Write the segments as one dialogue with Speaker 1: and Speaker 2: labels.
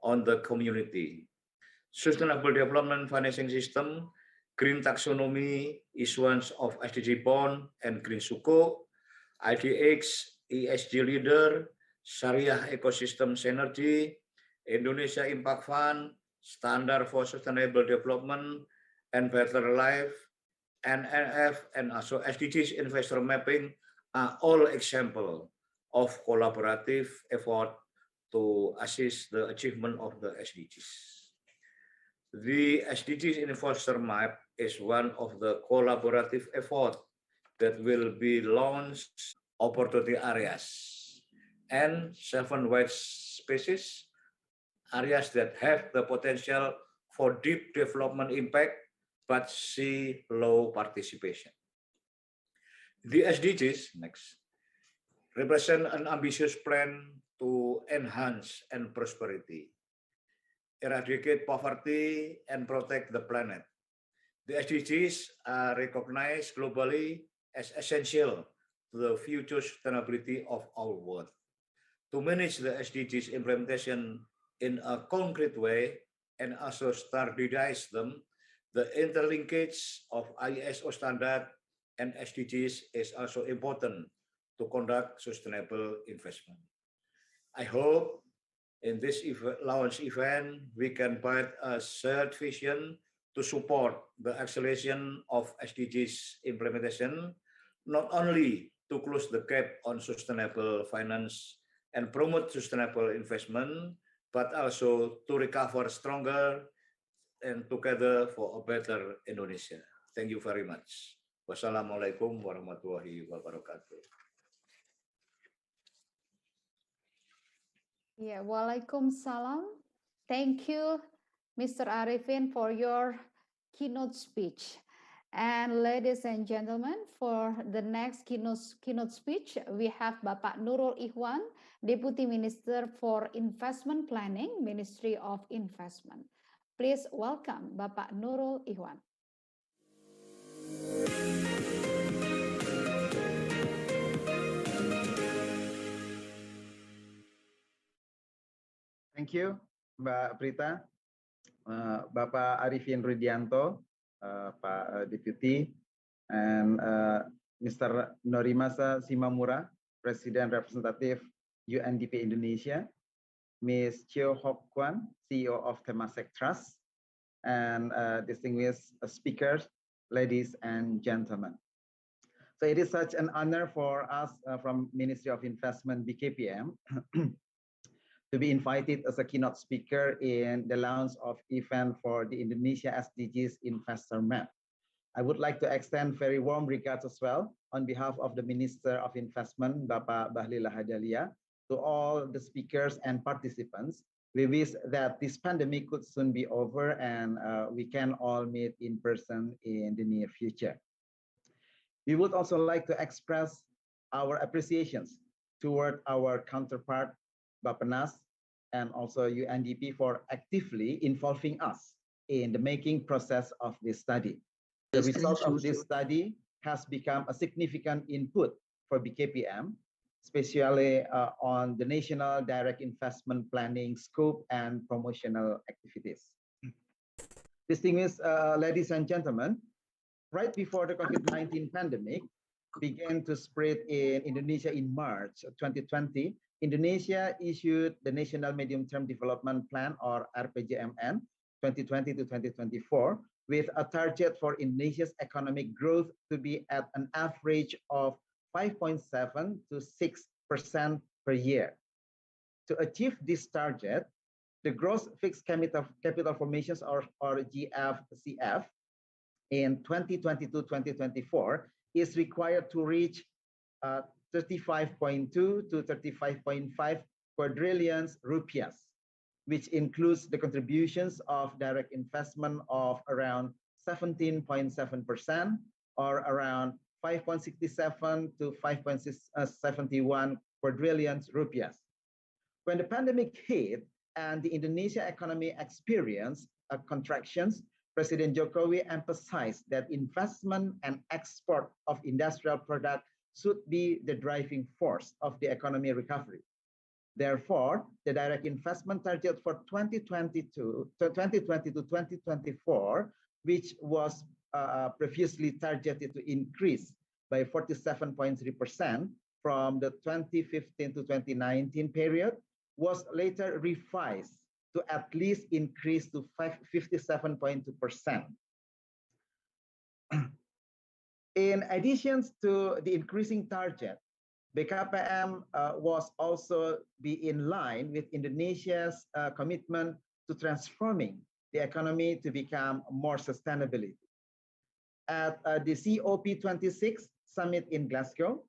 Speaker 1: on the community. Sustainable development financing system, green taxonomy, issuance of SDG bond and green suku, IDX, ESG leader, Syariah ecosystem synergy, Indonesia Impact Fund, standard for sustainable development and better life, NNF, and also SDGs investor mapping are all examples of collaborative effort to assist the achievement of the SDGs. The SDGs Investor Map is one of the collaborative efforts that will be launched opportunity areas and 7 white spaces, areas that have the potential for deep development impact but see low participation. The SDGs, next, represent an ambitious plan to enhance and prosperity, eradicate poverty, and protect the planet. The SDGs are recognized globally as essential to the future sustainability of our world. To manage the SDGs implementation in a concrete way and also standardize them, the interlinkage of ISO standard and SDGs is also important to conduct sustainable investment. I hope in this launch event, we can provide a shared vision to support the acceleration of SDGs implementation, not only to close the gap on sustainable finance and promote sustainable investment, but also to recover stronger and together for a better Indonesia. Thank you very much. Wassalamualaikum warahmatullahi wabarakatuh.
Speaker 2: Yeah, Waalaikumsalam. Thank you, Mr. Arifin, for your keynote speech. And ladies and gentlemen, for the next keynote speech, we have Bapak Nurul Ikhwan, Deputy Minister for Investment Planning, Ministry of Investment. Please welcome Bapak Nurul Ikhwan.
Speaker 3: Thank you, Mbak Prita, Bapak Arifin Rudianto, Pak Deputy, and Mr. Norimasa Simamura, President Representative UNDP Indonesia, Ms. Cheo Hock Kwan, CEO of Temasek Trust, and distinguished speakers, ladies and gentlemen. So it is such an honor for us from Ministry of Investment, BKPM, to be invited as a keynote speaker in the launch of event for the Indonesia SDGs Investor Map. I would like to extend very warm regards as well on behalf of the Minister of Investment, Bapak Bahlil Lahadalia, to all the speakers and participants. We wish that this pandemic could soon be over and we can all meet in person in the near future. We would also like to express our appreciations toward our counterpart, BAPPENAS, and also UNDP for actively involving us in the making process of this study. The result of this study has become a significant input for BKPM, especially on the national direct investment planning scope and promotional activities. Distinguished ladies and gentlemen, right before the COVID-19 pandemic began to spread in Indonesia in March 2020, Indonesia issued the National Medium-Term Development Plan, or RPJMN, 2020 to 2024, with a target for Indonesia's economic growth to be at an average of 5.7 to 6% per year. To achieve this target, the gross fixed capital formations, or GFCF, in 2022-2024 is required to reach 35.2 to 35.5 quadrillion rupiah, which includes the contributions of direct investment of around 17.7% or around 5.67 to 5.71 quadrillion rupiah. When the pandemic hit and the Indonesia economy experienced contractions, President Jokowi emphasized that investment and export of industrial products should be the driving force of the economy recovery. Therefore, the direct investment target for 2020 to 2024, which was previously targeted to increase by 47.3% from the 2015 to 2019 period, was later revised to at least increase to 57.2%. In addition to the increasing target, BKPM was also be in line with Indonesia's commitment to transforming the economy to become more sustainability. At the COP26 summit in Glasgow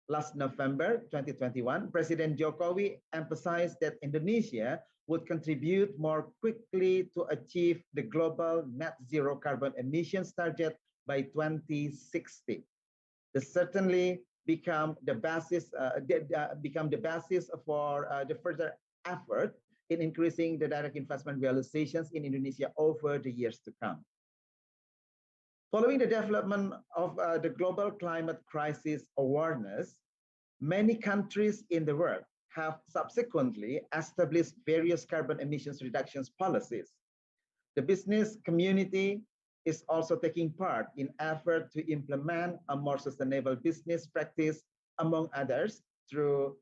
Speaker 3: last November 2021, President Jokowi emphasized that Indonesia would contribute more quickly to achieve the global net zero carbon emissions target by 2060. This certainly become the basis for the further effort in increasing the direct investment realizations in Indonesia over the years to come. Following the development of the global climate crisis awareness, many countries in the world have subsequently established various carbon emissions reductions policies. The business community is also taking part in effort to implement a more sustainable business practice, among others, through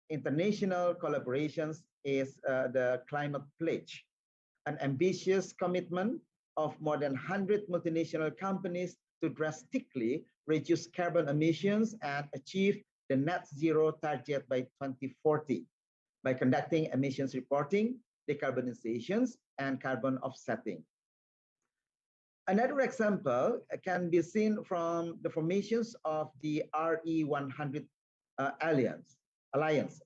Speaker 3: international collaborations is the Climate Pledge, an ambitious commitment of more than 100 multinational companies to drastically reduce carbon emissions and achieve the net zero target by 2040 by conducting emissions reporting, decarbonizations, and carbon offsetting. Another example can be seen from the formations of the RE100 Alliance,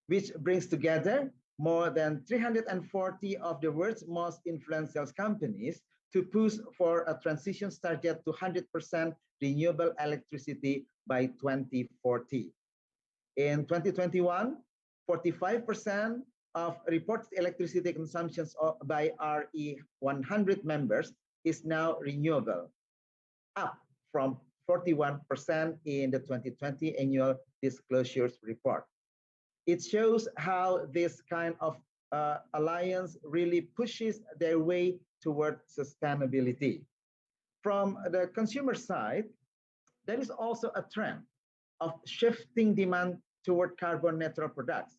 Speaker 3: which brings together more than 340 of the world's most influential companies to push for a transition target to 100% renewable electricity by 2040. In 2021, 45% of reported electricity consumptions by RE100 members is now renewable, up from 41% in the 2020 annual disclosures report. It shows how this kind of alliance really pushes their way toward sustainability. From the consumer side, there is also a trend of shifting demand toward carbon neutral products.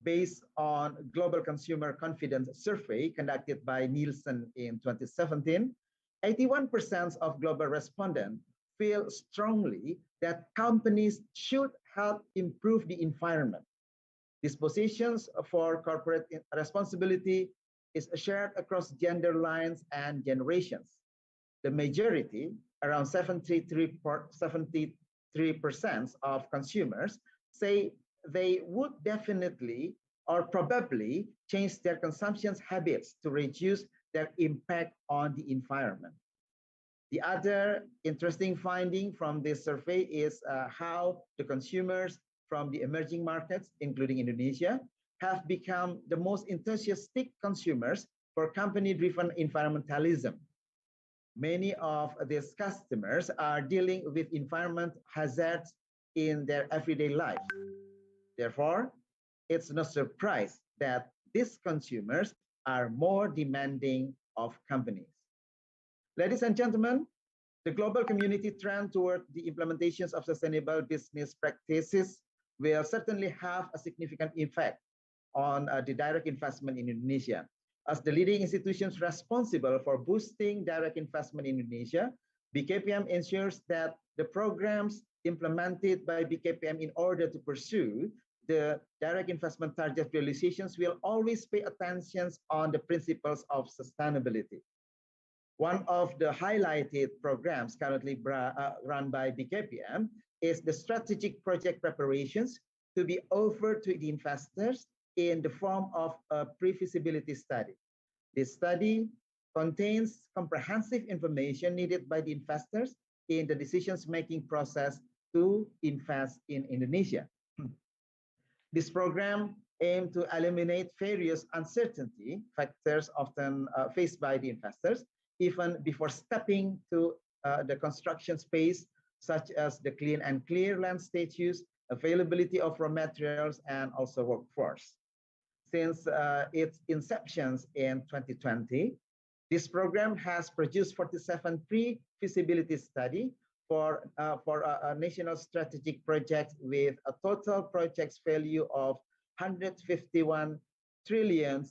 Speaker 3: Based on Global Consumer Confidence Survey conducted by Nielsen in 2017, 81% of global respondents feel strongly that companies should help improve the environment. These positions for corporate responsibility is shared across gender lines and generations. The majority, around 73% of consumers, say they would definitely or probably change their consumption habits to reduce their impact on the environment. The other interesting finding from this survey is how the consumers from the emerging markets, including Indonesia, have become the most enthusiastic consumers for company-driven environmentalism. Many of these customers are dealing with environment hazards in their everyday life. Therefore, it's no surprise that these consumers are more demanding of companies. Ladies and gentlemen, the global community trend toward the implementations of sustainable business practices will certainly have a significant effect on the direct investment in Indonesia. As the leading institutions responsible for boosting direct investment in Indonesia, BKPM ensures that the programs implemented by BKPM in order to pursue the direct investment target realizations will always pay attention on the principles of sustainability. One of the highlighted programs currently run by BKPM is the strategic project preparations to be offered to the investors in the form of a pre-feasibility study. This study contains comprehensive information needed by the investors in the decision-making process to invest in Indonesia. This program aims to eliminate various uncertainty factors often faced by the investors, even before stepping to the construction space, such as the clean and clear land status, availability of raw materials, and also workforce. Since its inception in 2020, this program has produced 47 pre-feasibility study for a national strategic project with a total project value of 151 trillion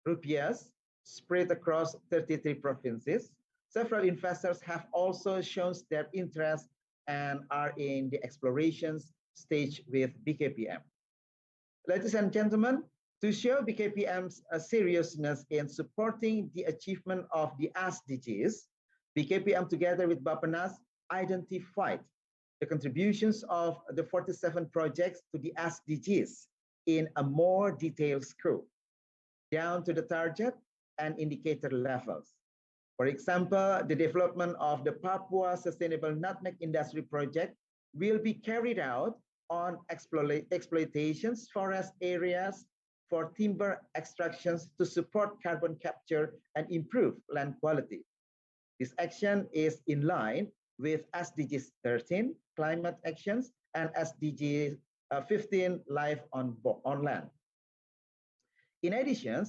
Speaker 3: rupiahs spread across 33 provinces. Several investors have also shown their interest and are in the exploration stage with BKPM. Ladies and gentlemen, to show BKPM's seriousness in supporting the achievement of the SDGs, BKPM together with BAPPENAS identified the contributions of the 47 projects to the SDGs in a more detailed scope, down to the target and indicator levels. For example, the development of the Papua Sustainable Nutmeg Industry Project will be carried out on exploitations forest areas for timber extractions to support carbon capture and improve land quality. This action is in line with SDG 13, climate actions, and SDG 15, life on land. In addition,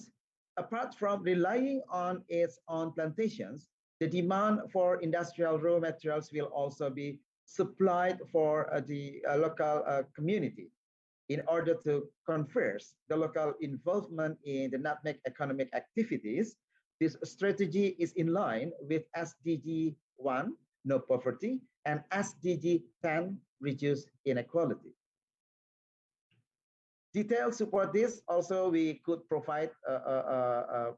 Speaker 3: apart from relying on its own plantations, the demand for industrial raw materials will also be supplied for the local community. In order to convert the local involvement in the nutmeg economic activities, this strategy is in line with SDG 1, no poverty, and SDG 10, reduce inequality. Details support this also we could provide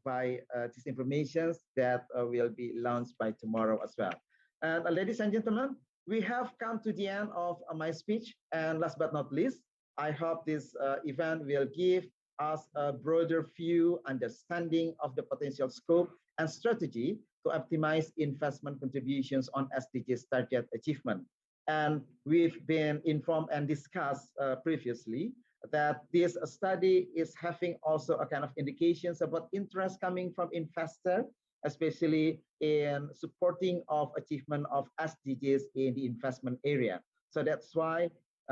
Speaker 3: by this information that will be launched by tomorrow as well. And ladies and gentlemen, we have come to the end of my speech. And last but not least, I hope this event will give us a broader view, understanding of the potential scope and strategy to optimize investment contributions on SDGs target achievement. And we've been informed and discussed previously that this study is having also a kind of indications about interest coming from investor, especially in supporting of achievement of SDGs in the investment area. So that's why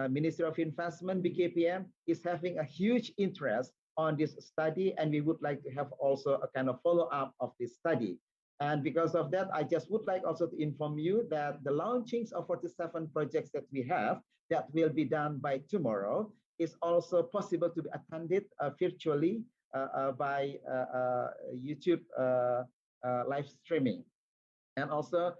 Speaker 3: Ministry of Investment, BKPM, is having a huge interest on this study, and we would like to have also a kind of follow-up of this study. And because of that, I just would like also to inform you that the launchings of 47 projects that we have that will be done by tomorrow is also possible to be attended virtually by YouTube live streaming. And also,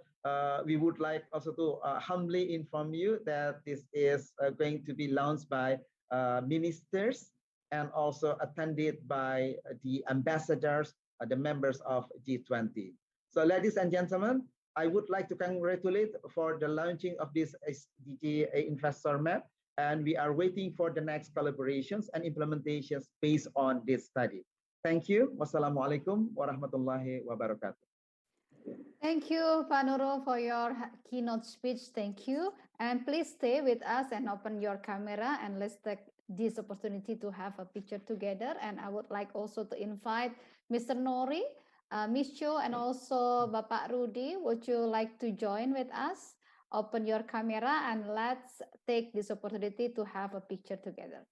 Speaker 3: we would like also to humbly inform you that this is going to be launched by ministers and also attended by the ambassadors, the members of G20. So ladies and gentlemen, I would like to congratulate for the launching of this SDG Investor Map, and we are waiting for the next collaborations and implementations based on this study. Thank you. Wassalamualaikum warahmatullahi wabarakatuh.
Speaker 2: Thank you, Pak Nurul, for your keynote speech. Thank you. And please stay with us and open your camera, and let's take this opportunity to have a picture together. And I would like also to invite Mr. Nori, Ms. Cho, and also Bapak Rudi. Would you like to join with us? Open your camera and let's take this opportunity to have a picture together.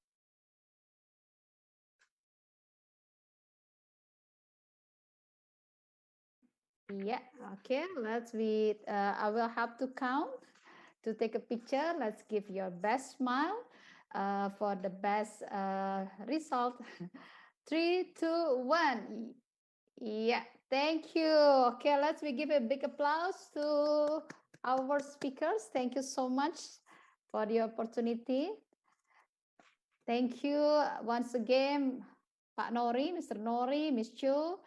Speaker 2: Yeah, okay, let's be, I will have to count to take a picture. Let's give your best smile for the best result. 3, 2, 1. Yeah, thank you. Okay, let's give a big applause to our speakers. Thank you so much for the opportunity. Thank you once again, Pak Nori, Mr. Nori, Ms. Chu,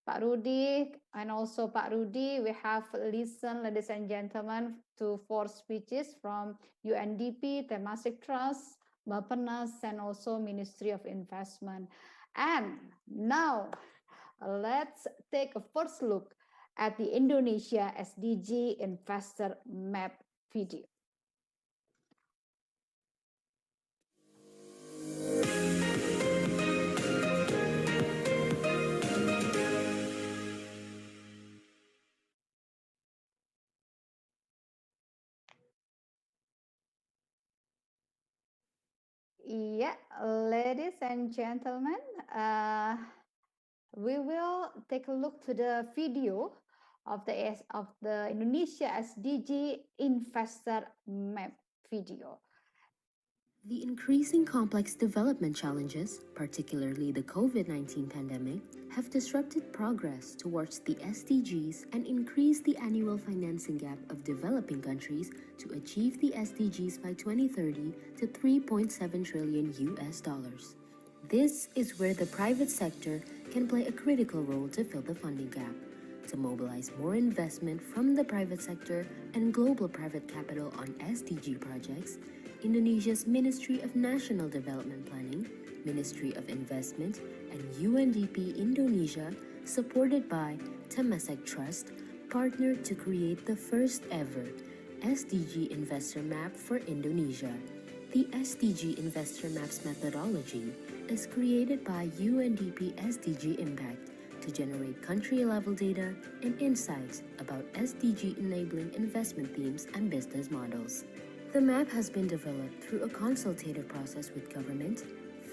Speaker 2: Pak Rudi, and also Pak Rudi. We have listened, ladies and gentlemen, to 4 speeches from UNDP, Temasek Trust, BAPPENAS, and also Ministry of Investment. And now, let's take a first look at the Indonesia SDG Investor Map video. Yeah, ladies and gentlemen, we will take a look to the video of the Indonesia SDG Investor Map video.
Speaker 4: The increasing complex development challenges, particularly the COVID-19 pandemic, have disrupted progress towards the SDGs and increased the annual financing gap of developing countries to achieve the SDGs by 2030 to 3.7 trillion US dollars. This is where the private sector can play a critical role to fill the funding gap, to mobilize more investment from the private sector and global private capital on SDG projects. Indonesia's Ministry of National Development Planning, Ministry of Investment, and UNDP Indonesia, supported by Temasek Trust, partnered to create the first ever SDG Investor Map for Indonesia. The SDG Investor Map's methodology is created by UNDP SDG Impact to generate country-level data and insights about SDG enabling investment themes and business models. The map has been developed through a consultative process with government,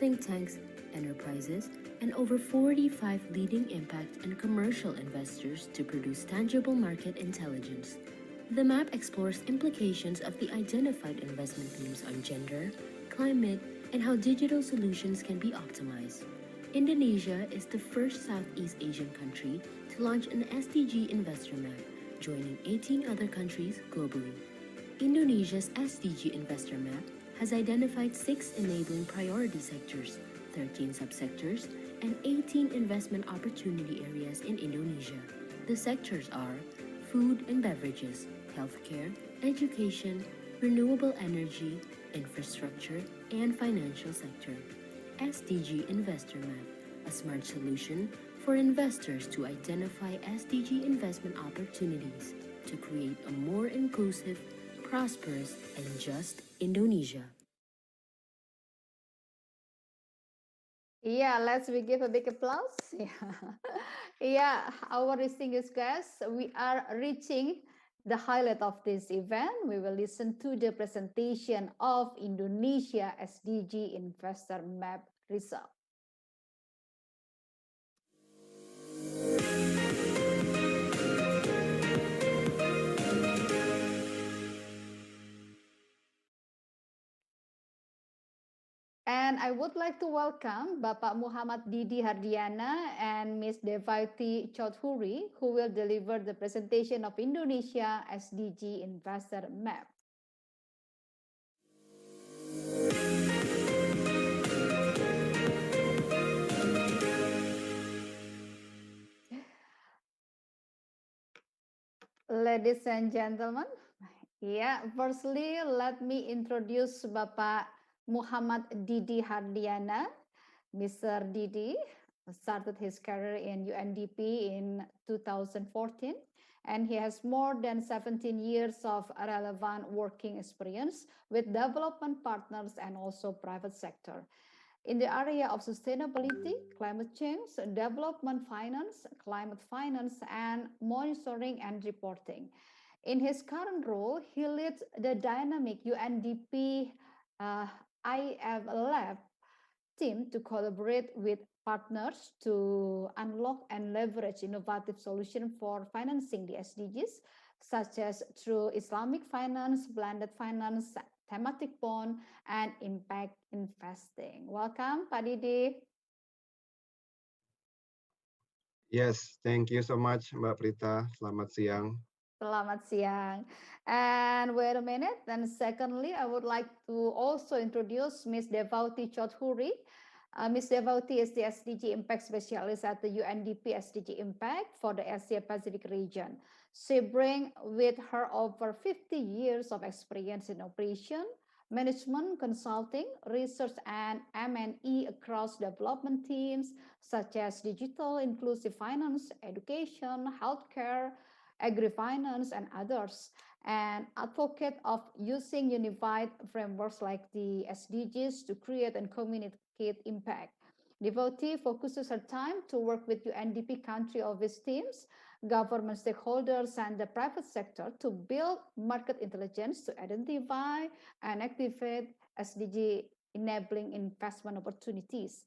Speaker 4: think tanks, enterprises, and over 45 leading impact and commercial investors to produce tangible market intelligence. The map explores implications of the identified investment themes on gender, climate, and how digital solutions can be optimized. Indonesia is the first Southeast Asian country to launch an SDG investor map, joining 18 other countries globally. Indonesia's SDG Investor Map has identified 6 enabling priority sectors, 13 subsectors, and 18 investment opportunity areas in Indonesia. The sectors are food and beverages, healthcare, education, renewable energy, infrastructure, and financial sector. SDG Investor Map, a smart solution for investors to identify SDG investment opportunities to create a more inclusive, prosperous, and just Indonesia.
Speaker 2: Yeah, let's give a big applause. Yeah, our distinguished guests, we are reaching the highlight of this event. We will listen to the presentation of Indonesia SDG Investor Map result. And I would like to welcome Bapak Muhammad Didi Hardiana and Ms. Devati Choudhury, who will deliver the presentation of Indonesia SDG Investor Map. Ladies and gentlemen, firstly, let me introduce Bapak Muhammad Didi Hardiana. Mr. Didi started his career in UNDP in 2014, and he has more than 17 years of relevant working experience with development partners and also private sector in the area of sustainability, climate change, development finance, climate finance, and monitoring and reporting. In his current role, he leads the dynamic UNDP IF Lab team to collaborate with partners to unlock and leverage innovative solutions for financing the SDGs, such as through Islamic finance, blended finance, thematic bond, and impact investing. Welcome, Pak Didi.
Speaker 5: Yes, thank you so much, Mbak Prita. Selamat siang.
Speaker 2: Selamat siang. And wait a minute. And secondly, I would like to also introduce Ms. Devati Choudhury. Ms. Devati is the SDG Impact Specialist at the UNDP SDG Impact for the Asia Pacific region. She brings with her over 50 years of experience in operation, management, consulting, research, and M&E across development teams such as digital, inclusive finance, education, healthcare, agri-finance, and others, and advocate of using unified frameworks like the SDGs to create and communicate impact. Devotee focuses her time to work with UNDP country office teams, government stakeholders, and the private sector to build market intelligence to identify and activate SDG enabling investment opportunities.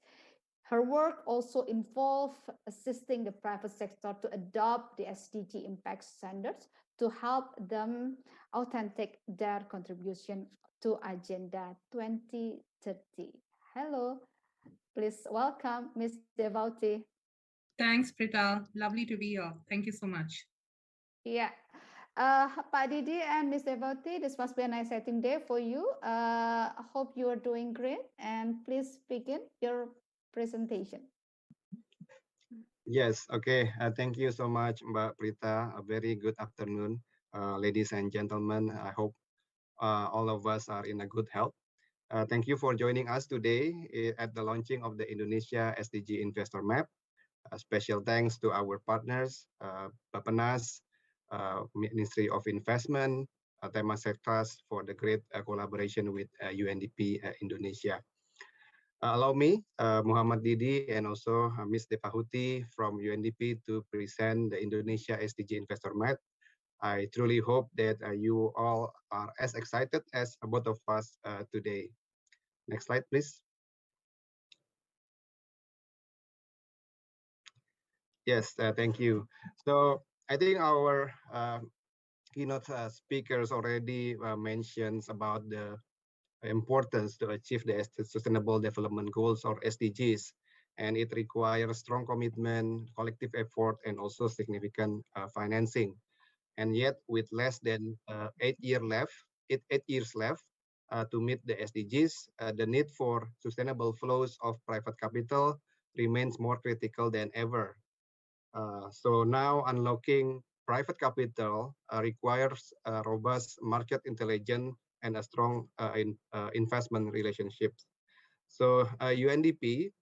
Speaker 2: Her work also involved assisting the private sector to adopt the SDG impact standards to help them authentic their contribution to Agenda 2030. Hello, please welcome Ms. Devotee.
Speaker 6: Thanks, Prita. Lovely to be here. Thank you so much.
Speaker 2: Yeah. Pak Didi and Ms. Devotee, this must be an exciting day for you. I hope you are doing great, and please begin your presentation.
Speaker 5: Yes, okay. Thank you so much, Mbak Prita. A very good afternoon, ladies and gentlemen. I hope all of us are in a good health. Thank you for joining us today at the launching of the Indonesia SDG Investor Map. Special thanks to our partners, BAPPENAS, Ministry of Investment, Temasek Trust for the great collaboration with UNDP Indonesia. Allow me, Muhammad Didi, and also Ms. Devahuti from UNDP to present the Indonesia SDG Investor Map. I truly hope that you all are as excited as both of us today. Next slide, please. Yes, thank you. So I think our keynote speakers already mentions about the importance to achieve the Sustainable Development Goals or SDGs, and it requires strong commitment, collective effort, and also significant financing. And yet, with less than 8 years left to meet the SDGs, the need for sustainable flows of private capital remains more critical than ever. So now unlocking private capital requires robust market intelligence and a strong investment relationships. So UNDP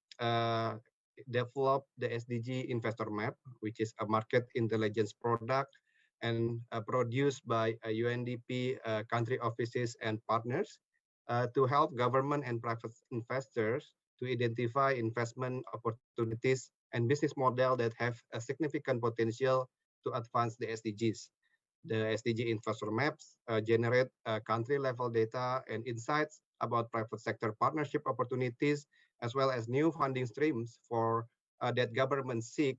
Speaker 5: developed the SDG Investor Map, which is a market intelligence product and produced by UNDP country offices and partners to help government and private investors to identify investment opportunities and business model that have a significant potential to advance the SDGs. The SDG Investor Maps generate country-level data and insights about private sector partnership opportunities, as well as new funding streams for that governments seek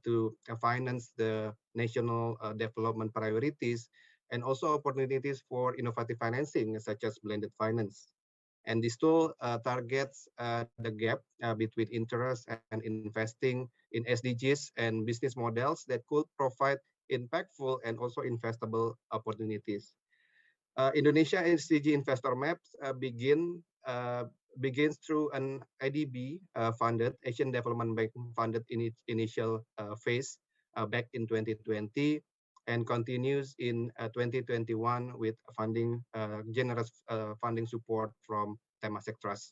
Speaker 5: to finance the national development priorities, and also opportunities for innovative financing, such as blended finance. And this tool targets the gap between interest and investing in SDGs and business models that could provide impactful and also investable opportunities. Indonesia SDG Investor Maps begins through an IDB funded, Asian Development Bank funded in its initial phase back in 2020, and continues in 2021 with generous funding support from Temasek Trust.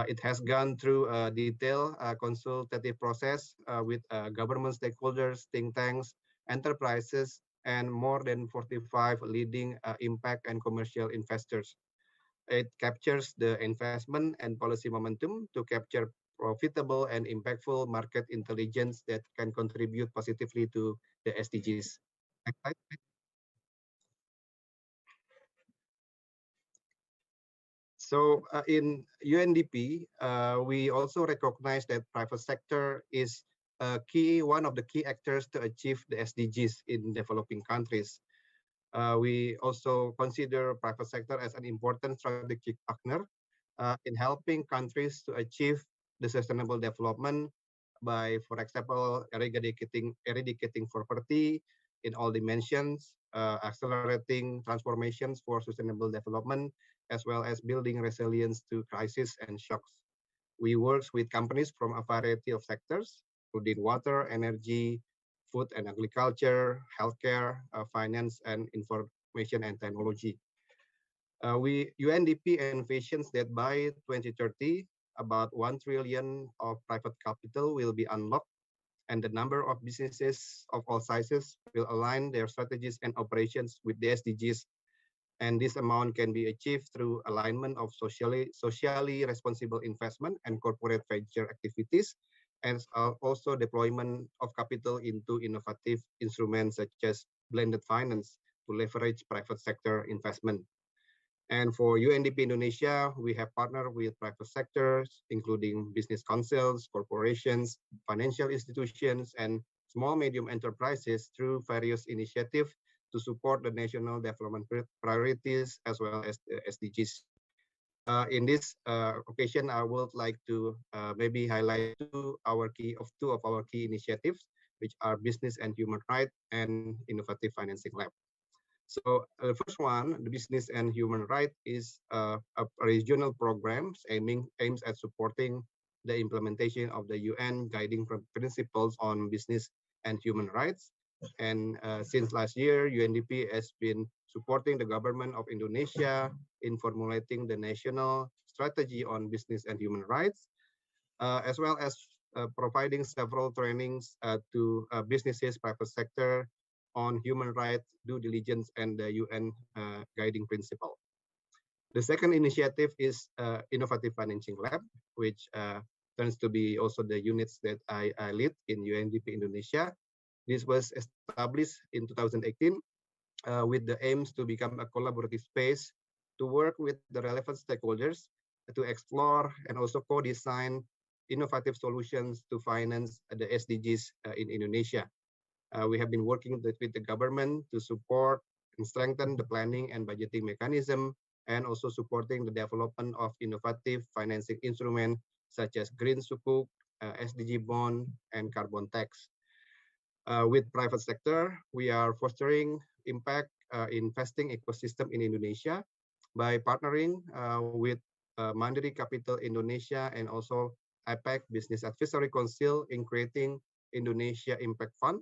Speaker 5: It has gone through a detailed consultative process with government stakeholders, think tanks, enterprises, and more than 45 leading impact and commercial investors. It captures the investment and policy momentum to capture profitable and impactful market intelligence that can contribute positively to the SDGs. Next slide, please. So in UNDP, we also recognize that private sector is one of the key actors to achieve the SDGs in developing countries. We also consider private sector as an important strategic partner in helping countries to achieve the sustainable development by, for example, eradicating poverty in all dimensions, accelerating transformations for sustainable development, as well as building resilience to crisis and shocks. We work with companies from a variety of sectors, including water, energy, food and agriculture, healthcare, finance, and information and technology. UNDP envisions that by 2030, about 1 trillion of private capital will be unlocked, and the number of businesses of all sizes will align their strategies and operations with the SDGs. And this amount can be achieved through alignment of socially responsible investment and corporate venture activities, and also deployment of capital into innovative instruments such as blended finance to leverage private sector investment. And for UNDP Indonesia, we have partnered with private sectors, including business councils, corporations, financial institutions, and small medium enterprises through various initiatives to support the national development priorities as well as the SDGs. In this occasion, I would like to maybe highlight two of our key initiatives, which are Business and Human Rights and Innovative Financing Lab. So the first one, the Business and Human Rights, is a regional program aims at supporting the implementation of the UN guiding principles on business and human rights. And since last year, UNDP has been supporting the government of Indonesia in formulating the national strategy on business and human rights, as well as providing several trainings to businesses, private sector on human rights, due diligence, and the UN guiding principle. The second initiative is Innovative Financing Lab, which turns to be also the units that I lead in UNDP Indonesia. This was established in 2018 with the aims to become a collaborative space to work with the relevant stakeholders to explore and also co-design innovative solutions to finance the SDGs in Indonesia. We have been working with the government to support and strengthen the planning and budgeting mechanism, and also supporting the development of innovative financing instruments such as green sukuk, SDG bond, and carbon tax. With private sector, we are fostering impact investing ecosystem in Indonesia by partnering with Mandiri Capital Indonesia and also IPAC Business Advisory Council in creating Indonesia Impact Fund,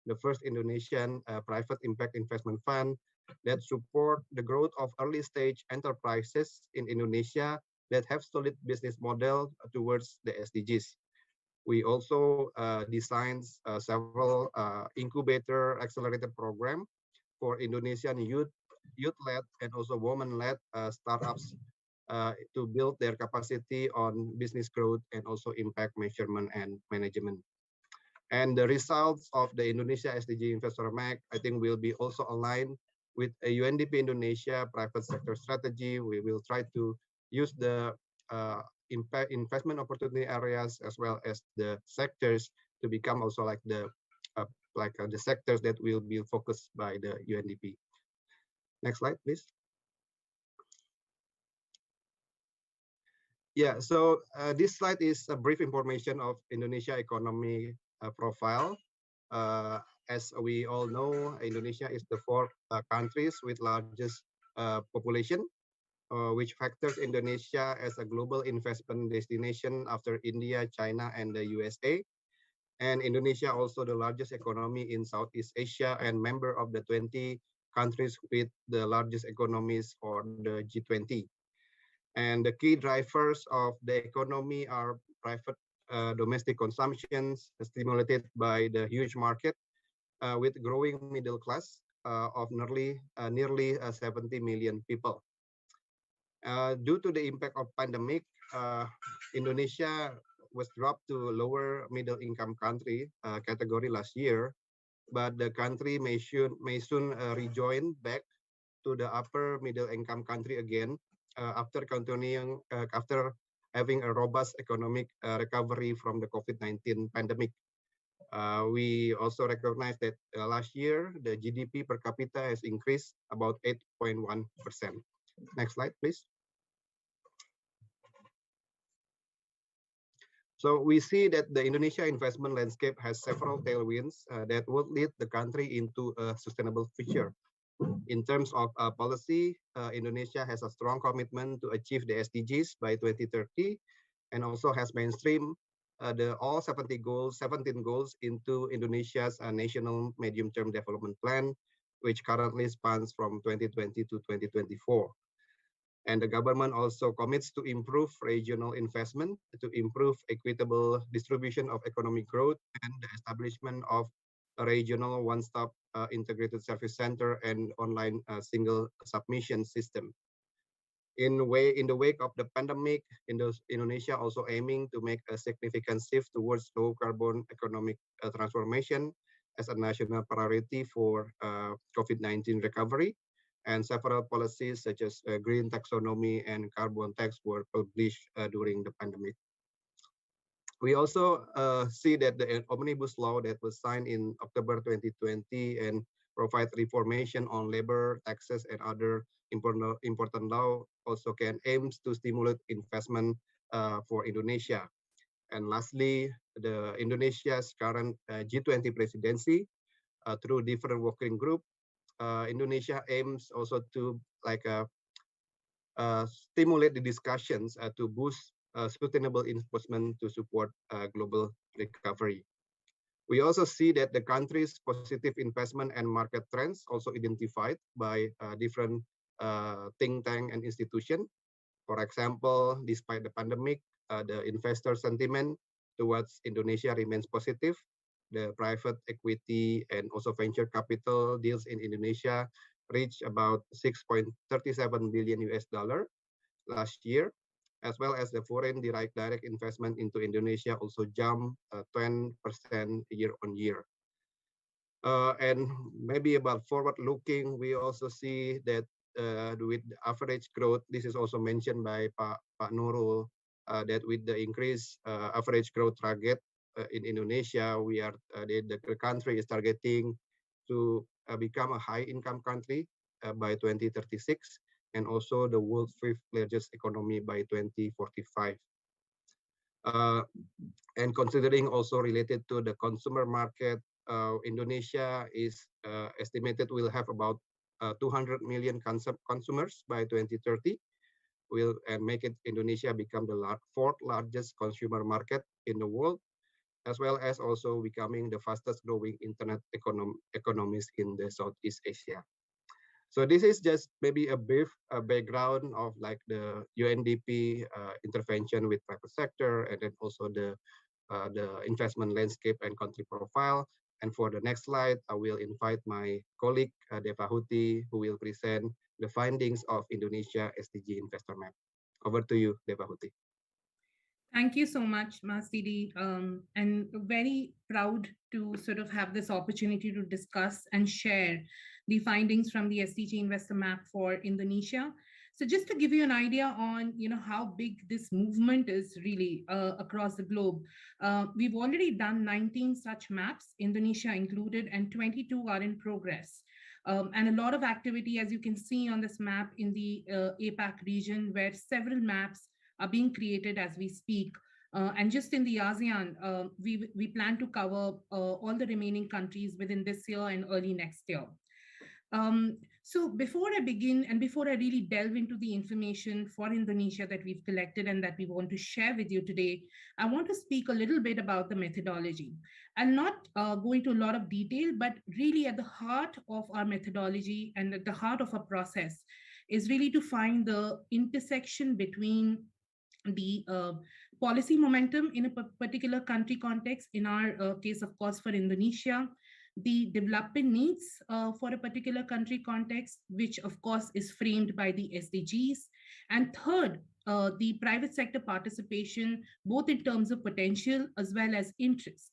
Speaker 5: the first Indonesian private impact investment fund that support the growth of early stage enterprises in Indonesia that have solid business model towards the SDGs. We also designed several incubator accelerator program for Indonesian youth-led and also woman-led startups to build their capacity on business growth and also impact measurement and management. And the results of the Indonesia SDG Investor Map, I think, will be also aligned with a UNDP Indonesia private sector strategy. We will try to use the impact investment opportunity areas as well as the sectors to become also like the sectors that will be focused by the UNDP. Next slide, please. Yeah, so this slide is a brief information of Indonesia economy profile. As we all know, Indonesia is the fourth countries with largest population, which factors Indonesia as a global investment destination after India, China, and the USA. And Indonesia also the largest economy in Southeast Asia and member of the 20 countries with the largest economies or the G20. And the key drivers of the economy are private domestic consumptions stimulated by the huge market with growing middle class of nearly 70 million people. Due to the impact of pandemic, Indonesia was dropped to lower middle income country category last year, but the country may soon rejoin back to the upper middle income country again after having a robust economic recovery from the COVID-19 pandemic. We also recognize that last year, the GDP per capita has increased about 8.1%. Next slide, please. So we see that the Indonesia investment landscape has several tailwinds that would lead the country into a sustainable future. In terms of policy, Indonesia has a strong commitment to achieve the SDGs by 2030 and also has mainstream all 17 goals into Indonesia's national medium-term development plan, which currently spans from 2020 to 2024. And the government also commits to improve regional investment, to improve equitable distribution of economic growth, and the establishment of a regional one-stop integrated service center and online single submission system. In the wake of the pandemic, Indonesia also aiming to make a significant shift towards low carbon economic transformation as a national priority for COVID-19 recovery. and several policies such as green taxonomy and carbon tax were published during the pandemic. We also see that the omnibus law that was signed in October 2020 and provide reformation on labor, taxes, and other important law also can aims to stimulate investment for Indonesia. And lastly, the Indonesia's current G20 presidency through different working group, Indonesia aims also to stimulate the discussions to boost sustainable investment to support global recovery. We also see that the country's positive investment and market trends also identified by different think tank and institution. For example, despite the pandemic, the investor sentiment towards Indonesia remains positive. The private equity and also venture capital deals in Indonesia reached about 6.37 billion US dollar last year, as well as the foreign direct investment into Indonesia also jumped 10% year on year. And maybe about forward looking, we also see that with the average growth, this is also mentioned by Pak Nurul, that with the increased average growth target in Indonesia, the country is targeting to become a high income country by 2036, and also the world's fifth largest economy by 2045. And considering also related to the consumer market, Indonesia is estimated will have about 200 million consumers by 2030, and make it Indonesia become the fourth largest consumer market in the world, as well as also becoming the fastest growing internet economies in the Southeast Asia. So this is just maybe a brief background of like the UNDP intervention with private sector, and then also the investment landscape and country profile. And for the next slide, I will invite my colleague Deva Huti, who will present the findings of Indonesia SDG Investor Map. Over to you, Deva Huti.
Speaker 6: Thank you so much, Mas Didi, and very proud to sort of have this opportunity to discuss and share the findings from the SDG Investor Map for Indonesia. So just to give you an idea on how big this movement is really across the globe, we've already done 19 such maps, Indonesia included, and 22 are in progress. And a lot of activity, as you can see on this map, in the APAC region, where several maps are being created as we speak. And just in the ASEAN, we plan to cover all the remaining countries within this year and early next year. So before I begin and before I really delve into the information for Indonesia that we've collected and that we want to share with you today, I want to speak a little bit about the methodology. I'll not go into a lot of detail, but really at the heart of our methodology and at the heart of our process is really to find the intersection between the policy momentum in a particular country context, in our case, of course, for Indonesia, the development needs for a particular country context, which of course is framed by the SDGs. And third, the private sector participation, both in terms of potential as well as interest.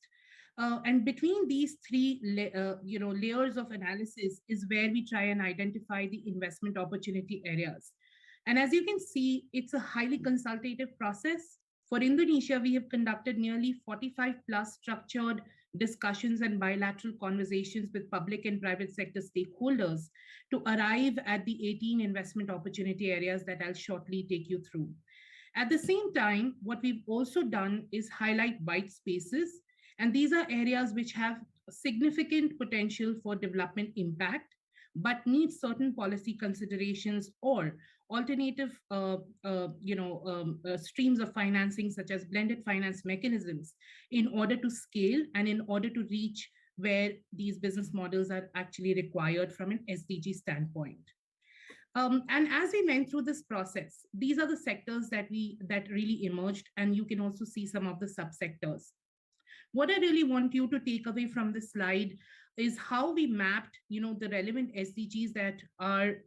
Speaker 6: And between these three layers of analysis is where we try and identify the investment opportunity areas. And as you can see, it's a highly consultative process. For Indonesia, we have conducted nearly 45 plus structured discussions and bilateral conversations with public and private sector stakeholders to arrive at the 18 investment opportunity areas that I'll shortly take you through. At the same time, what we've also done is highlight white spaces, and these are areas which have significant potential for development impact, but need certain policy considerations or alternative streams of financing, such as blended finance mechanisms, in order to scale and in order to reach where these business models are actually required from an SDG standpoint. And as we went through this process, these are the sectors that really emerged, and you can also see some of the subsectors. What I really want you to take away from this slide is how we mapped, the relevant SDGs that are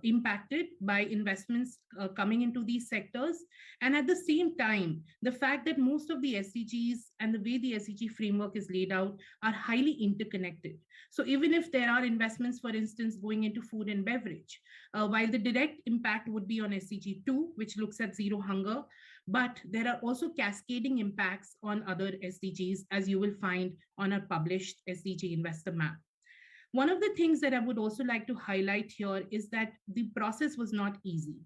Speaker 6: impacted by investments coming into these sectors. And at the same time, the fact that most of the SDGs and the way the SDG framework is laid out are highly interconnected. So even if there are investments, for instance, going into food and beverage, while the direct impact would be on SDG 2, which looks at zero hunger, but there are also cascading impacts on other SDGs, as you will find on our published SDG Investor Map. One of the things that I would also like to highlight here is that the process was not easy.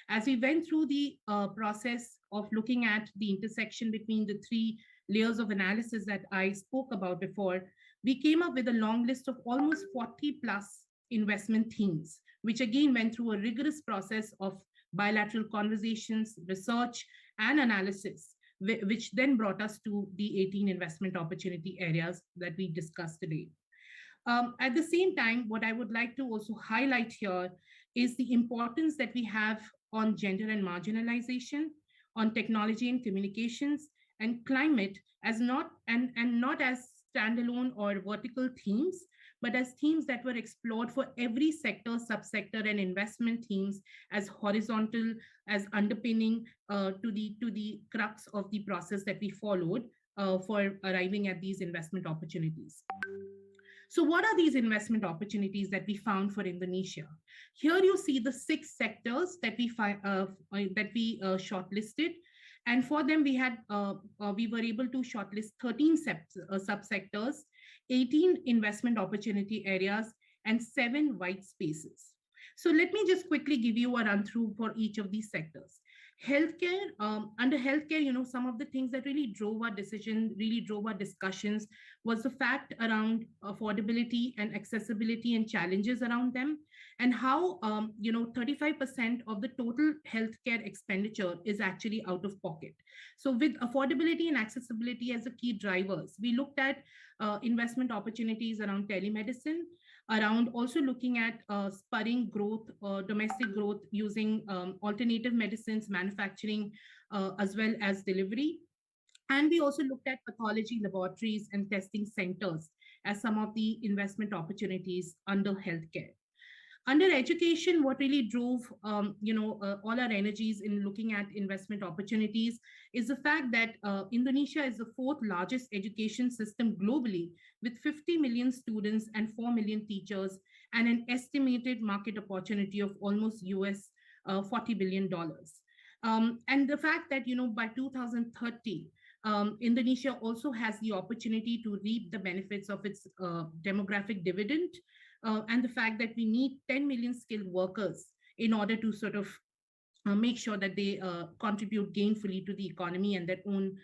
Speaker 6: As we went through the process of looking at the intersection between the three layers of analysis that I spoke about before, we came up with a long list of almost 40 plus investment themes, which again went through a rigorous process of bilateral conversations, research, and analysis, which then brought us to the 18 investment opportunity areas that we discussed today. At the same time, what I would like to also highlight here is the importance that we have on gender and marginalization, on technology and communications, and climate as not as standalone or vertical themes, but as themes that were explored for every sector, subsector, and investment themes as horizontal, as underpinning to the crux of the process that we followed for arriving at these investment opportunities. So what are these investment opportunities that we found for Indonesia? Here you see the 6 sectors that we shortlisted. And for them, we were able to shortlist 13 subsectors, 18 investment opportunity areas, and 7 white spaces. So let me just quickly give you a run through for each of these sectors. Healthcare, under healthcare, some of the things that really drove our decision, really drove our discussions was the fact around affordability and accessibility and challenges around them, and how, 35% of the total healthcare expenditure is actually out of pocket. So with affordability and accessibility as the key drivers, we looked at investment opportunities around telemedicine, around also looking at spurring growth, domestic growth using alternative medicines, manufacturing, as well as delivery. And we also looked at pathology laboratories and testing centers as some of the investment opportunities under healthcare. Under education, what really drove all our energies in looking at investment opportunities is the fact that Indonesia is the 4th largest education system globally, with 50 million students and 4 million teachers, and an estimated market opportunity of almost US $40 billion. And the fact that, by 2030, Indonesia also has the opportunity to reap the benefits of its demographic dividend, and the fact that we need 10 million skilled workers in order to sort of make sure that they contribute gainfully to the economy and their own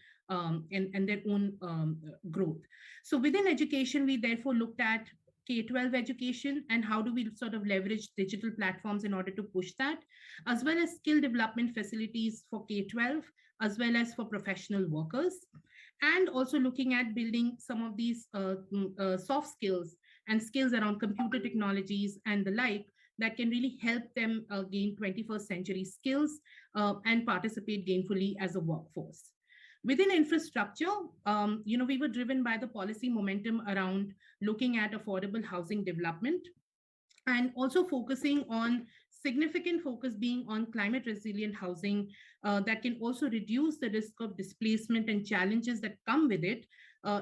Speaker 6: growth. So within education, we therefore looked at K-12 education and how do we sort of leverage digital platforms in order to push that, as well as skill development facilities for K-12, as well as for professional workers, and also looking at building some of these soft skills and skills around computer technologies and the like that can really help them gain 21st century skills and participate gainfully as a workforce. Within infrastructure, we were driven by the policy momentum around looking at affordable housing development, and also focusing on significant focus being on climate resilient housing that can also reduce the risk of displacement and challenges that come with it,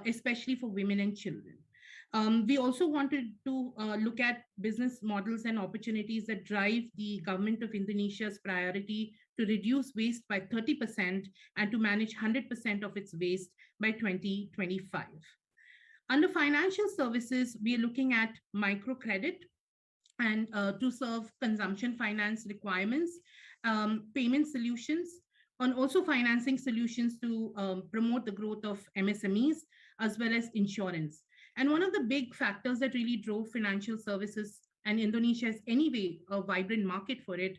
Speaker 6: especially for women and children. We also wanted to look at business models and opportunities that drive the government of Indonesia's priority to reduce waste by 30% and to manage 100% of its waste by 2025. Under financial services, we are looking at microcredit and to serve consumption finance requirements, payment solutions, and also financing solutions to promote the growth of MSMEs, as well as insurance. And one of the big factors that really drove financial services, and Indonesia is anyway a vibrant market for it,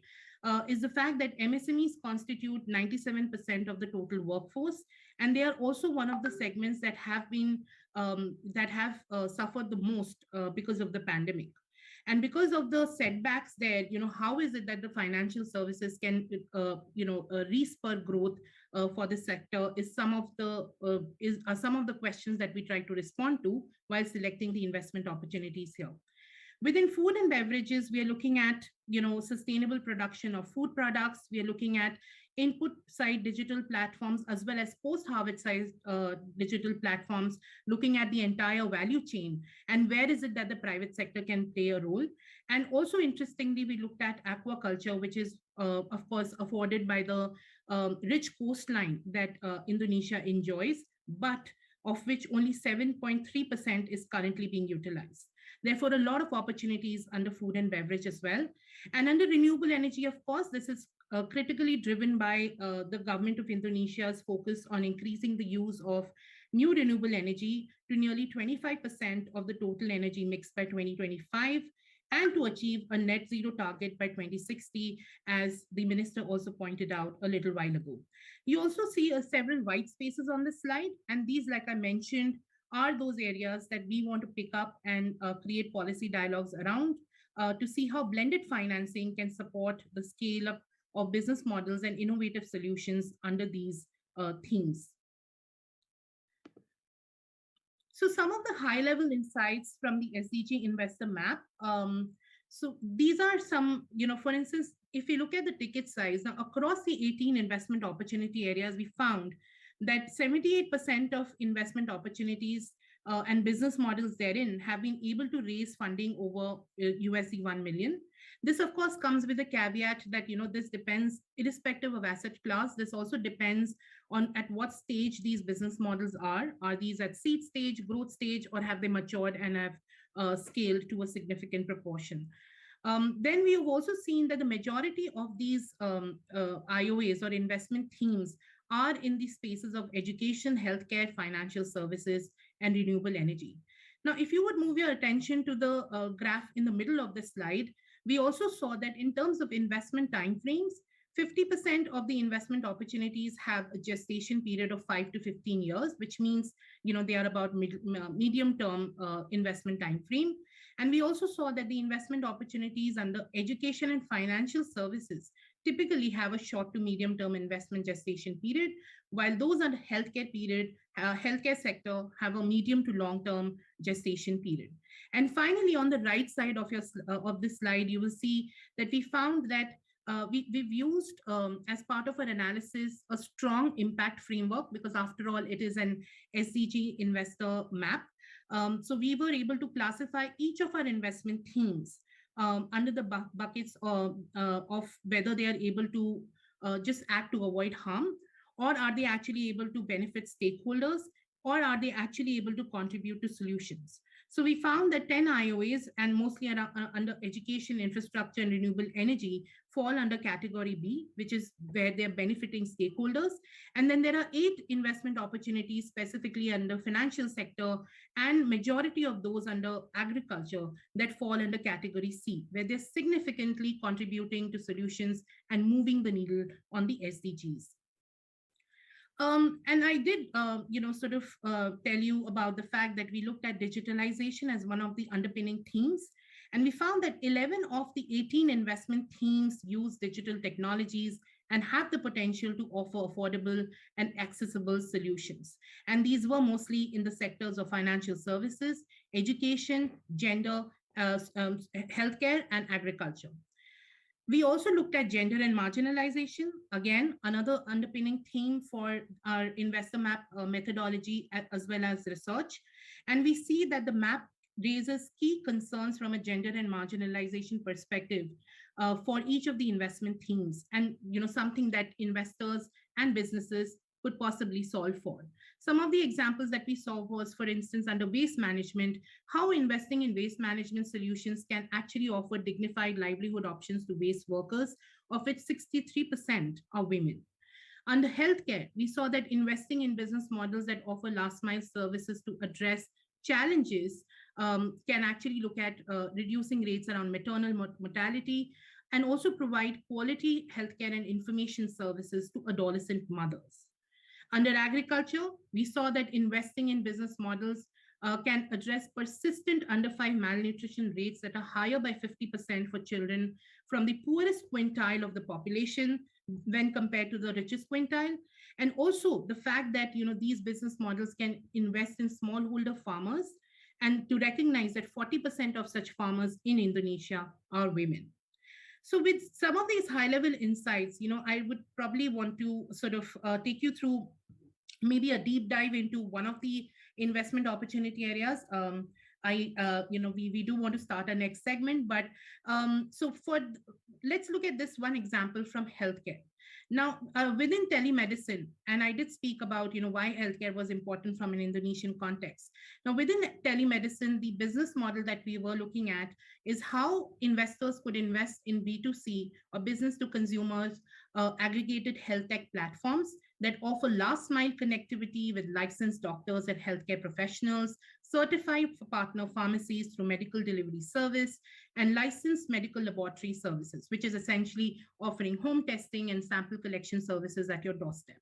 Speaker 6: is the fact that MSMEs constitute 97% of the total workforce, and they are also one of the segments that have been suffered the most because of the pandemic. And because of the setbacks there, how is it that the financial services can, respur growth for the sector is some of the questions that we try to respond to while selecting the investment opportunities here. Within food and beverages, we are looking at, sustainable production of food products. We are looking at input side digital platforms as well as post-harvest side digital platforms, looking at the entire value chain and where is it that the private sector can play a role. And also interestingly, we looked at aquaculture, which is of course afforded by the rich coastline that Indonesia enjoys, but of which only 7.3% is currently being utilized. Therefore, a lot of opportunities under food and beverage as well. And under renewable energy, of course, this is critically driven by the government of Indonesia's focus on increasing the use of new renewable energy to nearly 25% of the total energy mix by 2025, and to achieve a net zero target by 2060, as the minister also pointed out a little while ago. You also see several white spaces on the slide, and these, like I mentioned, are those areas that we want to pick up and create policy dialogues around to see how blended financing can support the scale up of business models and innovative solutions under these themes. So some of the high-level insights from the SDG Investor Map. So these are some, for instance, if you look at the ticket size, now across the 18 investment opportunity areas, we found that 78% of investment opportunities and business models therein have been able to raise funding over $1 million. This, of course, comes with a caveat that, this depends, irrespective of asset class. This also depends on at what stage these business models are. Are these at seed stage, growth stage, or have they matured and have scaled to a significant proportion? Then we have also seen that the majority of these IOAs or investment themes are in the spaces of education, healthcare, financial services, and renewable energy. Now, if you would move your attention to the graph in the middle of the slide, we also saw that in terms of investment timeframes, 50% of the investment opportunities have a gestation period of 5 to 15 years, which means they are about medium-term investment timeframe. And we also saw that the investment opportunities under education and financial services typically have a short to medium-term investment gestation period, while those under healthcare sector have a medium to long-term gestation period. And finally, on the right side of this slide, you will see that we found that we've used, as part of our analysis, a strong impact framework, because after all, it is an SDG investor map. So we were able to classify each of our investment themes under the buckets of whether they are able to just act to avoid harm, or are they actually able to benefit stakeholders, or are they actually able to contribute to solutions. So we found that 10 IOAs, and mostly under education, infrastructure, and renewable energy, fall under category B, which is where they're benefiting stakeholders. And then there are 8 investment opportunities specifically under financial sector, and majority of those under agriculture that fall under category C, where they're significantly contributing to solutions and moving the needle on the SDGs. And I did, tell you about the fact that we looked at digitalization as one of the underpinning themes. And we found that 11 of the 18 investment themes use digital technologies and have the potential to offer affordable and accessible solutions. And these were mostly in the sectors of financial services, education, gender, healthcare, and agriculture. We also looked at gender and marginalization, again, another underpinning theme for our investor map methodology as well as research. And we see that the map raises key concerns from a gender and marginalization perspective for each of the investment themes, and something that investors and businesses could possibly solve for. Some of the examples that we saw was, for instance, under waste management, how investing in waste management solutions can actually offer dignified livelihood options to waste workers, of which 63% are women. Under healthcare, we saw that investing in business models that offer last mile services to address challenges can actually look at reducing rates around maternal mortality, and also provide quality healthcare and information services to adolescent mothers. Under agriculture, we saw that investing in business models can address persistent under 5 malnutrition rates that are higher by 50% for children from the poorest quintile of the population, when compared to the richest quintile. And also the fact that, these business models can invest in smallholder farmers, and to recognize that 40% of such farmers in Indonesia are women. So with some of these high level insights, I would probably want to sort of take you through maybe a deep dive into one of the investment opportunity areas. We do want to start our next segment, but let's look at this one example from healthcare. Now, within telemedicine, and I did speak about, why healthcare was important from an Indonesian context. Now, within telemedicine, the business model that we were looking at is how investors could invest in B2C or business to consumers aggregated health tech platforms that offer last mile connectivity with licensed doctors and healthcare professionals, certified partner pharmacies through medical delivery service, and licensed medical laboratory services, which is essentially offering home testing and sample collection services at your doorstep.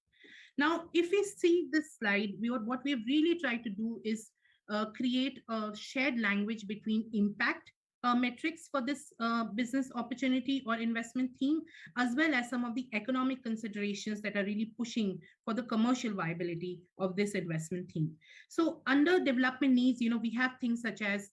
Speaker 6: Now, if we see this slide, what we've really tried to do is create a shared language between impact metrics for this business opportunity or investment theme, as well as some of the economic considerations that are really pushing for the commercial viability of this investment theme. So under development needs, we have things such as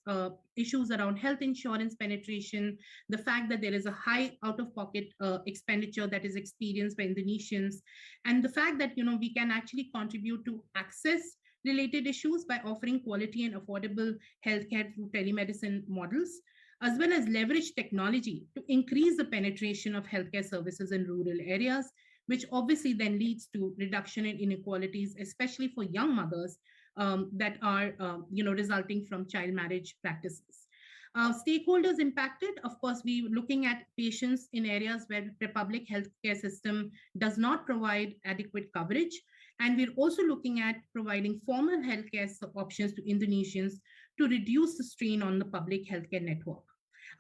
Speaker 6: issues around health insurance penetration, the fact that there is a high out-of-pocket expenditure that is experienced by Indonesians, and the fact that, we can actually contribute to access related issues by offering quality and affordable healthcare through telemedicine models, as well as leverage technology to increase the penetration of healthcare services in rural areas, which obviously then leads to reduction in inequalities, especially for young mothers that are resulting from child marriage practices. Stakeholders impacted, of course, we're looking at patients in areas where the public healthcare system does not provide adequate coverage. And we're also looking at providing formal healthcare options to Indonesians to reduce the strain on the public healthcare network.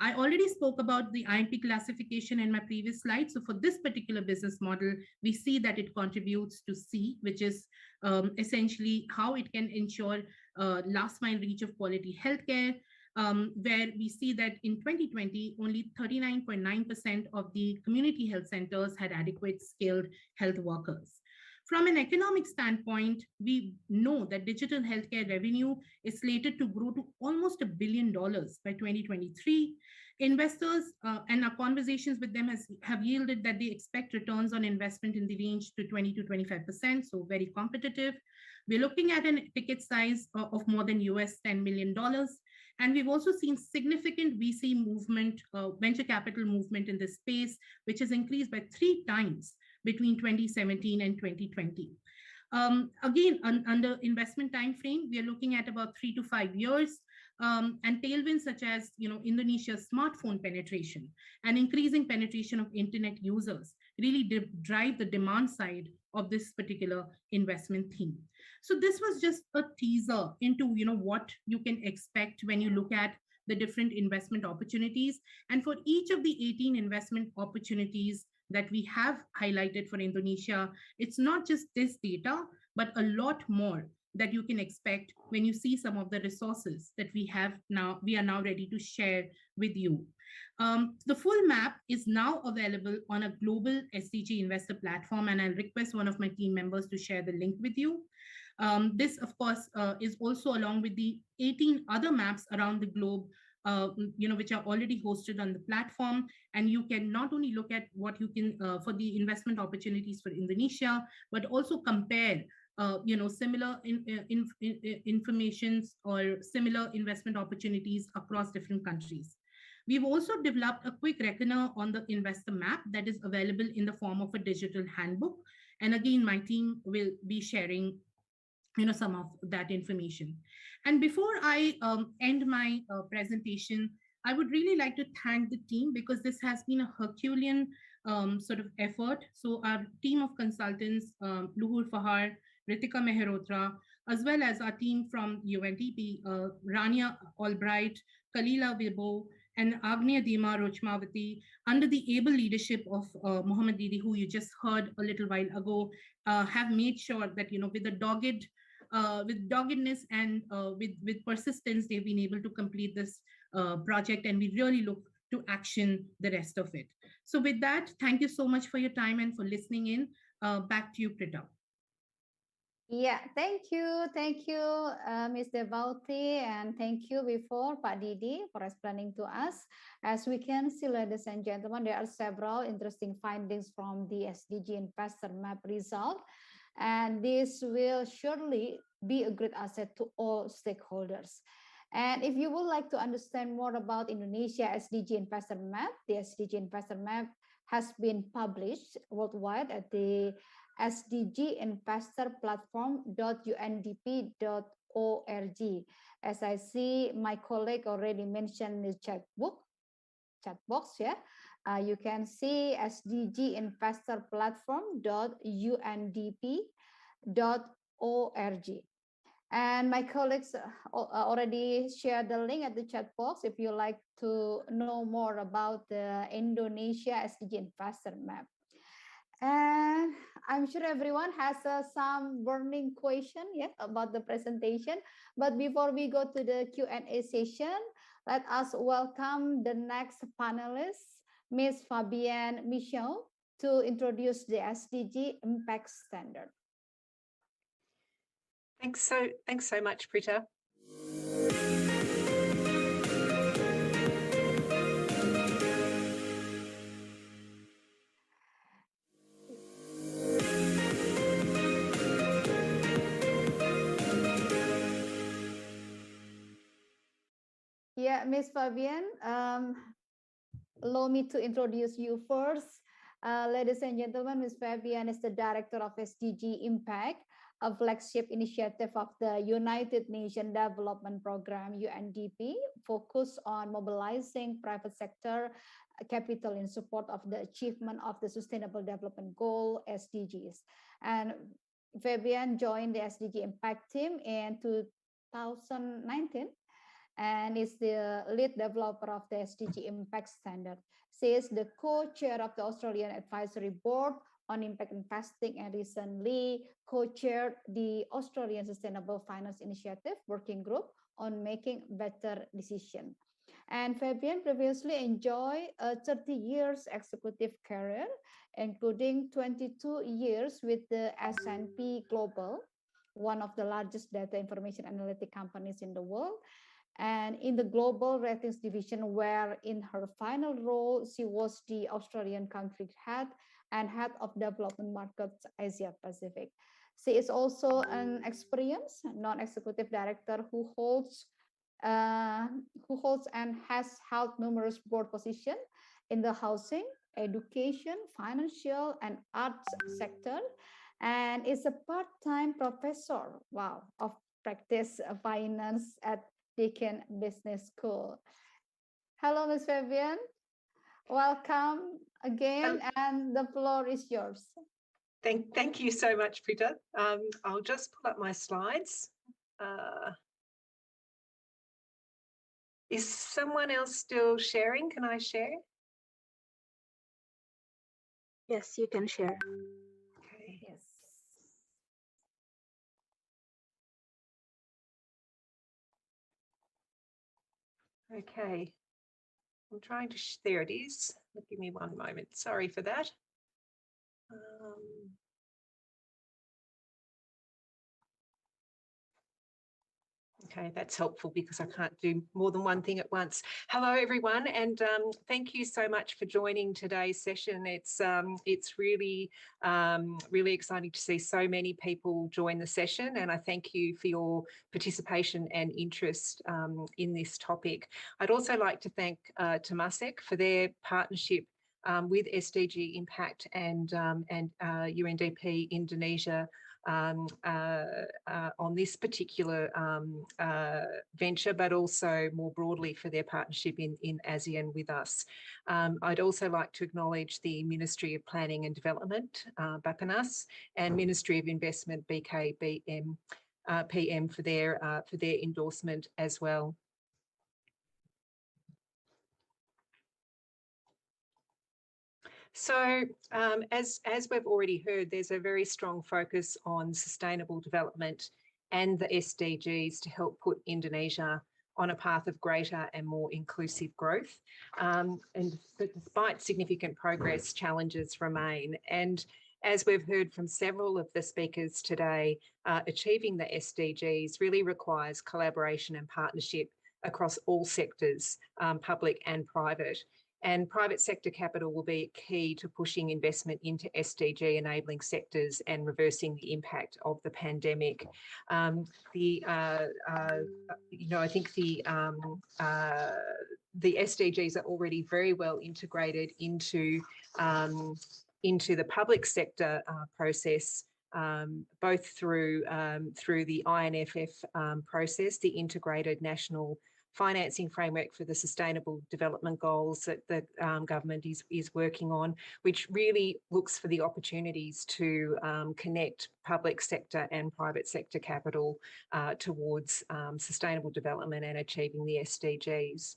Speaker 6: I already spoke about the IMP classification in my previous slide. So for this particular business model, we see that it contributes to C, which is essentially how it can ensure last mile reach of quality healthcare, where we see that in 2020, only 39.9% of the community health centers had adequate skilled health workers. From an economic standpoint, we know that digital healthcare revenue is slated to grow to almost $1 billion by 2023. Investors and our conversations with them have yielded that they expect returns on investment in the range to 20 to 25%, so very competitive. We're looking at a ticket size of more than $10 million. And we've also seen significant VC movement, venture capital movement in this space, which has increased by 3 times between 2017 and 2020. Again, under investment time frame, we are looking at about 3 to 5 years, and tailwinds such as Indonesia's smartphone penetration and increasing penetration of internet users really drive the demand side of this particular investment theme. So this was just a teaser into what you can expect when you look at the different investment opportunities. And for each of the 18 investment opportunities that we have highlighted for Indonesia, it's not just this data, but a lot more that you can expect when you see some of the resources that we are now ready to share with you. The full map is now available on a global SDG investor platform, and I'll request one of my team members to share the link with you. This, of course, is also along with the 18 other maps around the globe, which are already hosted on the platform. And you can not only look at what you can for the investment opportunities for Indonesia, but also compare similar informations or similar investment opportunities across different countries. We've also developed a quick reckoner on the investor map that is available in the form of a digital handbook. And again, my team will be sharing some of that information. And before I end my presentation, I would really like to thank the team, because this has been a Herculean sort of effort. So our team of consultants, Luhur Fahar, Ritika Mehrotra, as well as our team from UNDP, Rania Albright, Kalila Vibo, and Agnya Dima Rochmavati, under the able leadership of Mohammed Didi, who you just heard a little while ago, have made sure that with the with doggedness and with persistence, they've been able to complete this project, and we really look to action the rest of it. So with that, thank you so much for your time and for listening in. Back to you, Prita.
Speaker 2: Yeah, thank you. Thank you, Ms. Devauti, and thank you before Pak Didi for explaining to us. As we can see, ladies and gentlemen, there are several interesting findings from the SDG Investor Map result, and this will surely be a great asset to all stakeholders. And if you would like to understand more about Indonesia SDG Investor Map, the SDG Investor Map has been published worldwide at the SDG Investor Platform.undp.org. As I see, my colleague already mentioned the chat box. Yeah, you can see SDG Investor Platform.undp.org. And my colleagues already shared the link at the chat box if you like to know more about the Indonesia SDG Investor Map. And I'm sure everyone has some burning question about the presentation. But before we go to the Q&A session, let us welcome the next panelist, Ms. Fabienne Michaud, to introduce the SDG Impact Standard.
Speaker 7: Thanks so much, Prita.
Speaker 2: Yeah, Ms. Fabienne, allow me to introduce you first. Ladies and gentlemen, Ms. Fabienne is the Director of SDG Impact, a flagship initiative of the United Nations Development Program, UNDP, focused on mobilizing private sector capital in support of the achievement of the Sustainable Development Goal, SDGs. And Fabienne joined the SDG Impact team in 2019 and is the lead developer of the SDG Impact Standard. She is the co-chair of the Australian Advisory Board on Impact Investing and recently co-chaired the Australian Sustainable Finance Initiative Working Group on making better decisions. And Fabienne previously enjoyed a 30 years executive career, including 22 years with the S&P Global, one of the largest data information analytic companies in the world, and in the global ratings division, where in her final role, she was the Australian country head and head of development markets Asia Pacific. She is also an experienced non-executive director who holds and has held numerous board positions in the housing, education, financial, and arts sector, and is a part-time professor, of practice finance at Deakin Business School. Hello, Ms. Fabienne. Welcome again, and the floor is yours.
Speaker 7: Thank you so much, Prita. I'll just pull up my slides. Is someone else still sharing? Can I share?
Speaker 8: Yes, you can share.
Speaker 7: Okay.
Speaker 2: Yes.
Speaker 7: Okay. I'm trying to, there it is. Give me one moment. Sorry for that. Okay, that's helpful because I can't do more than one thing at once. Hello, everyone, and thank you so much for joining today's session. It's really exciting to see so many people join the session, and I thank you for your participation and interest in this topic. I'd also like to thank Temasek for their partnership with SDG Impact and UNDP Indonesia on this particular venture, but also more broadly for their partnership in ASEAN with us. I'd also like to acknowledge the Ministry of Planning and Development, BAPPENAS, and Ministry of Investment, BKBM, PM, for their endorsement as well. So as we've already heard, there's a very strong focus on sustainable development and the SDGs to help put Indonesia on a path of greater and more inclusive growth. But despite significant progress, challenges remain. And as we've heard from several of the speakers today, achieving the SDGs really requires collaboration and partnership across all sectors, public and private. And private sector capital will be key to pushing investment into SDG enabling sectors and reversing the impact of the pandemic. I think the SDGs are already very well integrated into the public sector process, both through the INFF process, the Integrated National Financing Framework for the Sustainable Development Goals that the government is working on, which really looks for the opportunities to connect public sector and private sector capital towards sustainable development and achieving the SDGs.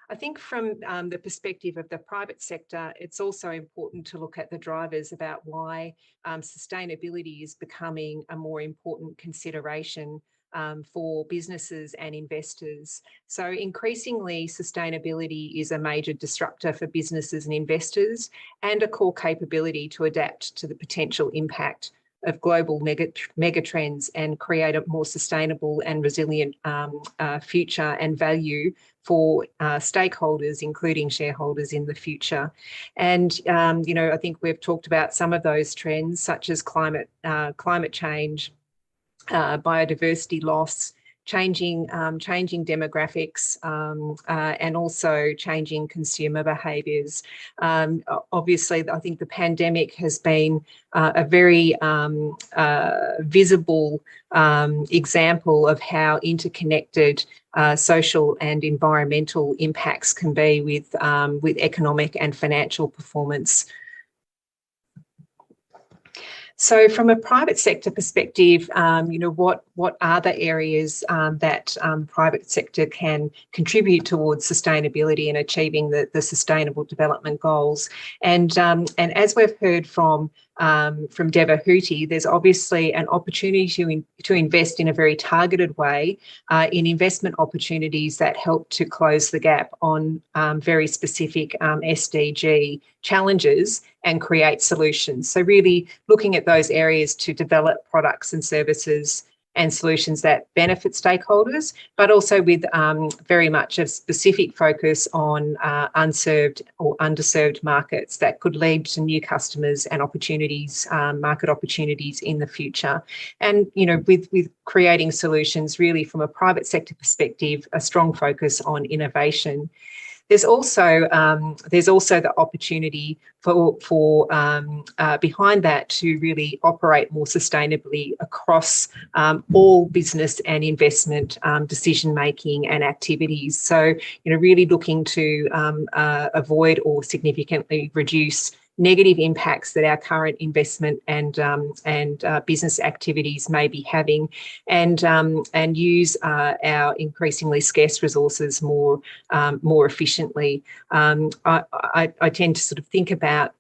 Speaker 7: I think from the perspective of the private sector, it's also important to look at the drivers about why sustainability is becoming a more important consideration for businesses and investors. So increasingly, sustainability is a major disruptor for businesses and investors and a core capability to adapt to the potential impact of global megatrends and create a more sustainable and resilient future and value for stakeholders, including shareholders in the future. And, I think we've talked about some of those trends, such as climate change, biodiversity loss, changing demographics, and also changing consumer behaviours. Obviously, I think the pandemic has been a very visible example of how interconnected social and environmental impacts can be with economic and financial performance. So from a private sector perspective, what are the areas that private sector can contribute towards sustainability and achieving the Sustainable Development Goals? And as we've heard from Devahuti, there's obviously an opportunity to invest in a very targeted way in investment opportunities that help to close the gap on very specific SDG challenges and create solutions. So really looking at those areas to develop products and services and solutions that benefit stakeholders, but also with very much a specific focus on unserved or underserved markets that could lead to new customers and opportunities, market opportunities in the future. And, with creating solutions really from a private sector perspective, a strong focus on innovation. There's also the opportunity for behind that to really operate more sustainably across all business and investment decision making and activities. So, really looking to avoid or significantly reduce negative impacts that our current investment and business activities may be having, and use our increasingly scarce resources more efficiently. I tend to sort of think about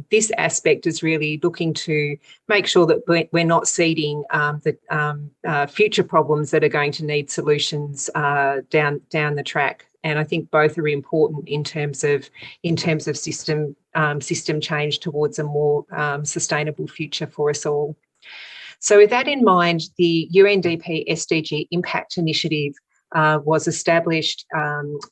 Speaker 7: this aspect as really looking to make sure that we're not seeding the future problems that are going to need solutions down the track. And I think both are important in terms of system change towards a more sustainable future for us all. So with that in mind, the UNDP SDG Impact Initiative was established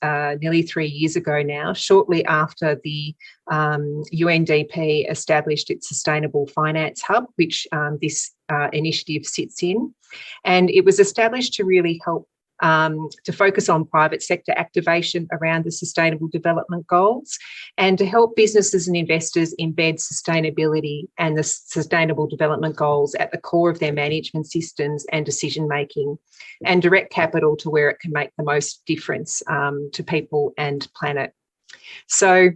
Speaker 7: nearly 3 years ago now, shortly after the UNDP established its Sustainable Finance Hub, which this initiative sits in. And it was established to really help to focus on private sector activation around the Sustainable Development Goals and to help businesses and investors embed sustainability and the Sustainable Development Goals at the core of their management systems and decision making, and direct capital to where it can make the most difference to people and planet. So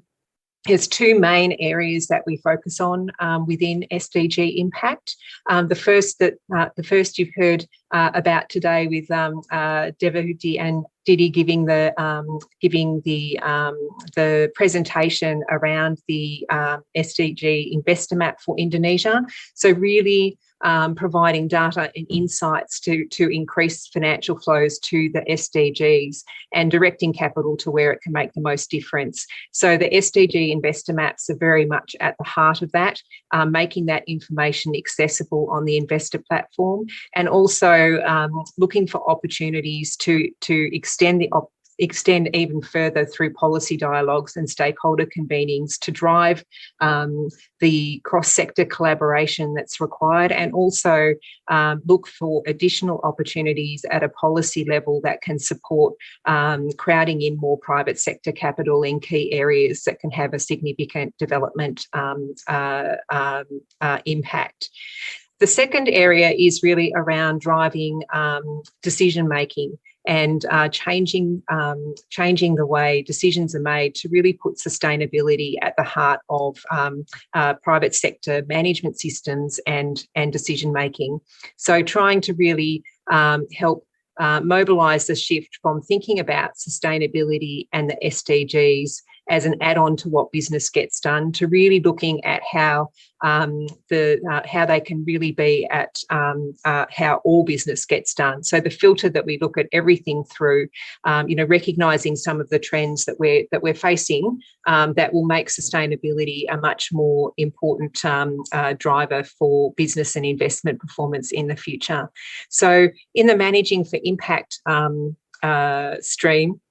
Speaker 7: there's two main areas that we focus on within SDG Impact. The first you've heard about today with Devahuti and Didi giving the presentation around the SDG Investor Map for Indonesia. So really providing data and insights to increase financial flows to the SDGs and directing capital to where it can make the most difference. So the SDG Investor Maps are very much at the heart of that, making that information accessible on the investor platform, and also looking for opportunities to extend even further through policy dialogues and stakeholder convenings to drive the cross-sector collaboration that's required, and also look for additional opportunities at a policy level that can support crowding in more private sector capital in key areas that can have a significant development impact. The second area is really around driving decision-making and changing the way decisions are made to really put sustainability at the heart of private sector management systems and decision making. So trying to really help mobilise the shift from thinking about sustainability and the SDGs as an add-on to what business gets done, to really looking at how how they can really be at how all business gets done. So the filter that we look at everything through, recognising some of the trends that we're facing that will make sustainability a much more important driver for business and investment performance in the future. So in the Managing for Impact stream,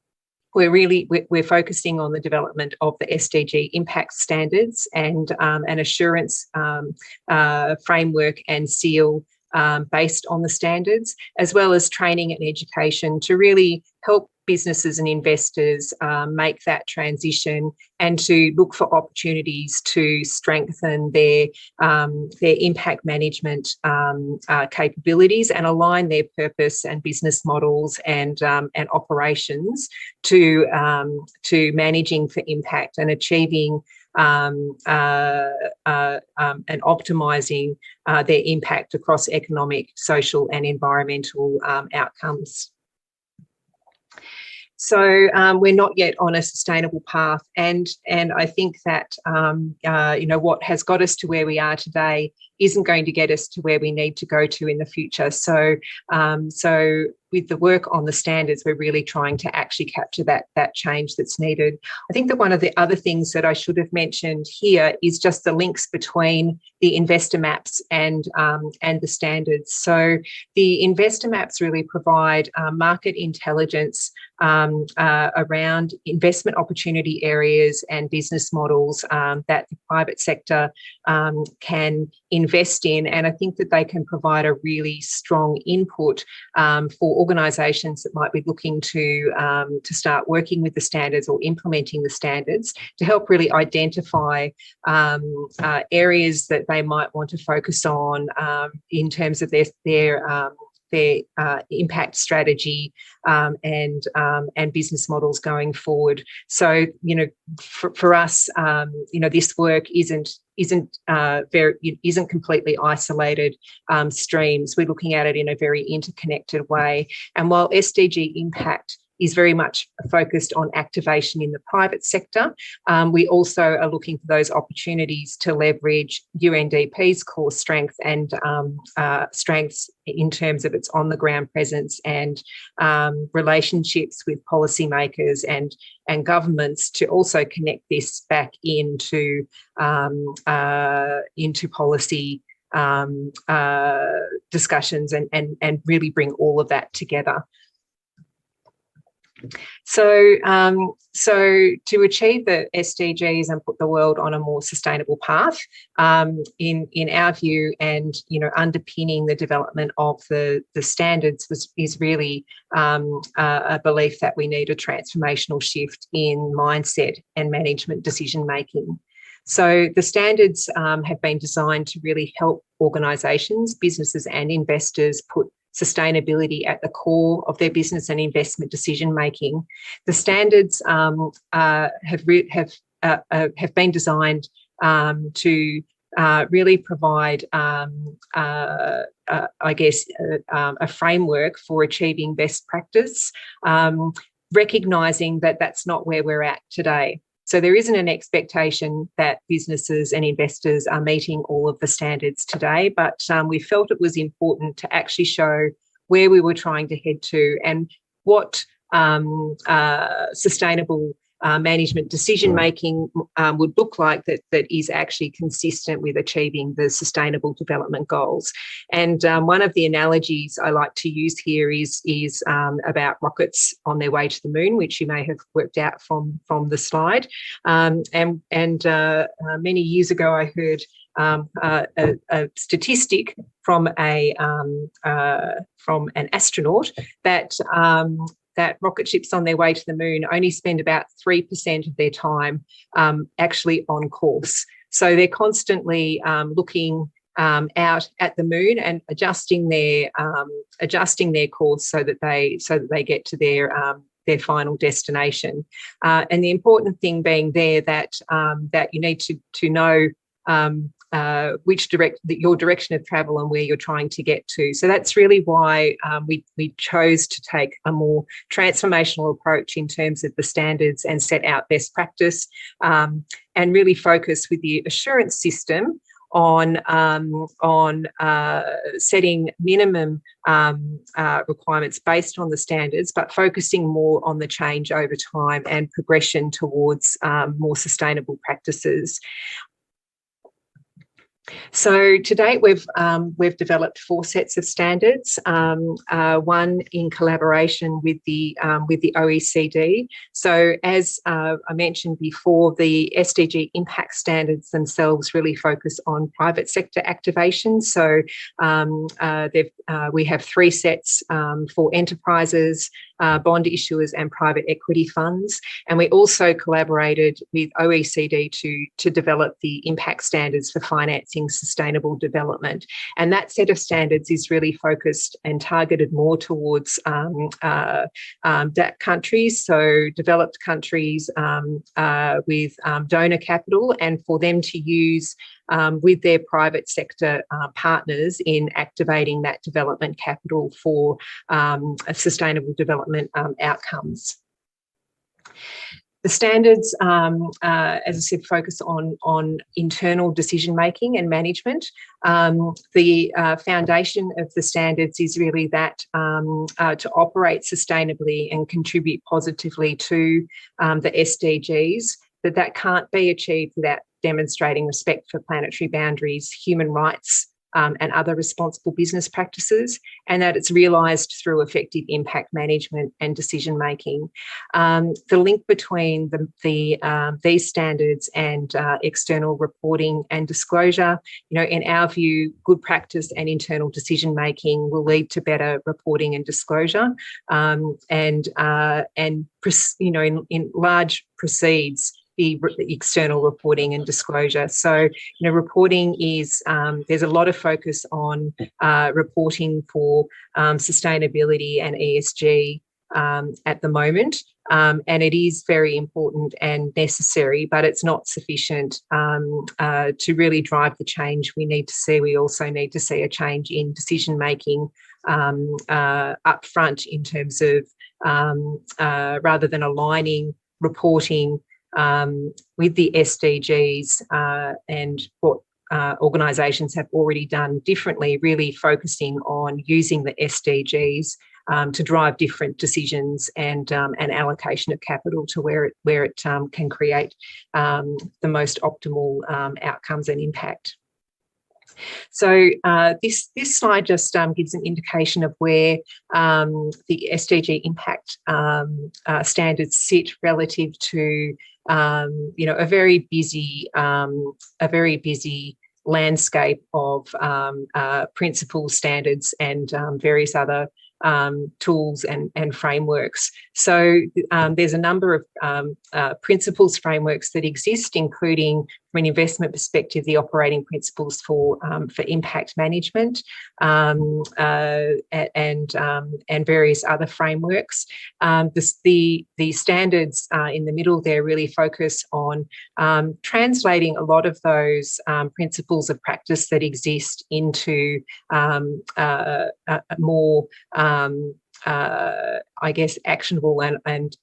Speaker 7: we're focusing on the development of the SDG Impact standards and an assurance framework and seal based on the standards, as well as training and education to really help businesses and investors make that transition and to look for opportunities to strengthen their impact management capabilities and align their purpose and business models and operations to managing for impact and achieving and optimising their impact across economic, social and environmental outcomes. So we're not yet on a sustainable path, and I think that what has got us to where we are today isn't going to get us to where we need to go to in the future. So with the work on the standards, we're really trying to actually capture that change that's needed. I think that one of the other things that I should have mentioned here is just the links between the investor maps and the standards. So the investor maps really provide market intelligence around investment opportunity areas and business models that the private sector can invest in, and I think that they can provide a really strong input for organisations that might be looking to start working with the standards or implementing the standards to help really identify areas that they might want to focus on in terms of their impact strategy and business models going forward. So for us, this work isn't completely isolated streams. We're looking at it in a very interconnected way. And while SDG Impact is very much focused on activation in the private sector, we also are looking for those opportunities to leverage UNDP's core strength and strengths in terms of its on-the-ground presence and relationships with policymakers and governments to also connect this back into policy discussions and really bring all of that together. So to achieve the SDGs and put the world on a more sustainable path, in our view, and underpinning the development of the standards is really a belief that we need a transformational shift in mindset and management decision making. So the standards have been designed to really help organisations, businesses and investors put sustainability at the core of their business and investment decision making. The standards have been designed to really provide, a framework for achieving best practice, recognising that that's not where we're at today. So there isn't an expectation that businesses and investors are meeting all of the standards today, but we felt it was important to actually show where we were trying to head to and what sustainable management decision-making would look like that is actually consistent with achieving the Sustainable Development Goals. And one of the analogies I like to use here is about rockets on their way to the moon, which you may have worked out from the slide. Many years ago, I heard a statistic from an astronaut that rocket ships on their way to the moon only spend about 3% of their time actually on course. So they're constantly looking out at the moon and adjusting their course so that they get to their final destination. And the important thing being there that you need to know your direction of travel and where you're trying to get to. So that's really why we chose to take a more transformational approach in terms of the standards and set out best practice and really focus with the assurance system on setting minimum requirements based on the standards, but focusing more on the change over time and progression towards more sustainable practices. So to date, we've developed 4 sets of standards, one in collaboration with the OECD. So as I mentioned before, the SDG Impact standards themselves really focus on private sector activation. So we have 3 sets for enterprises, bond issuers and private equity funds. And we also collaborated with OECD to develop the impact standards for financing sustainable development. And that set of standards is really focused and targeted more towards countries, so developed countries with donor capital, and for them to use with their private sector partners in activating that development capital for sustainable development outcomes. The standards, as I said, focus on internal decision-making and management. The foundation of the standards is really that to operate sustainably and contribute positively to the SDGs, that can't be achieved without demonstrating respect for planetary boundaries, human rights, and other responsible business practices, and that it's realised through effective impact management and decision-making. The link between these standards and external reporting and disclosure, in our view, good practice and internal decision-making will lead to better reporting and disclosure, and in large precedes the external reporting and disclosure. So, reporting is, there's a lot of focus on reporting for sustainability and ESG at the moment. And it is very important and necessary, but it's not sufficient to really drive the change we need to see. We also need to see a change in decision-making up front in terms of rather than aligning reporting with the SDGs and what organisations have already done differently, really focusing on using the SDGs to drive different decisions and allocation of capital to where it can create the most optimal outcomes and impact. So this slide just gives an indication of where the SDG Impact standards sit relative to a very busy landscape of principles, standards, and various other tools and frameworks. So there's a number of principles frameworks that exist, including, from an investment perspective, the operating principles for impact management and various other frameworks. The standards in the middle there really focus on translating a lot of those principles of practice that exist into more I guess, actionable and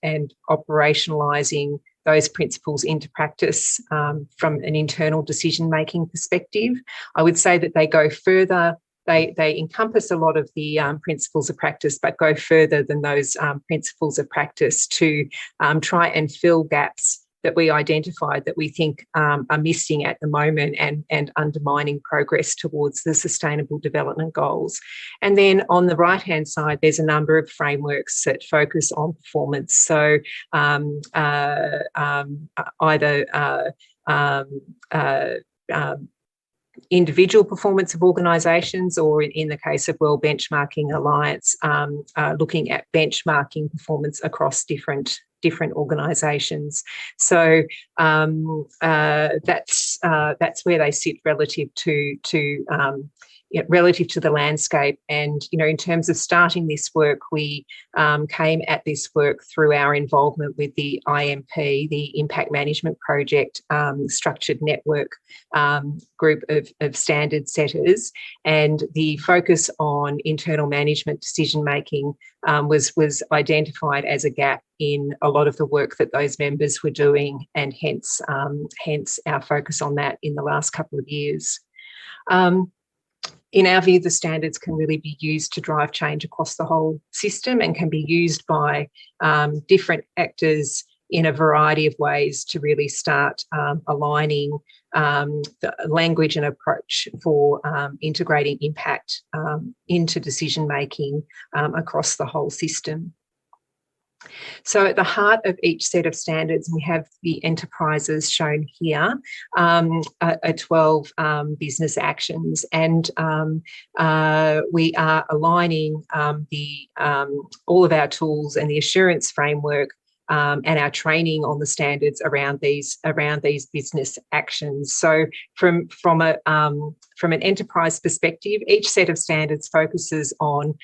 Speaker 7: operationalising those principles into practice from an internal decision-making perspective. I would say that they go further. They encompass a lot of the principles of practice, but go further than those principles of practice to try and fill gaps that we identified that we think are missing at the moment and undermining progress towards the Sustainable Development Goals. And then on the right-hand side, there's a number of frameworks that focus on performance. So either individual performance of organisations, or in the case of World Benchmarking Alliance, looking at benchmarking performance across different organisations. So that's where they sit relative to the landscape. And, you know, in terms of starting this work, we came at this work through our involvement with the IMP, the Impact Management Project structured network group of standard setters. And the focus on internal management decision-making was identified as a gap in a lot of the work that those members were doing, and hence our focus on that in the last couple of years. In our view, the standards can really be used to drive change across the whole system and can be used by different actors in a variety of ways to really start aligning the language and approach for integrating impact into decision-making across the whole system. So at the heart of each set of standards, we have the enterprises shown here, are 12 business actions, and we are aligning all of our tools and the assurance framework and our training on the standards around these business actions. So from an enterprise perspective, each set of standards focuses on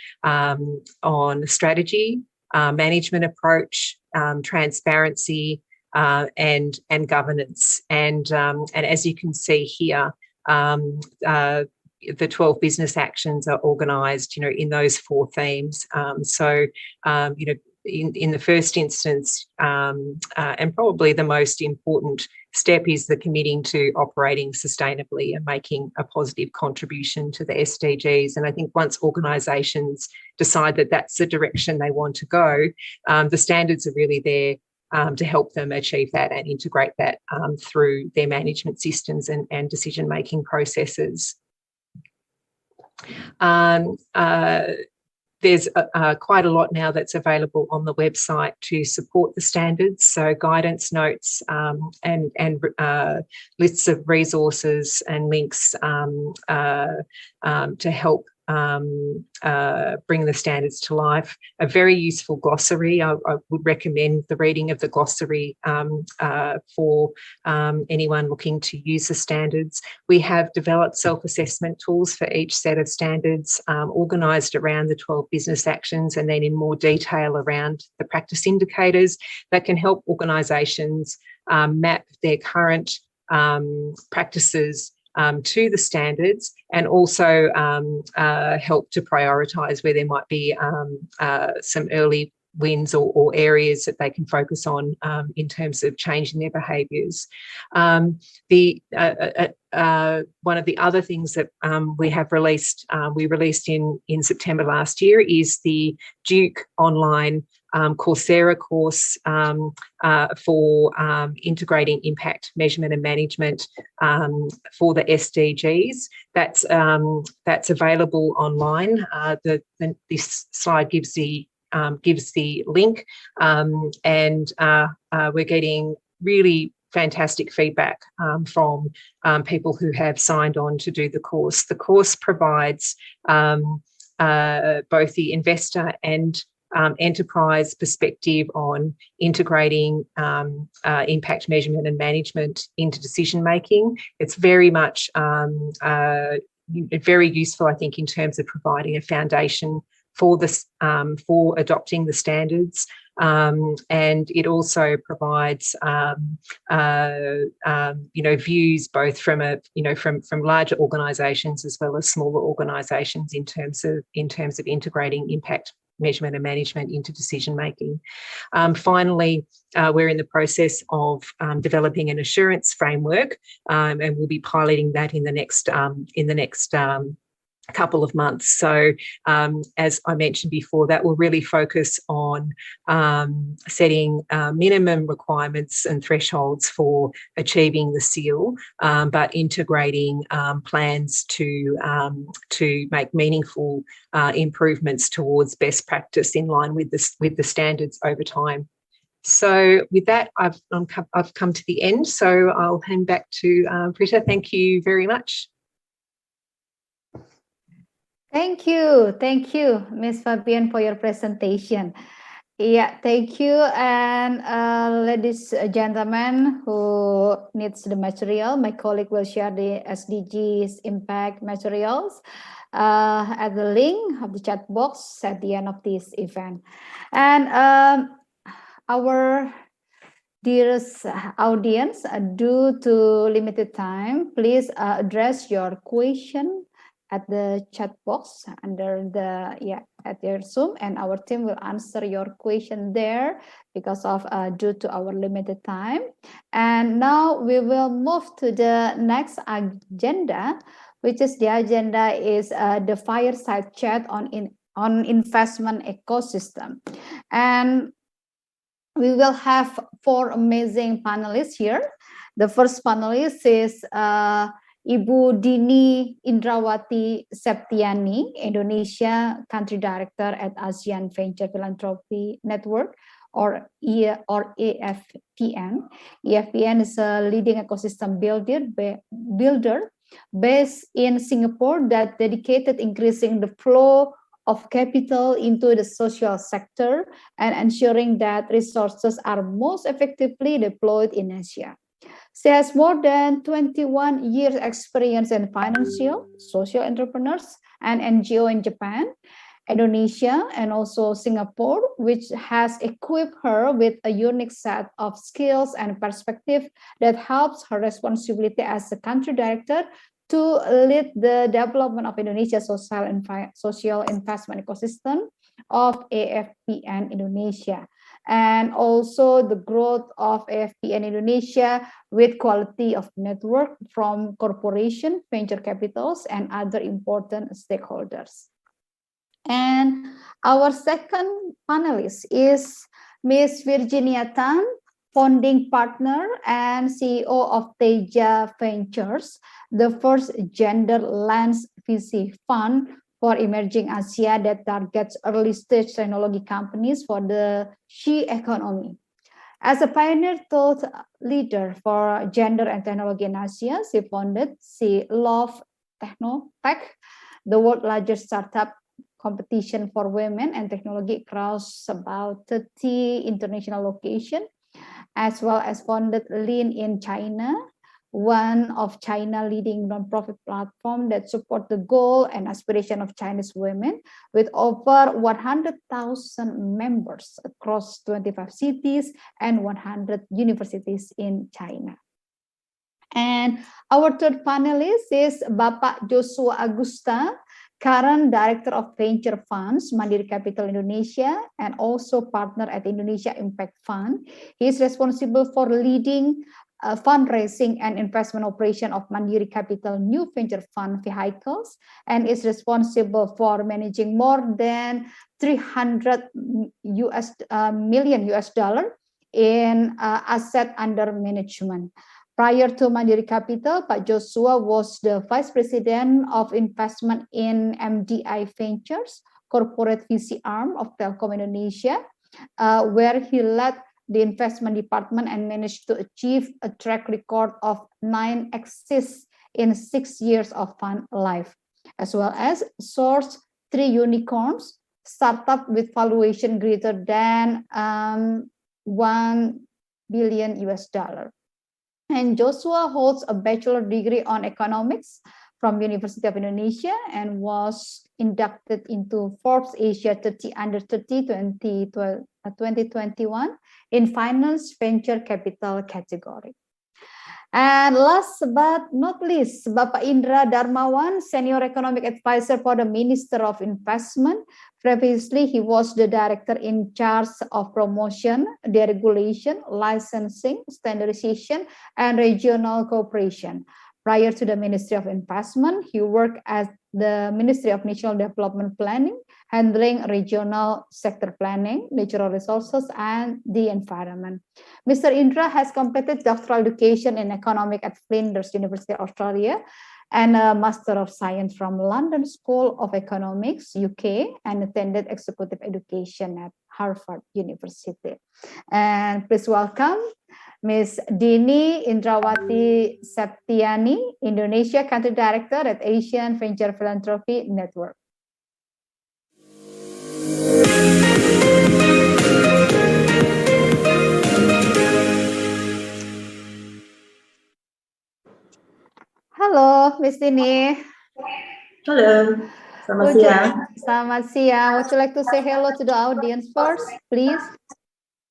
Speaker 7: strategy, management approach, transparency, and governance. And as you can see here, the 12 business actions are organised, you know, in those 4 themes. You know, in the first instance, and probably the most important step, is the committing to operating sustainably and making a positive contribution to the SDGs. And I think once organisations decide that that's the direction they want to go, the standards are really there to help them achieve that and integrate that through their management systems and decision-making processes. There's quite a lot now that's available on the website to support the standards, so guidance notes and lists of resources and links to help bring the standards to life. A very useful glossary. I would recommend the reading of the glossary for anyone looking to use the standards. We have developed self-assessment tools for each set of standards, organised around the 12 business actions, and then in more detail around the practice indicators that can help organisations map their current practices to the standards, and also help to prioritise where there might be some early wins or areas that they can focus on in terms of changing their behaviours. One of the other things that we released in September last year is the Duke online Coursera course for integrating impact measurement and management for the SDGs. That's available online. This slide gives the link, and we're getting really fantastic feedback from people who have signed on to do the course. The course provides both the investor and enterprise perspective on integrating impact measurement and management into decision making. It's very much very useful, I think, in terms of providing a foundation for this for adopting the standards, and it also provides views both from from larger organisations as well as smaller organisations in terms of integrating impact measurement and management into decision making. Finally, we're in the process of developing an assurance framework, and we'll be piloting that in the next couple of months. So as I mentioned before, that will really focus on setting minimum requirements and thresholds for achieving the seal, but integrating plans to make meaningful improvements towards best practice in line with the standards over time. So with that, I've come to the end. So I'll hand back to Britta. Thank you very much.
Speaker 2: Thank you, Ms. Fabian, for your presentation. Yeah, thank you. And ladies and gentlemen who needs the material, my colleague will share the SDGs Impact materials at the link of the chat box at the end of this event. And our dearest audience, due to limited time, please address your question at the chat box under the at your Zoom, and our team will answer your question there because of due to our limited time. And now we will move to the next agenda, which is the agenda is the fireside chat on investment ecosystem. And we will have 4 amazing panelists here. The first panelist is Ibu Dini Indrawati Septiani, Indonesia Country Director at ASEAN Venture Philanthropy Network, or AFPN. AFPN is a leading ecosystem builder based in Singapore that dedicated increasing the flow of capital into the social sector and ensuring that resources are most effectively deployed in Asia. She has more than 21 years experience in financial, social entrepreneurs and NGO in Japan, Indonesia, and also Singapore, which has equipped her with a unique set of skills and perspective that helps her responsibility as the country director to lead the development of Indonesia's social investment ecosystem of AFPN Indonesia, and also the growth of AFPN Indonesia with quality of network from corporation, venture capitals, and other important stakeholders. And our second panelist is Ms. Virginia Tan, founding partner and CEO of Teja Ventures, the first gender lens VC fund for emerging Asia that targets early stage technology companies for the she economy. As a pioneer thought leader for gender and technology in Asia, she founded She Love Technotech, the world's largest startup competition for women and technology across about 30 international locations, as well as founded Lean in China, one of China's leading nonprofit platform that support the goal and aspiration of Chinese women, with over 100,000 members across 25 cities and 100 universities in China. And our third panelist is Bapak Joshua Agusta, current Director of Venture Funds, Mandiri Capital Indonesia, and also partner at Indonesia Impact Fund. He is responsible for leading fundraising and investment operation of Mandiri Capital new venture fund vehicles, and is responsible for managing more than $300 million in asset under management. Prior to Mandiri Capital, Pak Joshua was the Vice President of Investment in MDI Ventures, corporate VC arm of Telkom Indonesia, where he led the investment department and managed to achieve a track record of 9 exits in 6 years of fund life, as well as sourced 3 unicorns, startup with valuation greater than $1 billion. And Joshua holds a bachelor degree on economics from University of Indonesia and was inducted into Forbes Asia 30 Under 30 2021 in finance venture capital category. And last but not least, Bapak Indra Darmawan, Senior Economic Advisor for the Minister of Investment. Previously, he was the Director in charge of promotion, deregulation, licensing, standardization, and regional cooperation. Prior to the Ministry of Investment, he worked at the Ministry of National Development Planning, handling regional sector planning, natural resources, and the environment. Mr. Indra has completed doctoral education in economics at Flinders University, Australia, and a Master of Science from London School of Economics, UK, and attended executive education at Harvard University. And please welcome Ms. Dini Indrawati Septiani, Indonesia Country Director at Asian Venture Philanthropy Network. Halo, Ms. Dini.
Speaker 9: Halo, selamat siang.
Speaker 2: Selamat siang. Would you like to say hello to the audience first, please?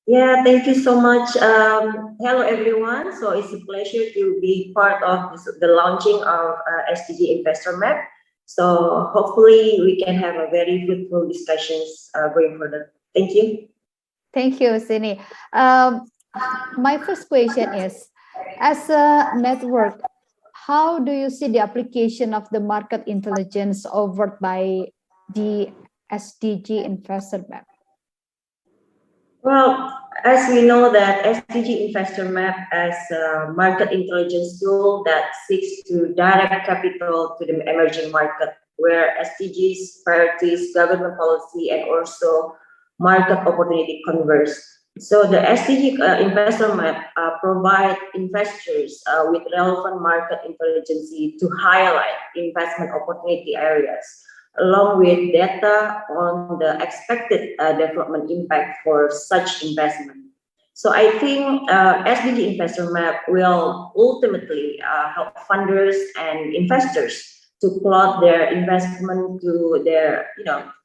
Speaker 9: Yeah, thank you so much. Hello, everyone. So it's a pleasure to be part of the launching of SDG Investor Map. So hopefully we can have a very fruitful discussions going further. Thank you.
Speaker 2: Thank you, Sini. My first question is, as a network, how do you see the application of the market intelligence offered by the SDG Investor Map?
Speaker 9: Well, as we know that SDG Investor Map as a market intelligence tool that seeks to direct capital to the emerging market, where SDGs, priorities, government policy, and also market opportunity converge. So the SDG Investor Map provide investors with relevant market intelligence to highlight investment opportunity areas, along with data on the expected development impact for such investment. So I think SDG Investor Map will ultimately help funders and investors to plot their investment to their,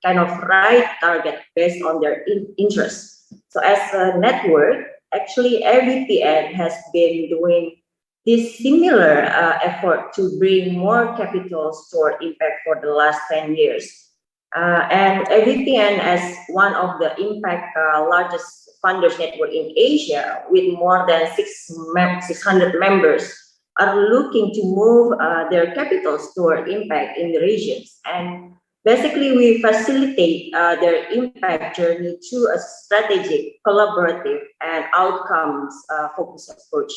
Speaker 9: kind of right target based on their interest. So as a network, actually every PN has been doing this similar effort to bring more capital toward impact for the last 10 years. And AVPN as one of the impact largest funders network in Asia with more than 600 members are looking to move their capital toward impact in the regions. And basically, we facilitate their impact journey through a strategic, collaborative, and outcomes-focused approach.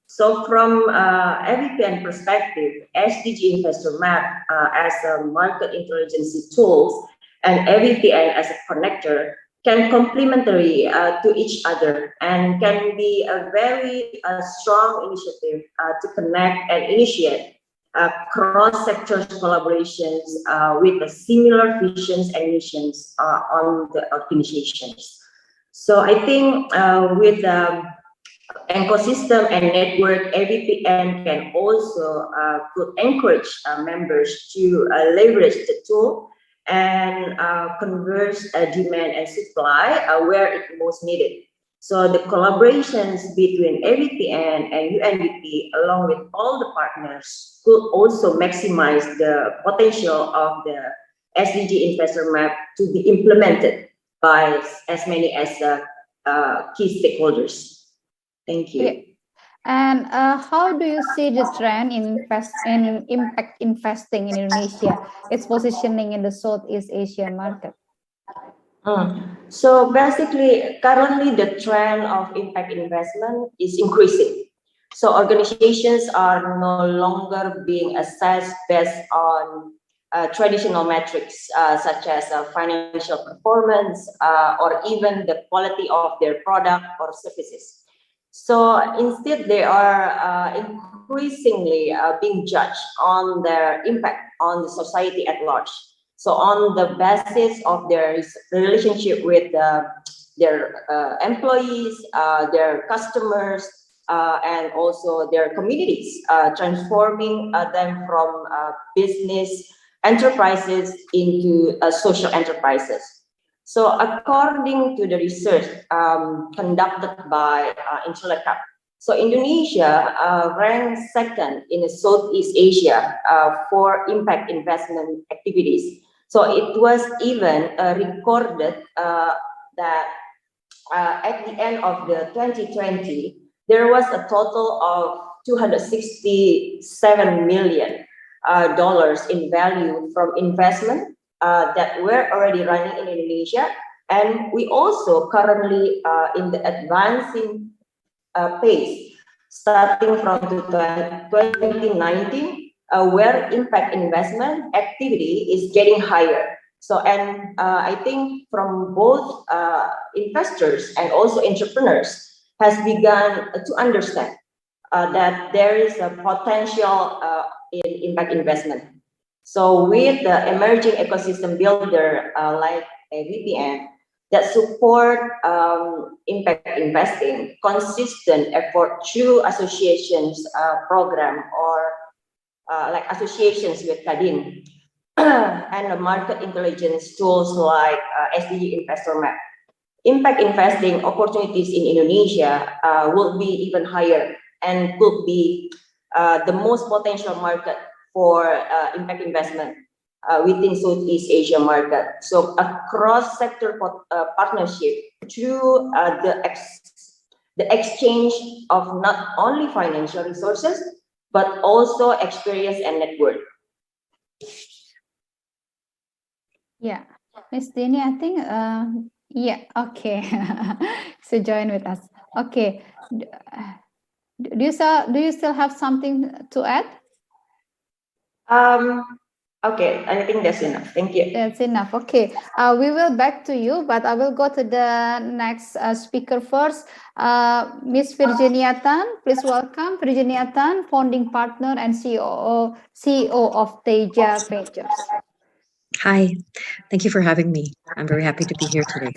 Speaker 9: So from AVPN perspective, SDG Investor Map as a market intelligence tool and AVPN as a connector can complementary to each other and can be a very strong initiative to connect and initiate cross-sector collaborations with the similar visions and missions on the organizations. So I think with the ecosystem and network, AVPN can also could encourage members to leverage the tool and converge demand and supply where it most needed. So the collaborations between AVPN and UNDP, along with all the partners, could also maximize the potential of the SDG Investor Map to be implemented by as many as key stakeholders. Thank you.
Speaker 2: Yeah. And how do you see the trend in impact investing in Indonesia, its positioning in the Southeast Asian market?
Speaker 9: So basically, currently the trend of impact investment is increasing. So organizations are no longer being assessed based on traditional metrics such as financial performance or even the quality of their product or services. So instead, they are increasingly being judged on their impact on the society at large. So on the basis of their relationship with their employees, their customers, and also their communities, transforming them from business enterprises into social enterprises. So according to the research conducted by Intellectual, So Indonesia ranks second in Southeast Asia for impact investment activities. So it was even recorded that at the end of the 2020, there was a total of $267 million in value from investment that were already running in Indonesia. And we also currently in the advancing pace, starting from 2019, where impact investment activity is getting higher. So, and I think from both investors and also entrepreneurs has begun to understand that there is a potential in impact investment. So with the emerging ecosystem builder like BPN that support impact investing, consistent effort through associations program or like associations with Kadin and the market intelligence tools like SDG Investor Map. Impact investing opportunities in Indonesia will be even higher and could be the most potential market for impact investment within Southeast Asia market. So a cross-sector partnership through the exchange of not only financial resources, but also experience and network.
Speaker 2: Yeah, Miss Dini, I think, yeah, okay. So join with us. Okay. Do you still have something to add?
Speaker 9: Okay, I think that's enough. Thank you.
Speaker 2: That's enough. Okay, we will back to you, but I will go to the next speaker first. Miss Virginia Tan, please welcome. Virginia Tan, founding partner and CEO of Teja Ventures.
Speaker 10: Hi, thank you for having me. I'm very happy to be here today.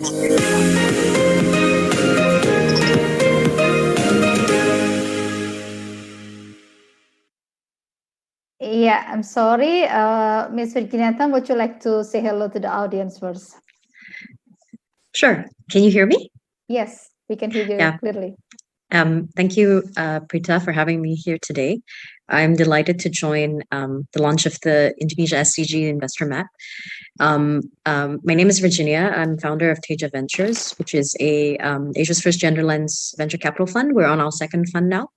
Speaker 2: Yeah, I'm sorry. Ms. Virginia Tan, would you like to say hello to the audience first?
Speaker 10: Sure. Can you hear me?
Speaker 2: Yes, we can hear you clearly.
Speaker 10: Thank you, Prita, for having me here today. I'm delighted to join the launch of the Indonesia SDG Investor Map. My name is Virginia. I'm founder of Teja Ventures, which is Asia's first gender lens venture capital fund. We're on our second fund now.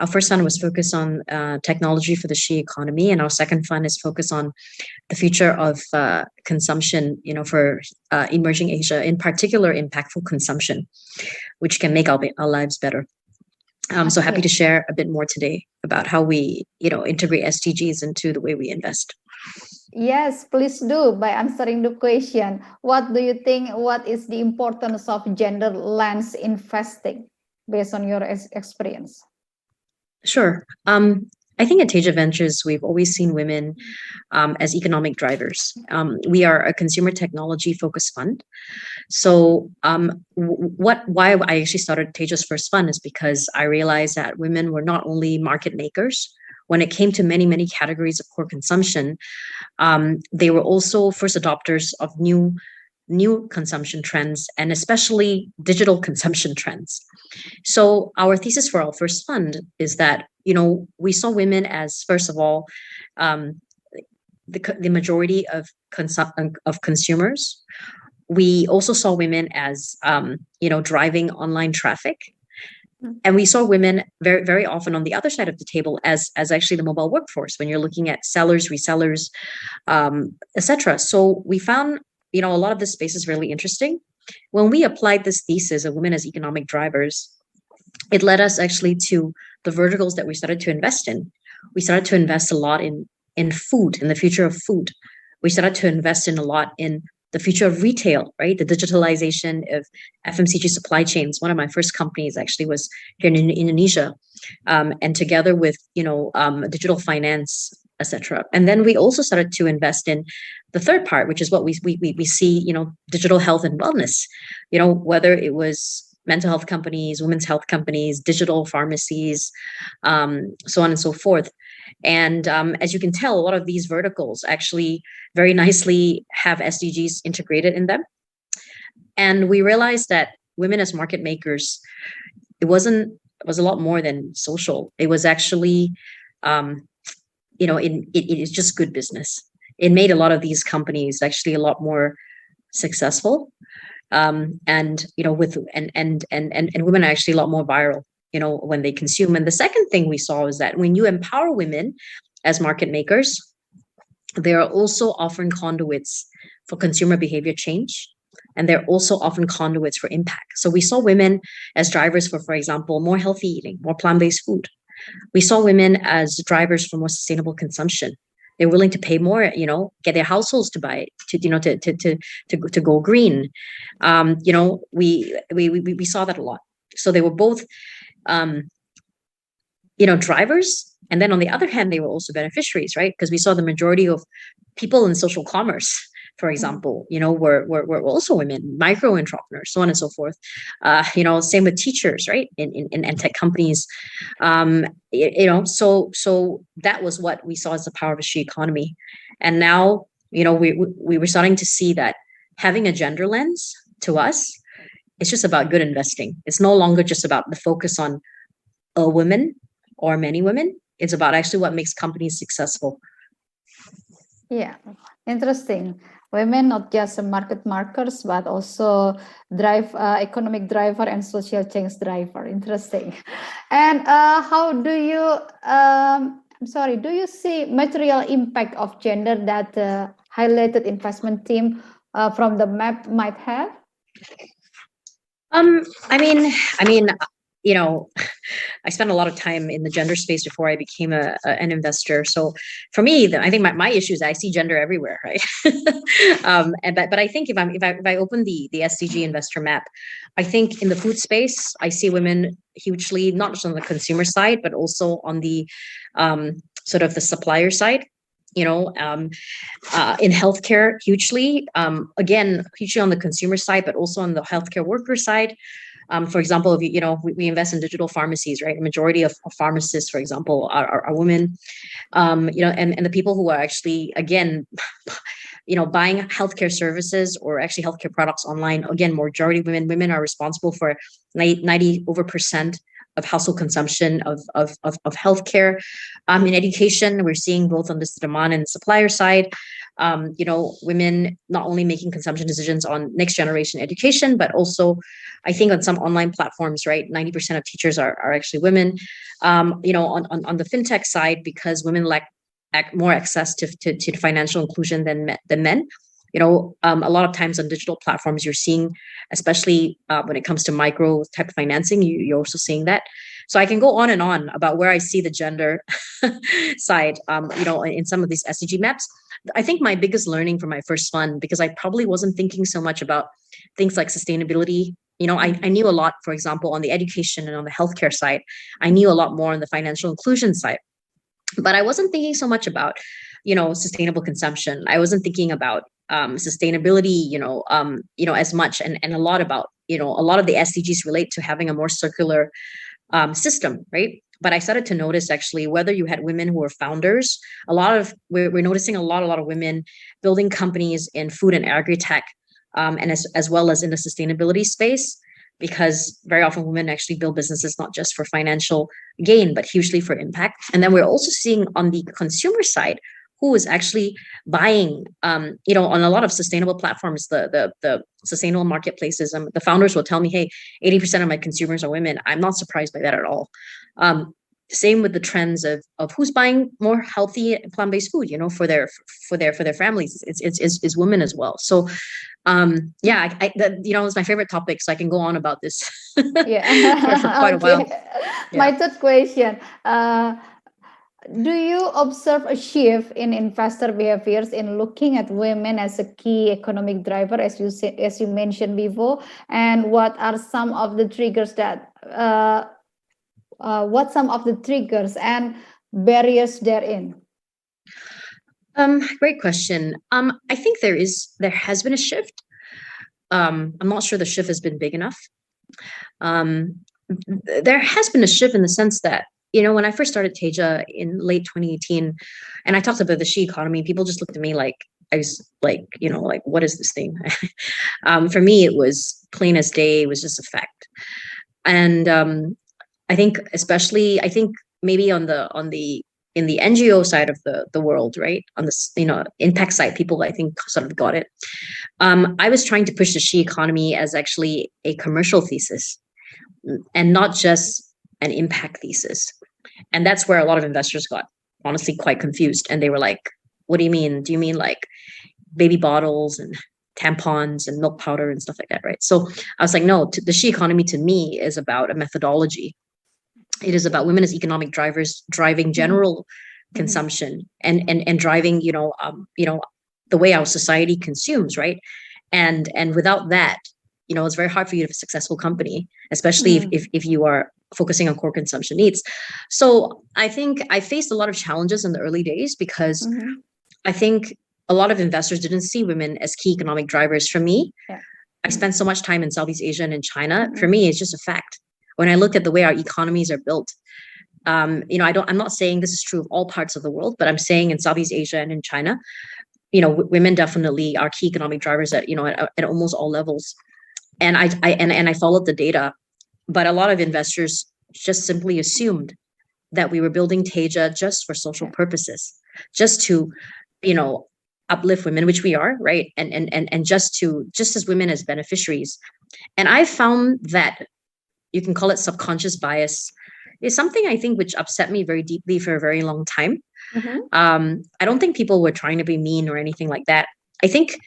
Speaker 10: Our first fund was focused on technology for the she economy, and our second fund is focused on the future of consumption, for emerging Asia, in particular, impactful consumption, which can make our lives better. I'm so happy to share a bit more today about how we, integrate SDGs into the way we invest.
Speaker 2: Yes, please do by answering the question. What do you think? What is the importance of gender lens investing based on your experience?
Speaker 10: Sure. I think at Teja Ventures, we've always seen women as economic drivers. We are a consumer technology focused fund. So why I actually started Teja's first fund is because I realized that women were not only market makers. When it came to many, many categories of core consumption, they were also first adopters of new consumption trends, and especially digital consumption trends. So our thesis for our first fund is that, we saw women as, first of all, the majority of consumers. We also saw women as, driving online traffic. And we saw women very, very often on the other side of the table as actually the mobile workforce when you're looking at sellers, resellers, etc. So we found, a lot of this space is really interesting. When we applied this thesis of women as economic drivers, it led us actually to the verticals that we started to invest in. We started to invest a lot in food, in the future of food. We started to invest in a lot in the future of retail, right? The digitalization of FMCG supply chains. One of my first companies actually was here in Indonesia, and together with, digital finance, etc. And then we also started to invest in the third part, which is what we see, digital health and wellness, whether it was mental health companies, women's health companies, digital pharmacies, so on and so forth. And as you can tell, a lot of these verticals actually very nicely have SDGs integrated in them. And we realized that women as market makers, it wasn't was a lot more than social. It was actually, it is just good business. It made a lot of these companies actually a lot more successful. And women are actually a lot more viral, when they consume. And the second thing we saw is that when you empower women as market makers, they are also often conduits for consumer behavior change. And they're also often conduits for impact. So we saw women as drivers for example, more healthy eating, more plant-based food. We saw women as drivers for more sustainable consumption. They're willing to pay more, get their households to buy it, to go green. We saw that a lot. So they were both, drivers. And then on the other hand, they were also beneficiaries, right? Because we saw the majority of people in social commerce, for example, were also women, micro entrepreneurs, so on and so forth. Same with teachers, right? In tech companies, so that was what we saw as the power of a she economy. And now, we were starting to see that having a gender lens to us, it's just about good investing. It's no longer just about the focus on a woman or many women. It's about actually what makes companies successful.
Speaker 2: Yeah, interesting. Women not just market markers, but also economic driver and social change driver. Interesting. And how do you, do you see material impact of gender that highlighted investment team from the map might have?
Speaker 10: I spent a lot of time in the gender space before I became an investor. So for me, I think my issue is I see gender everywhere, right? But I think if I open the SDG Investor Map, I think in the food space, I see women hugely, not just on the consumer side, but also on the sort of the supplier side. In healthcare, hugely, again, hugely on the consumer side, but also on the healthcare worker side. For example, we invest in digital pharmacies, right? The majority of pharmacists, for example, are women. And the people who are actually, again, buying healthcare services or actually healthcare products online, again, majority women. Women are responsible for 90% of household consumption of healthcare. In education, we're seeing both on the demand and supplier side, women not only making consumption decisions on next generation education, but also I think on some online platforms, right, 90% of teachers are actually women. On the fintech side, because women lack more access to financial inclusion than men. A lot of times on digital platforms, you're seeing, especially when it comes to micro type financing, you're also seeing that. So I can go on and on about where I see the gender side, in some of these SDG maps. I think my biggest learning from my first fund, because I probably wasn't thinking so much about things like sustainability. I knew a lot, for example, on the education and on the healthcare side. I knew a lot more on the financial inclusion side, but I wasn't thinking so much about, sustainable consumption. I wasn't thinking about sustainability, as much, and a lot about, a lot of the SDGs relate to having a more circular system, right? But I started to notice actually whether you had women who were founders, we're noticing a lot of women building companies in food and agri-tech, and as well as in the sustainability space, because very often women actually build businesses not just for financial gain, but hugely for impact. And then we're also seeing on the consumer side, who is actually buying, on a lot of sustainable platforms, the sustainable marketplaces. The founders will tell me, hey, 80% of my consumers are women. I'm not surprised by that at all. Same with the trends of who's buying more healthy plant-based food, for their families. It's women as well. So, it's my favorite topic. So I can go on about this for quite a while. Yeah.
Speaker 2: My third question. Do you observe a shift in investor behaviors in looking at women as a key economic driver, as you mentioned before? And what are some of the triggers and barriers therein?
Speaker 10: Great question. I think there has been a shift. I'm not sure the shift has been big enough. There has been a shift in the sense that, when I first started Teja in late 2018, and I talked about the she economy, people just looked at me like I was like, what is this thing? For me, it was plain as day. It was just a fact. And I think especially, I think maybe in the NGO side of the world, right? On the impact side, people I think sort of got it. I was trying to push the she economy as actually a commercial thesis and not just an impact thesis. And that's where a lot of investors got honestly quite confused. And they were like, what do you mean? Do you mean like baby bottles and tampons and milk powder and stuff like that, right? So I was like, no, the she economy to me is about a methodology. It is about women as economic drivers driving general consumption and driving, the way our society consumes, right? And without that, it's very hard for you to have a successful company, especially if you are focusing on core consumption needs. So I think I faced a lot of challenges in the early days because I think a lot of investors didn't see women as key economic drivers. For me, I spent so much time in Southeast Asia and in China. For me, it's just a fact. When I look at the way our economies are built, I'm not saying this is true of all parts of the world, but I'm saying in Southeast Asia and in China, women definitely are key economic drivers at almost all levels. And I followed the data, but a lot of investors just simply assumed that we were building Teja just for social purposes, just to, uplift women, which we are, right? And just as women as beneficiaries. And I found that you can call it subconscious bias is something I think which upset me very deeply for a very long time. I don't think people were trying to be mean or anything like that. I think,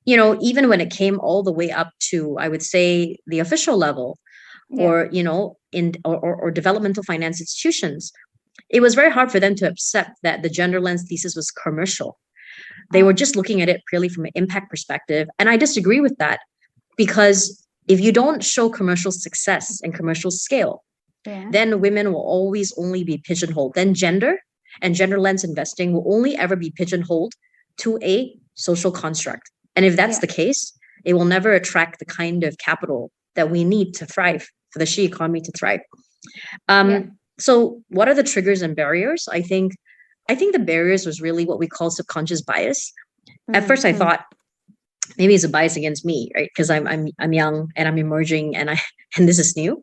Speaker 10: even when it came all the way up to, I would say, the official level, or or developmental finance institutions, it was very hard for them to accept that the gender lens thesis was commercial. They were just looking at it purely from an impact perspective. And I disagree with that, because if you don't show commercial success and commercial scale, then women will always only be pigeonholed. Then gender and gender lens investing will only ever be pigeonholed to a social construct. And if that's the case, it will never attract the kind of capital that we need to thrive, for the she economy to thrive. So what are the triggers and barriers? I think the barriers was really what we call subconscious bias. At first I thought maybe it's a bias against me, right? Because I'm young and I'm emerging and this is new.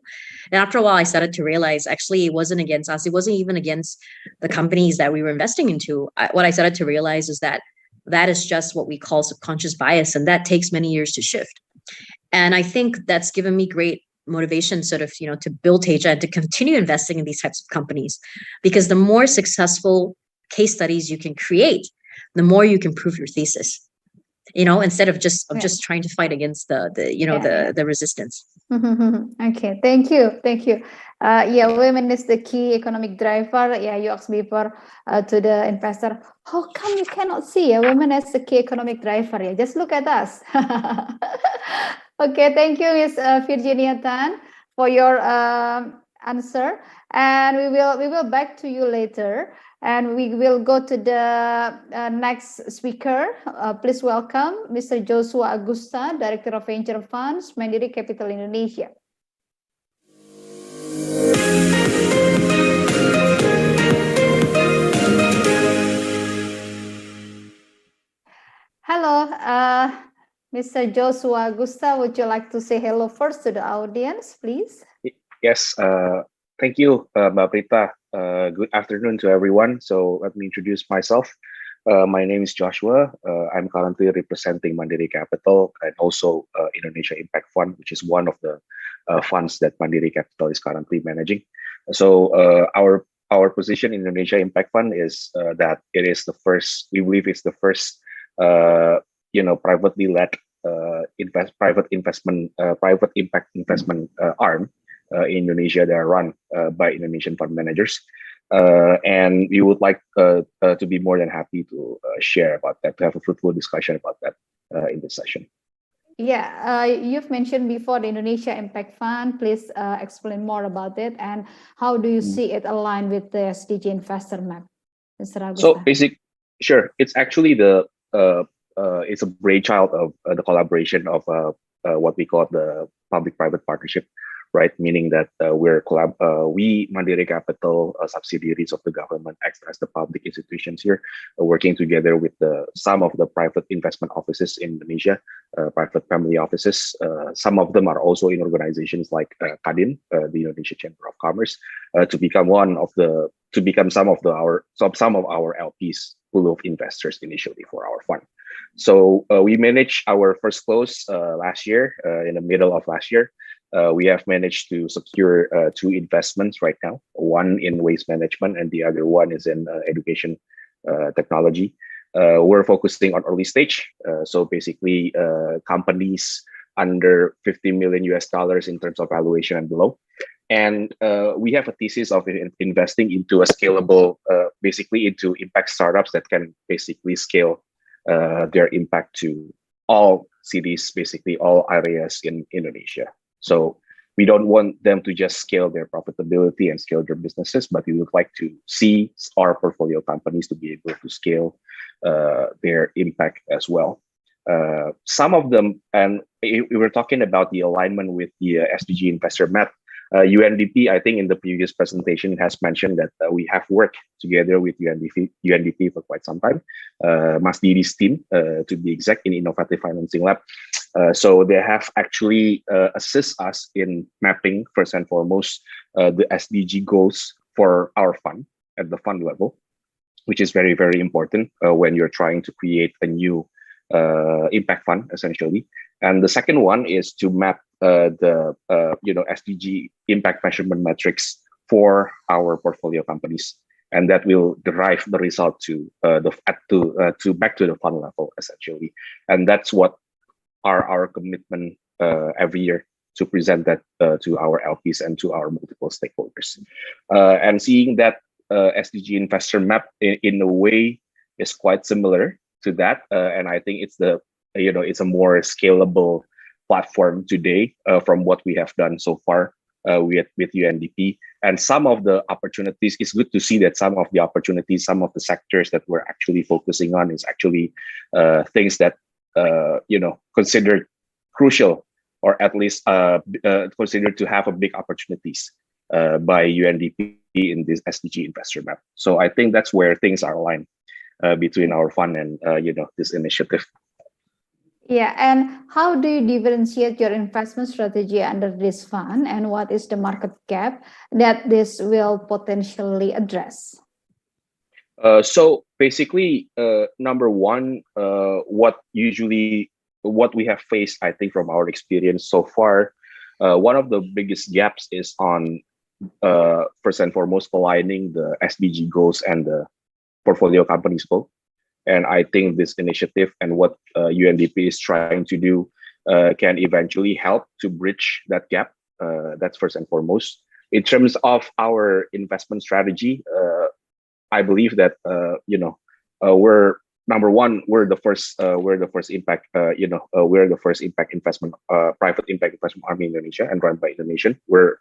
Speaker 10: And after a while I started to realize actually it wasn't against us. It wasn't even against the companies that we were investing into. What I started to realize is that is just what we call subconscious bias, and that takes many years to shift. And I think that's given me great motivation sort of, to build Teja and to continue investing in these types of companies, because the more successful case studies you can create, the more you can prove your thesis, instead of just trying to fight against the resistance.
Speaker 2: Okay, thank you. Women is the key economic driver. You asked before to the investor, how come you cannot see women as the key economic driver? Just look at us. Okay, thank you, Ms. Virginia Tan, for your answer, and we will back to you later, and we will go to the next speaker. Please welcome Mr. Joshua Agusta, Director of Venture Funds, Mandiri Capital Indonesia. Hello, Mr. Joshua Agusta, would you like to say hello first to the audience, please?
Speaker 11: Yes, thank you, Mbak Prita. Good afternoon to everyone. So let me introduce myself. My name is Joshua. I'm currently representing Mandiri Capital and also Indonesia Impact Fund, which is one of the funds that Mandiri Capital is currently managing. So our position in Indonesia Impact Fund is that it is the first, we believe it's the first, privately led private impact investment arm in Indonesia that are run by Indonesian fund managers. And we would like to be more than happy to share about that, to have a fruitful discussion about that in this session.
Speaker 2: You've mentioned before the Indonesia Impact Fund. Please explain more about it, and how do you see it aligned with the SDG Investor Map, Mr. Agusta?
Speaker 11: So sure. It's actually it's a brainchild of the collaboration of what we call the public-private partnership right? Meaning that we Mandiri Capital subsidiaries of the government act as the public institutions here, working together with some of the private investment offices in Indonesia, private family offices. Some of them are also in organizations like Kadin, the Indonesia Chamber of Commerce, to become some of our LPs pool of investors initially for our fund. So we managed our first close last year, in the middle of last year. We have managed to secure 2 investments right now, one in waste management and the other one is in education technology. We're focusing on early stage. So basically companies under $50 million in terms of valuation and below. And we have a thesis of investing into a scalable, basically into impact startups that can basically scale their impact to all cities, basically all areas in Indonesia. So we don't want them to just scale their profitability and scale their businesses, but we would like to see our portfolio companies to be able to scale their impact as well. Some of them, and we were talking about the alignment with the SDG Investor Map. UNDP, I think in the previous presentation, has mentioned that we have worked together with UNDP for quite some time. Mas Didi's team, to be exact, in Innovative Financing Lab. So they have actually assist us in mapping, first and foremost, the SDG goals for our fund at the fund level, which is very, very important when you're trying to create a new impact fund, essentially. And the second one is to map the SDG impact measurement metrics for our portfolio companies, and that will derive the result to back to the fund level, essentially. And that's what our commitment every year, to present that to our LPs and to our multiple stakeholders. And seeing that SDG Investor Map in a way is quite similar to that, and I think it's it's a more scalable platform today from what we have done so far with UNDP. And some of the opportunities, it's good to see that some of the opportunities, some of the sectors that we're actually focusing on is actually things that considered crucial, or at least considered to have a big opportunities by UNDP in this SDG Investor Map. So I think that's where things are aligned between our fund and this initiative.
Speaker 2: Yeah, and how do you differentiate your investment strategy under this fund, and what is the market gap that this will potentially address?
Speaker 11: So basically, number one, what we have faced, I think, from our experience so far, one of the biggest gaps is on first and foremost aligning the SDG goals and the portfolio companies goal. And I think this initiative and what UNDP is trying to do can eventually help to bridge that gap. That's first and foremost. In terms of our investment strategy, I believe that we're number one. We're the first impact. We're the first impact investment, private impact investment arm in Indonesia and run by Indonesian. We're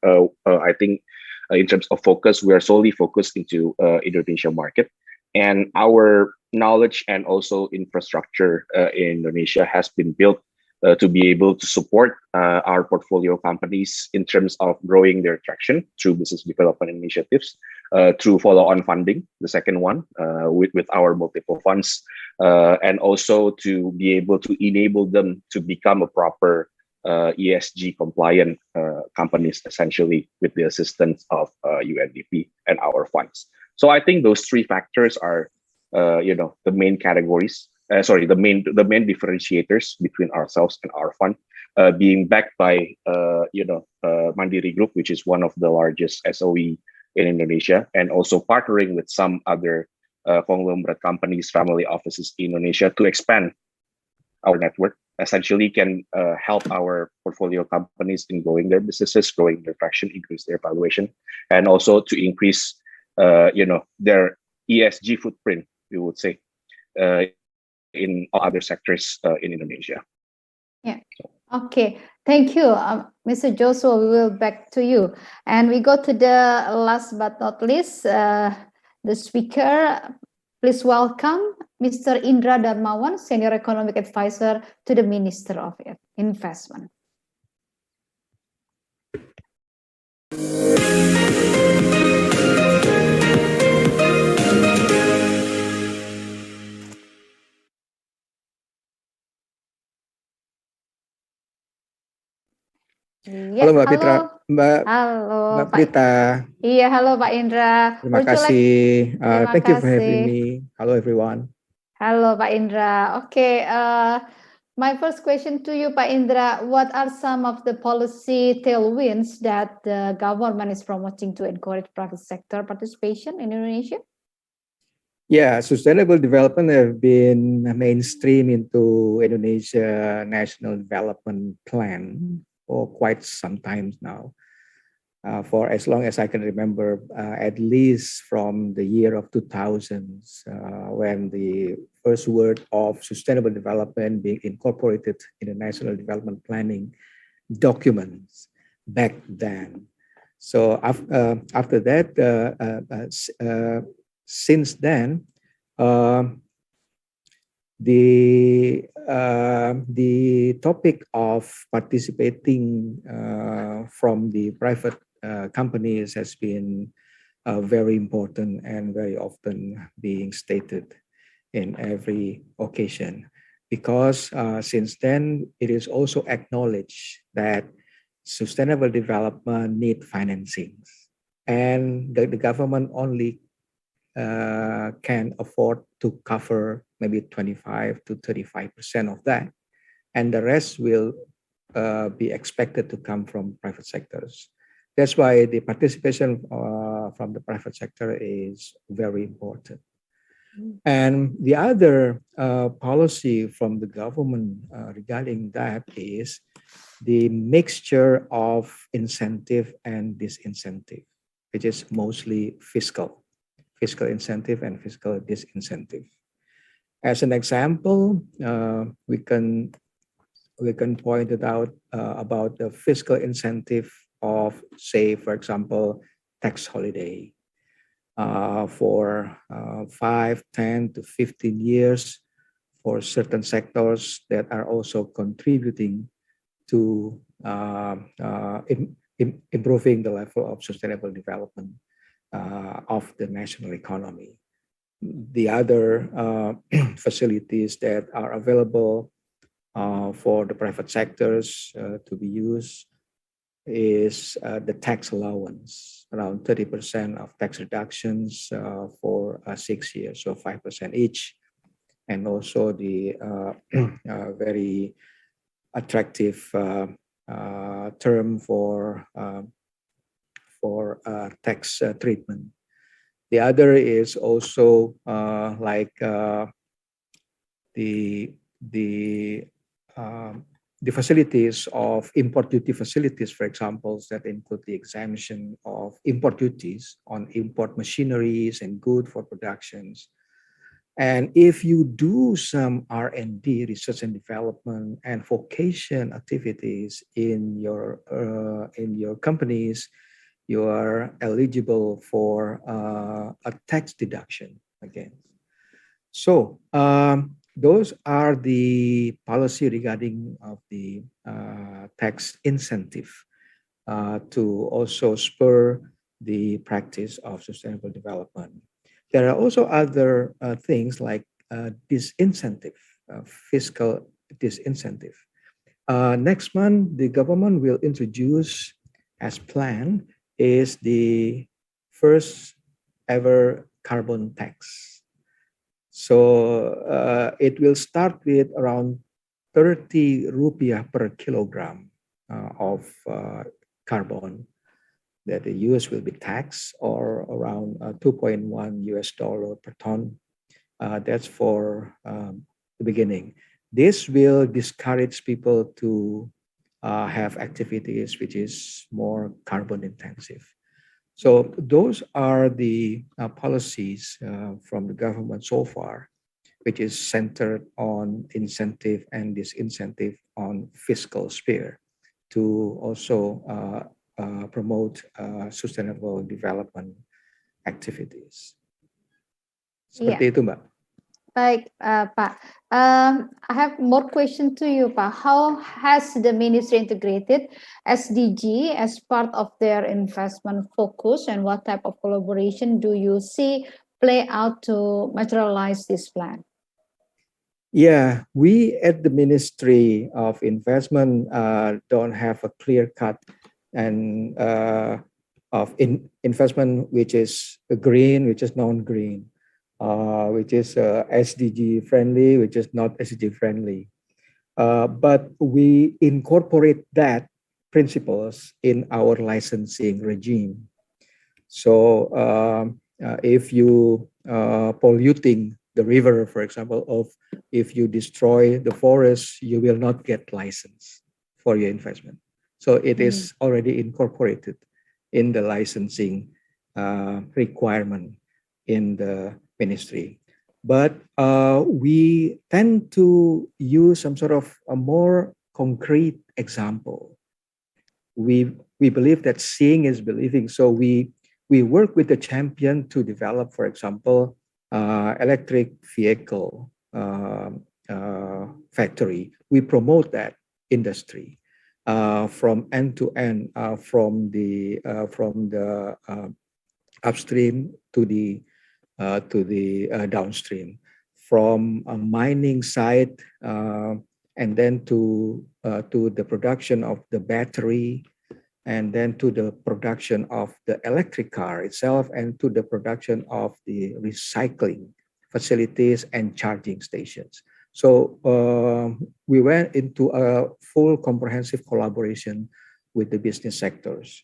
Speaker 11: I think in terms of focus, we are solely focused into Indonesia market, and our knowledge and also infrastructure in Indonesia has been built to be able to support our portfolio companies in terms of growing their traction through business development initiatives, through follow-on funding, the second one, with our multiple funds, and also to be able to enable them to become a proper ESG compliant companies, essentially with the assistance of UNDP and our funds. So I think those three factors are the main categories, the main differentiators between ourselves and our fund, being backed by Mandiri Group, which is one of the largest SOE in Indonesia, and also partnering with some other conglomerate companies, family offices in Indonesia to expand our network. Essentially can help our portfolio companies in growing their businesses, growing their traction, increase their valuation, and also to increase their ESG footprint, we would say, in other sectors in Indonesia.
Speaker 2: Yeah. Okay. Thank you, Mr. Joshua. We will back to you, and we go to the last but not least, the speaker. Please welcome Mr. Indra Darmawan, Senior Economic Advisor to the Minister of Investment. Iya,
Speaker 12: Halo Mbak
Speaker 2: halo.
Speaker 12: Fitra,
Speaker 2: Halo,
Speaker 12: Mbak
Speaker 2: Pak.
Speaker 12: Prita.
Speaker 2: Iya, halo Pak Indra.
Speaker 12: Terima
Speaker 2: Would you like-
Speaker 12: kasih.
Speaker 2: Terima
Speaker 12: Thank you for
Speaker 2: kasih.
Speaker 12: having me. Hello everyone.
Speaker 2: Halo Pak Indra. Okay, my first question to you, Pak Indra, what are some of the policy tailwinds that the government is promoting to encourage private sector participation in Indonesia?
Speaker 12: Yeah, sustainable development have been mainstream into Indonesia National Development Plan for quite some time now. For as long as I can remember, at least from the year of 2000s, when the first word of sustainable development being incorporated in the National Development Planning documents back then. So after that, since then, the topic of participating from the private companies has been very important and very often being stated in every occasion, because since then it is also acknowledged that sustainable development need financing, and the government only can afford to cover maybe 25 to 35% of that, and the rest will be expected to come from private sectors. That's why the participation from the private sector is very important. And the other policy from the government regarding that is the mixture of incentive and disincentive, which is mostly fiscal incentive and fiscal disincentive. As an example, we can point it out about the fiscal incentive of, say, for example, tax holiday for 5, 10 to 15 years for certain sectors that are also contributing to improving the level of sustainable development of the national economy. The other facilities that are available for the private sectors to be used is the tax allowance, around 30% of tax reductions for 6 years, so 5% each, and also the very attractive term for tax treatment. The other is also like the facilities of import duty facilities, for example, that include the exemption of import duties on import machineries and goods for productions. And if you do some R&D, research and development, and vocation activities in your companies, you are eligible for a tax deduction again. So those are the policy regarding of the tax incentive to also spur the practice of sustainable development. There are also other things like disincentive, fiscal disincentive. Next month, the government will introduce, as planned, is the first ever carbon tax. So it will start with around 30 rupiah per kilogram of carbon that the US will be taxed, or around $2.1 per ton. That's for the beginning. This will discourage people to have activities which is more carbon intensive. So those are the policies from the government so far, which is centered on incentive and disincentive on fiscal sphere to also promote sustainable development activities. Seperti itu, Mbak.
Speaker 2: Baik, Pak. I have more question to you, Pak. How has the ministry integrated SDG as part of their investment focus, and what type of collaboration do you see play out to materialize this plan?
Speaker 12: Yeah, we at the Ministry of Investment don't have a clear cut and of investment which is green, which is non-green. Which is SDG friendly, which is not SDG friendly. But we incorporate that principles in our licensing regime. So if you polluting the river, for example, if you destroy the forest, you will not get license for your investment. So it is already incorporated in the licensing requirement in the ministry. But we tend to use some sort of a more concrete example. We believe that seeing is believing. So we work with the champion to develop, for example, electric vehicle factory. We promote that industry from end to end, from the upstream to the downstream, from a mining site and then to the production of the battery, and then to the production of the electric car itself, and to the production of the recycling facilities and charging stations. So we went into a full comprehensive collaboration with the business sectors.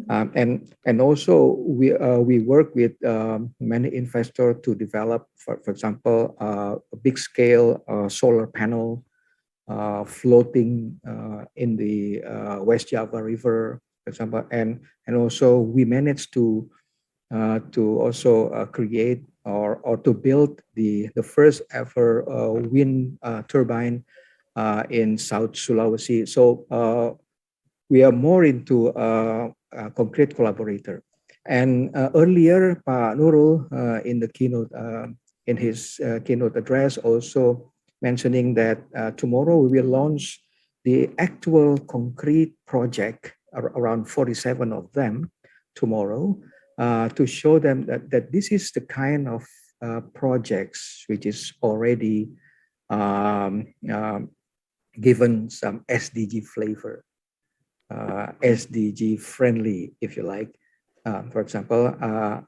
Speaker 12: And also we work with many investors to develop, for example, a big scale solar panel floating in the West Java River, for example, and also we managed to also create or to build the first ever wind turbine in South Sulawesi. So we are more into concrete collaborator. And earlier, Pak Nurul in the keynote, in his keynote address, also mentioning that tomorrow we will launch the actual concrete project, around 47 of them tomorrow, to show them that this is the kind of projects which is already given some SDG flavor. SDG friendly, if you like, for example,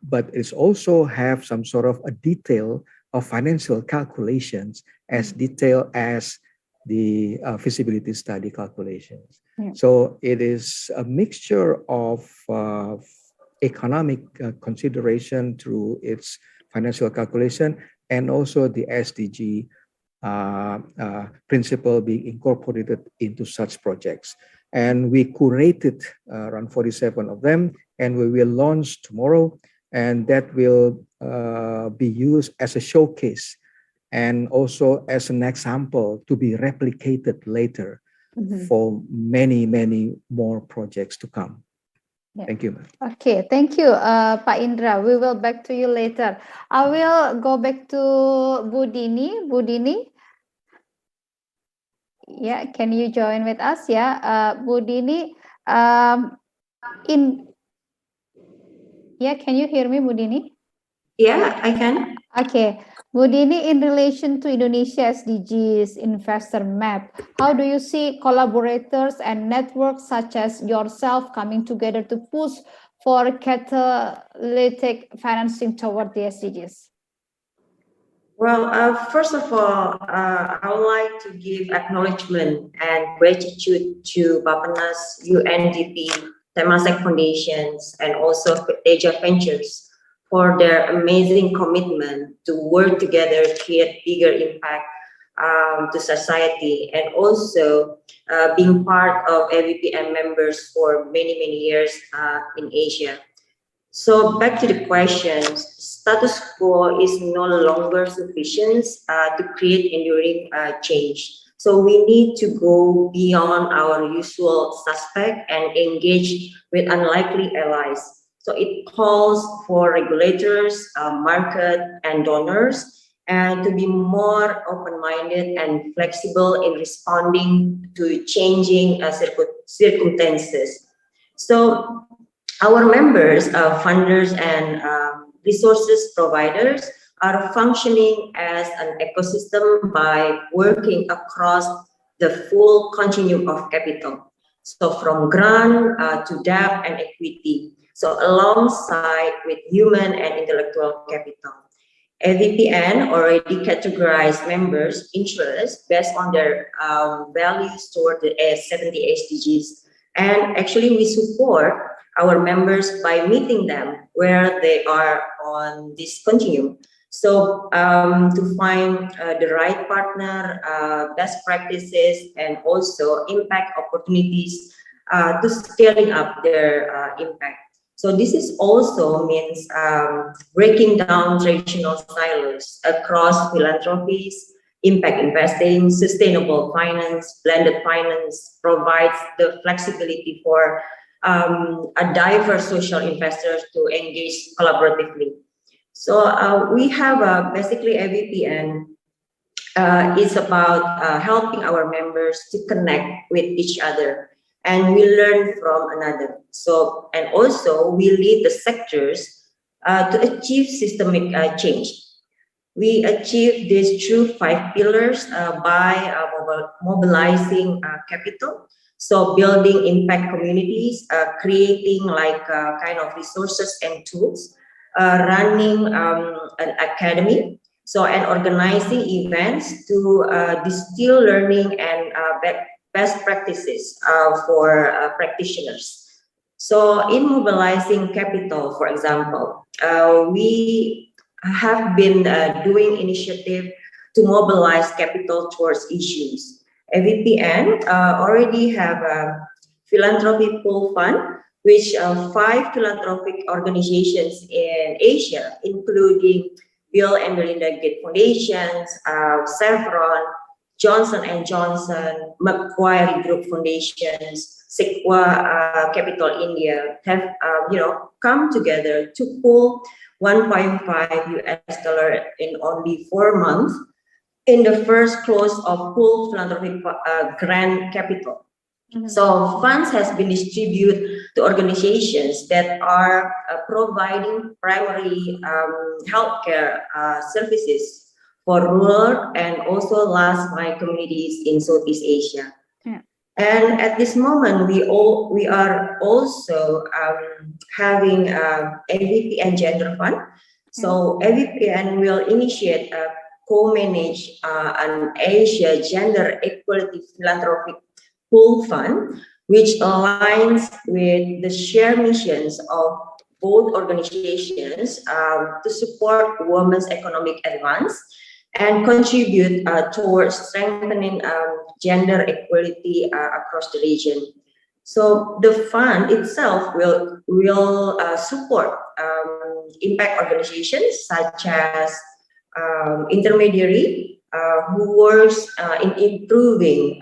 Speaker 12: but it's also have some sort of a detail of financial calculations as detailed as the feasibility study calculations. Yeah. So it is a mixture of economic consideration through its financial calculation and also the SDG principle being incorporated into such projects. And we curated around 47 of them, and we will launch tomorrow, and that will be used as a showcase and also as an example to be replicated later for many, many more projects to come. Yeah. Thank you.
Speaker 2: Okay, thank you, Pak Indra. We will back to you later. I will go back to Bu Dini. Bu Dini. Yeah, can you join with us? Yeah, Bu Dini. Can you hear me, Bu Dini?
Speaker 9: Yeah, I can.
Speaker 2: Okay, Bu Dini, in relation to Indonesia SDGs Investor Map, how do you see collaborators and networks such as yourself coming together to push for catalytic financing toward the SDGs?
Speaker 9: Well, first of all, I would like to give acknowledgement and gratitude to BAPPENAS, UNDP, Temasek Foundations, and also Teja Ventures for their amazing commitment to work together, create bigger impact to society, and also being part of AVPM members for many, many years in Asia. So back to the questions, status quo is no longer sufficient to create enduring change. So we need to go beyond our usual suspect and engage with unlikely allies. So it calls for regulators, market, and donors, and to be more open-minded and flexible in responding to changing circumstances. So our members, funders, and resources providers are functioning as an ecosystem by working across the full continuum of capital. So from grant to debt and equity. So alongside with human and intellectual capital. AVPN already categorized members' interests based on their values toward the 70 SDGs. And actually we support our members by meeting them where they are on this continuum. So to find the right partner, best practices, and also impact opportunities to scaling up their impact. So this is also means breaking down traditional silos across philanthropies, impact investing, sustainable finance, blended finance provides the flexibility for a diverse social investors to engage collaboratively. So we have basically AVPN is about helping our members to connect with each other, and we learn from another. So, and also we lead the sectors to achieve systemic change. We achieve this through 5 pillars by mobilizing capital. So building impact communities, creating like kind of resources and tools, running an academy, so and organizing events to distill learning and best practices for practitioners. So in mobilizing capital, for example, we have been doing initiative to mobilize capital towards issues. AVPN already have a philanthropy pool fund, which 5 philanthropic organizations in Asia, including Bill and Melinda Gates Foundations, Chevron, Johnson & Johnson, Macquarie Group Foundations, Sequoia Capital India have come together to pool $1.5 in only 4 months in the first close of pool philanthropic grant capital. So funds has been distributed to organizations that are providing primary healthcare services for rural and also last mile communities in Southeast Asia. Yeah. And at this moment, we are also having AVPN Gender Fund. So AVPN will initiate a co-manage an Asia Gender Equality Philanthropic Pool Fund, which aligns with the shared missions of both organizations to support women's economic advance and contribute towards strengthening gender equality across the region. So the fund itself will support impact organizations such as intermediary who works in improving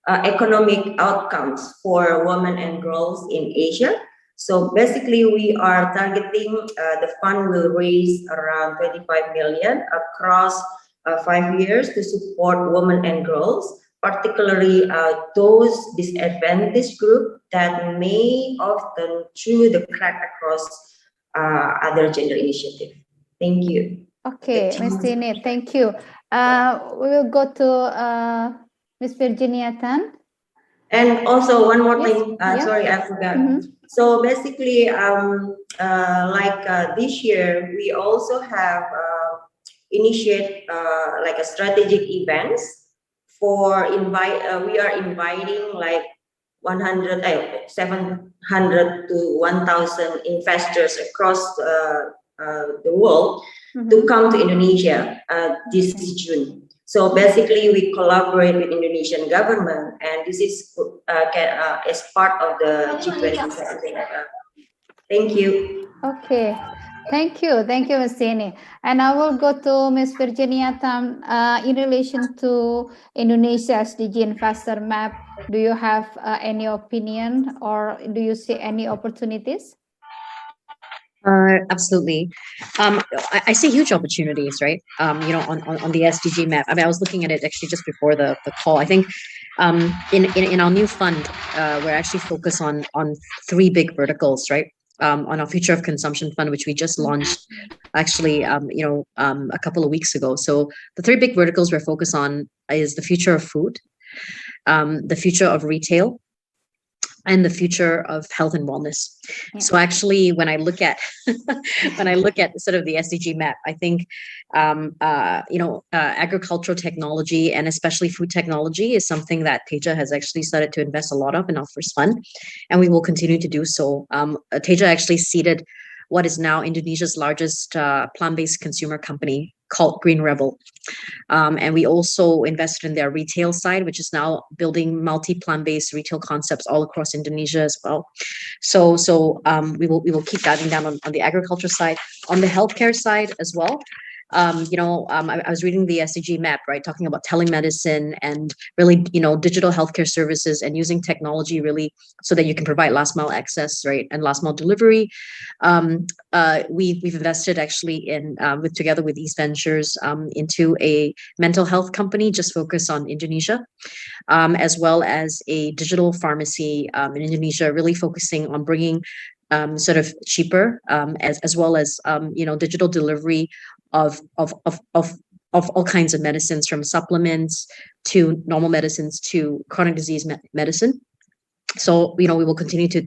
Speaker 9: economic outcomes for women and girls in Asia. So basically, we are targeting the fund will raise around 25 million across 5 years to support women and girls, particularly those disadvantaged groups that may often through the crack across other gender initiatives. Thank you.
Speaker 2: Okay, Ms. Tini, thank you. We will go to Ms. Virginia Tan.
Speaker 9: And also one more thing, sorry, I forgot. So basically, this year, we also have initiate like a strategic events for we are inviting like 700 to 1,000 investors across the world to come to Indonesia this June. So basically, we collaborate with Indonesian government, and this is as part of the G20. Thank you.
Speaker 2: Okay, thank you, Ms. Tini. And I will go to Ms. Virginia Tam in relation to Indonesia SDG Investor Map. Do you have any opinion or do you see any opportunities?
Speaker 10: Absolutely. I see huge opportunities, right? On the SDG map. I mean, I was looking at it actually just before the call. I think in our new fund, we're actually focused on three big verticals, right? On our Future of Consumption Fund, which we just launched actually, a couple of weeks ago. So the three big verticals we're focused on is the future of food, the future of retail, and the future of health and wellness. Yeah. So actually, when I look at sort of the SDG map, I think agricultural technology and especially food technology is something that Teja has actually started to invest a lot of in our first fund, and we will continue to do so. Teja actually seeded what is now Indonesia's largest plant-based consumer company called Green Rebel. And we also invested in their retail side, which is now building multi-plant-based retail concepts all across Indonesia as well. So we will keep diving down on the agriculture side, on the healthcare side as well. I was reading the SDG map, right, talking about telemedicine and really, digital healthcare services and using technology really so that you can provide last mile access, right, and last mile delivery. We've invested actually in together with East Ventures into a mental health company just focused on Indonesia, as well as a digital pharmacy in Indonesia, really focusing on bringing sort of cheaper as well as digital delivery of all kinds of medicines, from supplements to normal medicines to chronic disease medicine. So we will continue to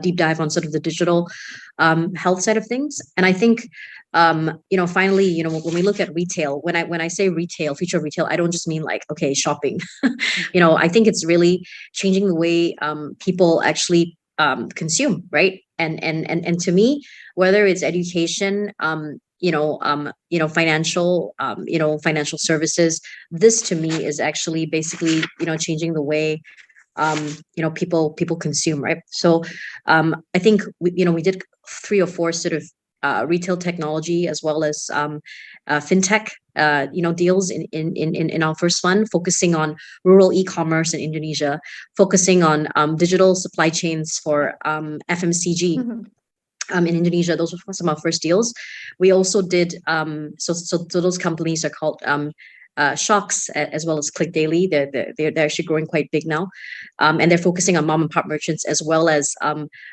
Speaker 10: deep dive on sort of the digital health side of things. And I think finally, when we look at retail, when I say retail, future of retail, I don't just mean like, okay, shopping. I think it's really changing the way people actually consume, right? And to me, whether it's education, financial services, this to me is actually basically changing the way people consume, right? So I think we did 3 or 4 sort of retail technology as well as fintech deals in our first fund, focusing on rural e-commerce in Indonesia, focusing on digital supply chains for FMCG. In Indonesia. Those were some of our first deals. We also did so those companies are called Shocks as well as Click Daily. They're actually growing quite big now, and they're focusing on mom and pop merchants as well as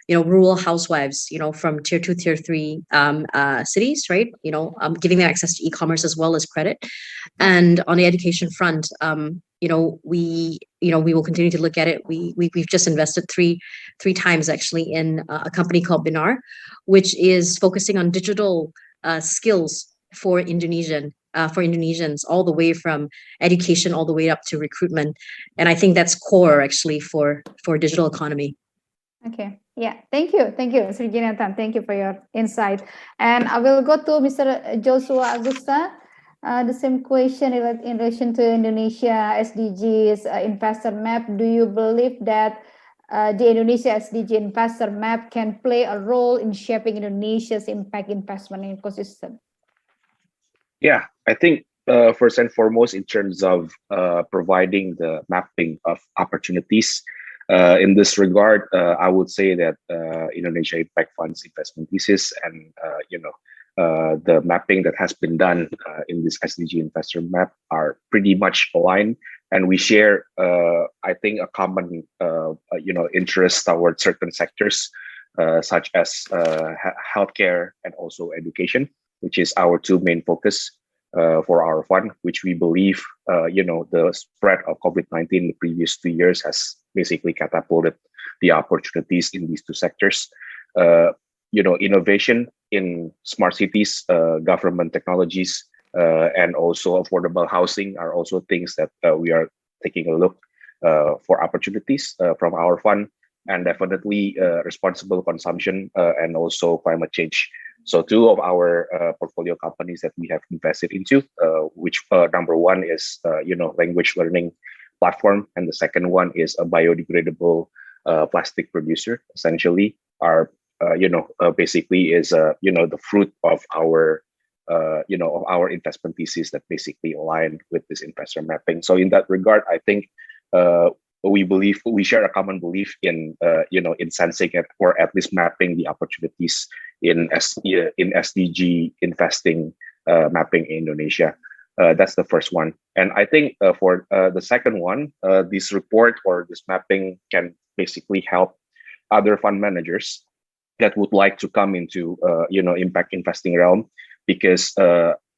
Speaker 10: rural housewives from tier 2, tier 3 cities, right? Giving them access to e-commerce as well as credit. And on the education front, we will continue to look at it. We've just invested three times actually in a company called Binar, which is focusing on digital skills for Indonesians, all the way from education all the way up to recruitment. And I think that's core actually for digital economy.
Speaker 2: Okay. Yeah. Thank you, Sri Jonathan. Thank you for your insight. And I will go to Mr. Joshua Agusta. The same question in relation to Indonesia SDGs Investor Map. Do you believe that the Indonesia SDG Investor Map can play a role in shaping Indonesia's impact investment ecosystem?
Speaker 11: Yeah, I think first and foremost, in terms of providing the mapping of opportunities, in this regard, I would say that Indonesia Impact Fund's investment thesis and the mapping that has been done in this SDG Investor Map are pretty much aligned, and we share, I think, a common, interest towards certain sectors, such as healthcare and also education, which is our 2 main focus for our fund, which we believe, the spread of COVID-19 in the previous 2 years has basically catapulted the opportunities in these 2 sectors. Innovation in smart cities, government technologies, and also affordable housing are also things that we are taking a look for opportunities from our fund, and definitely responsible consumption and also climate change. So 2 of our portfolio companies that we have invested into, which number 1 is language learning platform, and the second one is a biodegradable plastic producer. Essentially, are basically is the fruit of our of our investment thesis that basically align with this investor mapping. So in that regard, I think we believe we share a common belief in in sensing it, or at least mapping the opportunities in SDG investing mapping in Indonesia. That's the first one. And I think for the second one, this report or this mapping can basically help other fund managers that would like to come into impact investing realm, because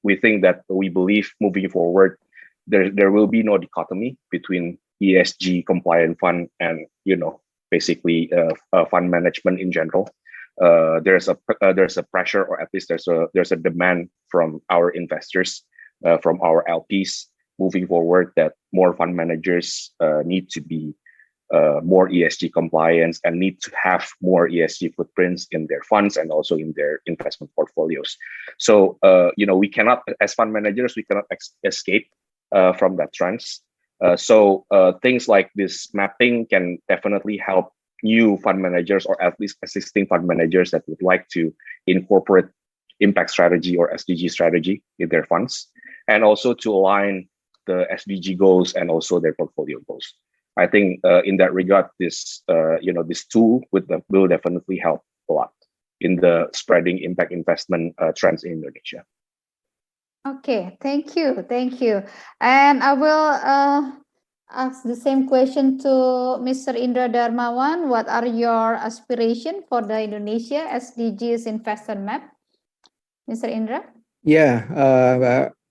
Speaker 11: we think that we believe moving forward there will be no dichotomy between ESG compliant fund and basically fund management in general. There's a pressure, or at least there's a demand from our investors, from our LPs moving forward, that more fund managers need to be more ESG compliance and need to have more ESG footprints in their funds and also in their investment portfolios. So we cannot, as fund managers, we cannot escape from that trends. So things like this mapping can definitely help new fund managers, or at least existing fund managers that would like to incorporate impact strategy or SDG strategy in their funds, and also to align the SDG goals and also their portfolio goals. I think in that regard, this this tool will definitely help a lot in the spreading impact investment trends in Indonesia.
Speaker 2: Okay, thank you. And I will ask the same question to Mr. Indra Darmawan. What are your aspirations for the Indonesia SDGs Investor Map? Mr. Indra?
Speaker 12: Yeah,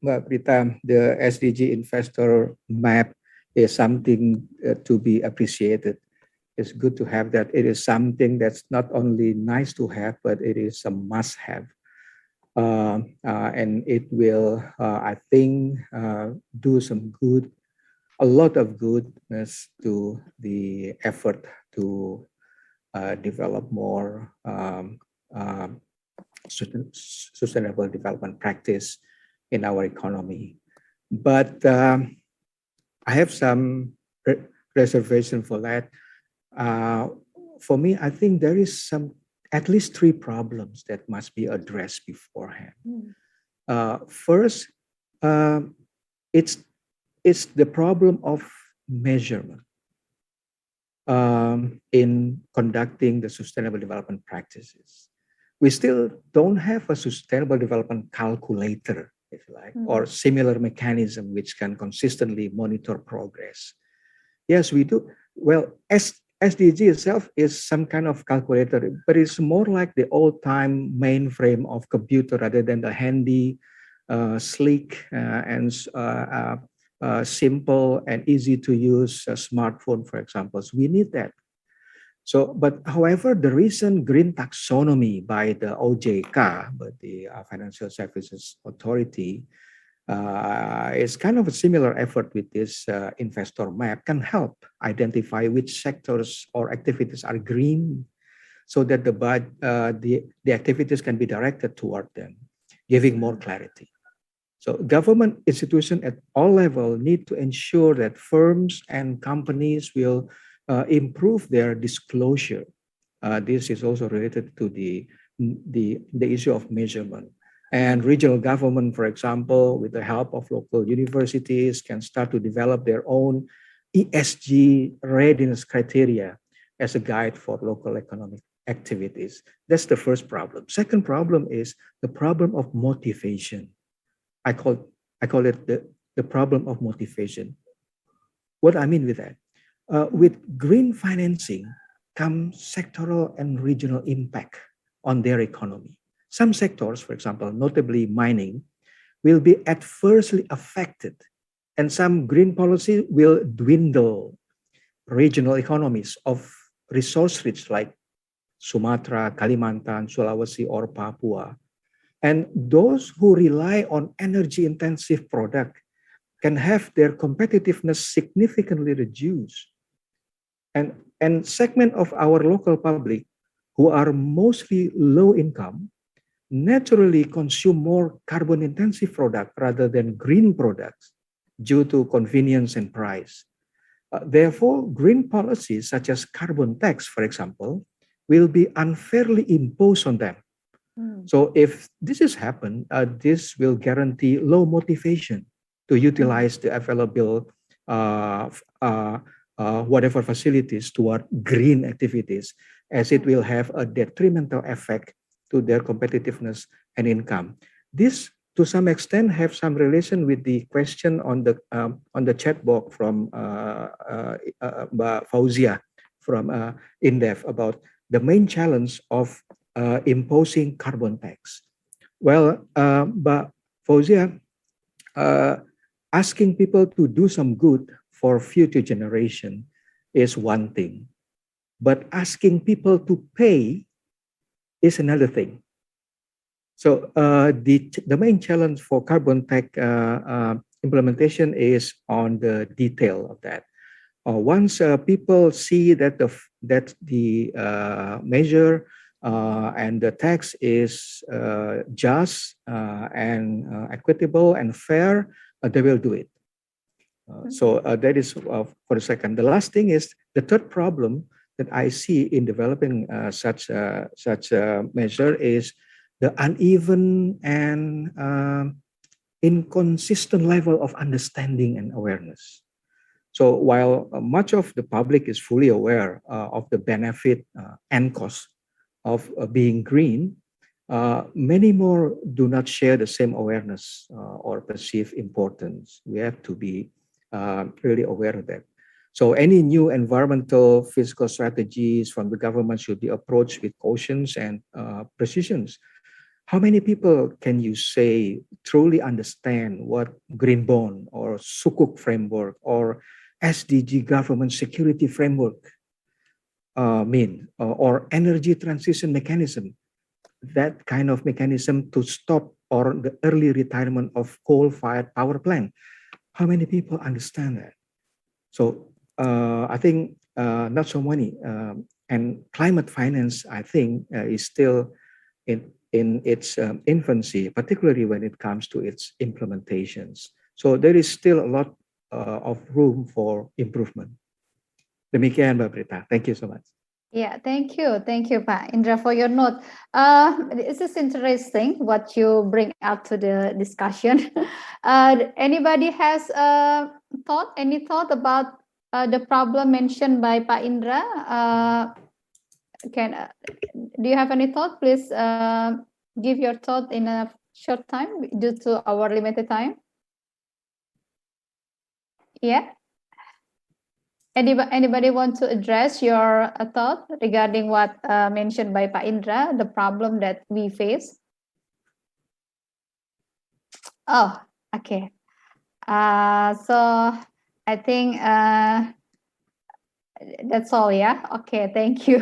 Speaker 12: Mbak Prita, the SDG Investor Map is something to be appreciated. It's good to have that. It is something that's not only nice to have, but it is a must-have. And it will, I think, do a lot of goodness to the effort to develop more sustainable development practice in our economy. But I have some reservation for that. For me, I think there is at least 3 problems that must be addressed beforehand. First, it's the problem of measurement in conducting the sustainable development practices. We still don't have a sustainable development calculator, if you like, or similar mechanism which can consistently monitor progress. Yes, we do. Well, SDG itself is some kind of calculator, but it's more like the old-time mainframe of computer rather than the handy, sleek, and simple and easy to use smartphone, for example. So we need that. So, but however, the recent green taxonomy by the OJK, but the Financial Services Authority, is kind of a similar effort with this investor map, can help identify which sectors or activities are green, so that the activities can be directed toward them, giving more clarity. So government institutions at all levels need to ensure that firms and companies will improve their disclosure. This is also related to the issue of measurement. And regional government, for example, with the help of local universities, can start to develop their own ESG readiness criteria as a guide for local economic activities. That's the first problem. Second problem is the problem of motivation. I call it the problem of motivation. What I mean with that? With green financing comes sectoral and regional impact on their economy. Some sectors, for example, notably mining, will be adversely affected, and some green policy will dwindle regional economies of resource-rich like Sumatra, Kalimantan, Sulawesi, or Papua. And those who rely on energy-intensive product can have their competitiveness significantly reduced. And segment of our local public who are mostly low income naturally consume more carbon-intensive product rather than green products due to convenience and price. Therefore, green policies such as carbon tax, for example, will be unfairly imposed on them. So if this has happened, this will guarantee low motivation to utilize the available whatever facilities toward green activities, as it will have a detrimental effect to their competitiveness and income. This, to some extent, have some relation with the question on the chat box from Fauzia from INDEF about the main challenge of imposing carbon tax. Well, but Fauzia, asking people to do some good for future generation is one thing, but asking people to pay is another thing. So the main challenge for carbon tax implementation is on the detail of that. Once people see that the measure and the tax is just and equitable and fair, they will do it. So that is for the second. The last thing is the third problem that I see in developing such a measure is the uneven and inconsistent level of understanding and awareness. So while much of the public is fully aware of the benefit and cost of being green, many more do not share the same awareness or perceive importance. We have to be really aware of that. So any new environmental fiscal strategies from the government should be approached with caution and precision. How many people can you say truly understand what green bond or Sukuk framework or SDG government security framework mean, or energy transition mechanism, that kind of mechanism to stop or the early retirement of coal-fired power plant? How many people understand that? So I think not so many. And climate finance, I think, is still in its infancy, particularly when it comes to its implementations. So there is still a lot of room for improvement. Demikian, Mbak Prita. Thank you so much.
Speaker 2: Yeah, thank you, Pak Indra, for your note. This is interesting what you bring up to the discussion. Anybody has any thought about the problem mentioned by Pak Indra? Do you have any thought? Please give your thought in a short time due to our limited time. Yeah. Anybody want to address your thought regarding what mentioned by Pak Indra, the problem that we face? Oh, okay. So I think that's all. Yeah. Okay. Thank you.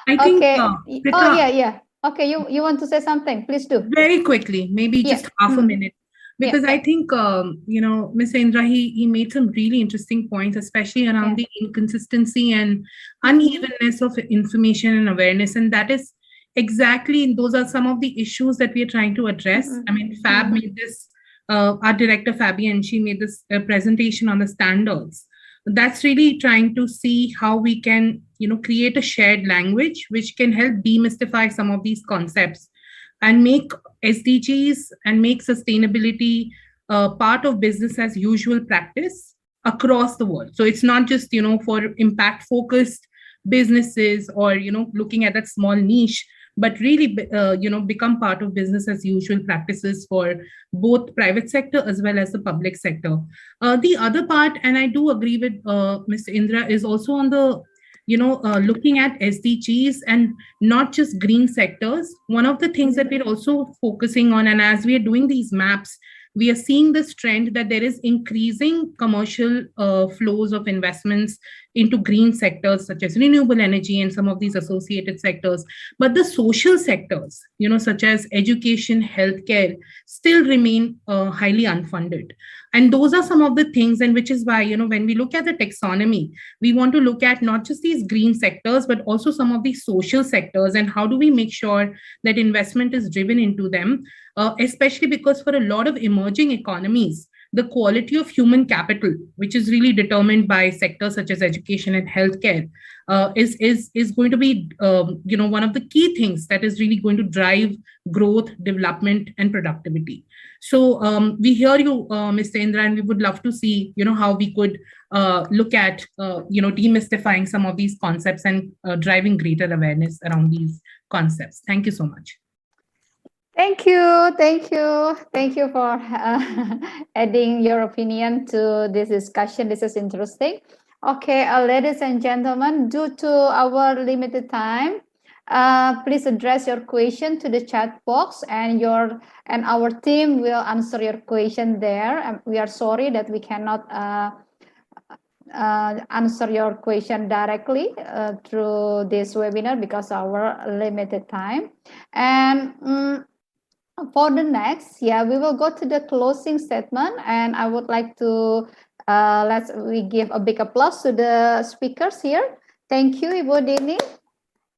Speaker 6: I think.
Speaker 2: Okay.
Speaker 6: Prita,
Speaker 2: yeah. Okay. You want to say something? Please do.
Speaker 6: Very quickly, maybe just half a minute. Because I think, Mr. Indra, he made some really interesting points, especially around the inconsistency and unevenness of information and awareness. And that is exactly, those are some of the issues that we are trying to address. I mean, Fab made this, our director, Fabian, she made this presentation on the standards. That's really trying to see how we can, create a shared language, which can help demystify some of these concepts and make SDGs and make sustainability part of business as usual practice across the world. So it's not just, for impact focused businesses or, looking at that small niche, but really, become part of business as usual practices for both private sector as well as the public sector. The other part, and I do agree with Mr. Indra, is also on the looking at SDGs and not just green sectors. One of the things that we're also focusing on, and as we are doing these maps, we are seeing this trend that there is increasing commercial flows of investments into green sectors such as renewable energy and some of these associated sectors. But the social sectors, such as education, healthcare, still remain highly unfunded. And those are some of the things, and which is why, when we look at the taxonomy, we want to look at not just these green sectors, but also some of these social sectors, and how do we make sure that investment is driven into them, especially because for a lot of emerging economies, the quality of human capital, which is really determined by sectors such as education and healthcare, is going to be one of the key things that is really going to drive growth, development, and productivity. So we hear you, Mr. Indra, and we would love to see how we could look at demystifying some of these concepts and driving greater awareness around these concepts. Thank you so much.
Speaker 2: Thank you, thank you, thank you for adding your opinion to this discussion. This is interesting. Okay, ladies and gentlemen, due to our limited time, please address your question to the chat box, and our team will answer your question there. We are sorry that we cannot answer your question directly through this webinar because of our limited time. And for the next, we will go to the closing statement, and I would like to we give a big applause to the speakers here. Thank you, Ibu Dini,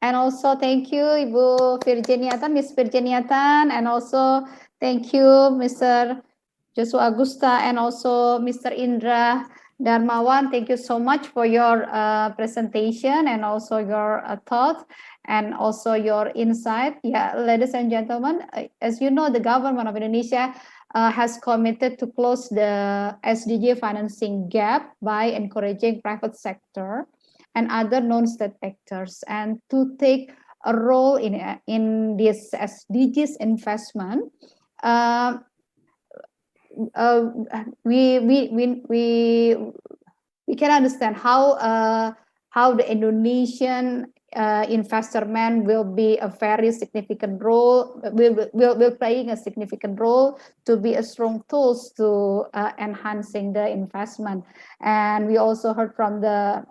Speaker 2: and also thank you, Ibu Virginiatan, Miss Virginiatan, and also thank you, Mr. Joshua Agusta, and also Mr. Indra Darmawan. Thank you so much for your presentation and also your thoughts and also your insight. Ladies and gentlemen, as you know, the government of Indonesia has committed to close the SDG financing gap by encouraging private sector and other non-state actors and to take a role in this SDGs investment. We can understand how the Indonesian investor man will be a very significant role, will playing a significant role to be a strong tools to enhancing the investment. And we also heard from the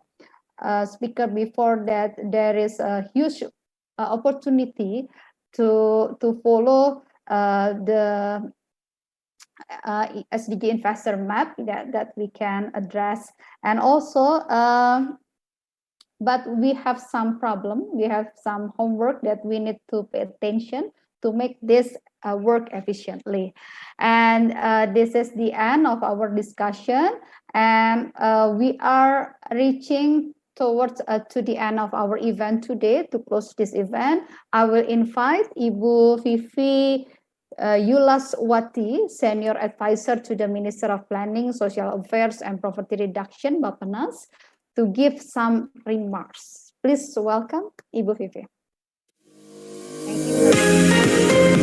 Speaker 2: speaker before that there is a huge opportunity to follow the SDG Investor Map that we can address. And also, but we have some problem. We have some homework that we need to pay attention to make this work efficiently. And this is the end of our discussion. And we are reaching towards to the end of our event today. To close this event, I will invite Ibu Vivi Yulaswati, Senior Advisor to the Minister of Planning, Social Affairs and Poverty Reduction, BAPPENAS, to give some remarks. Please welcome Ibu Vivi. Thank you.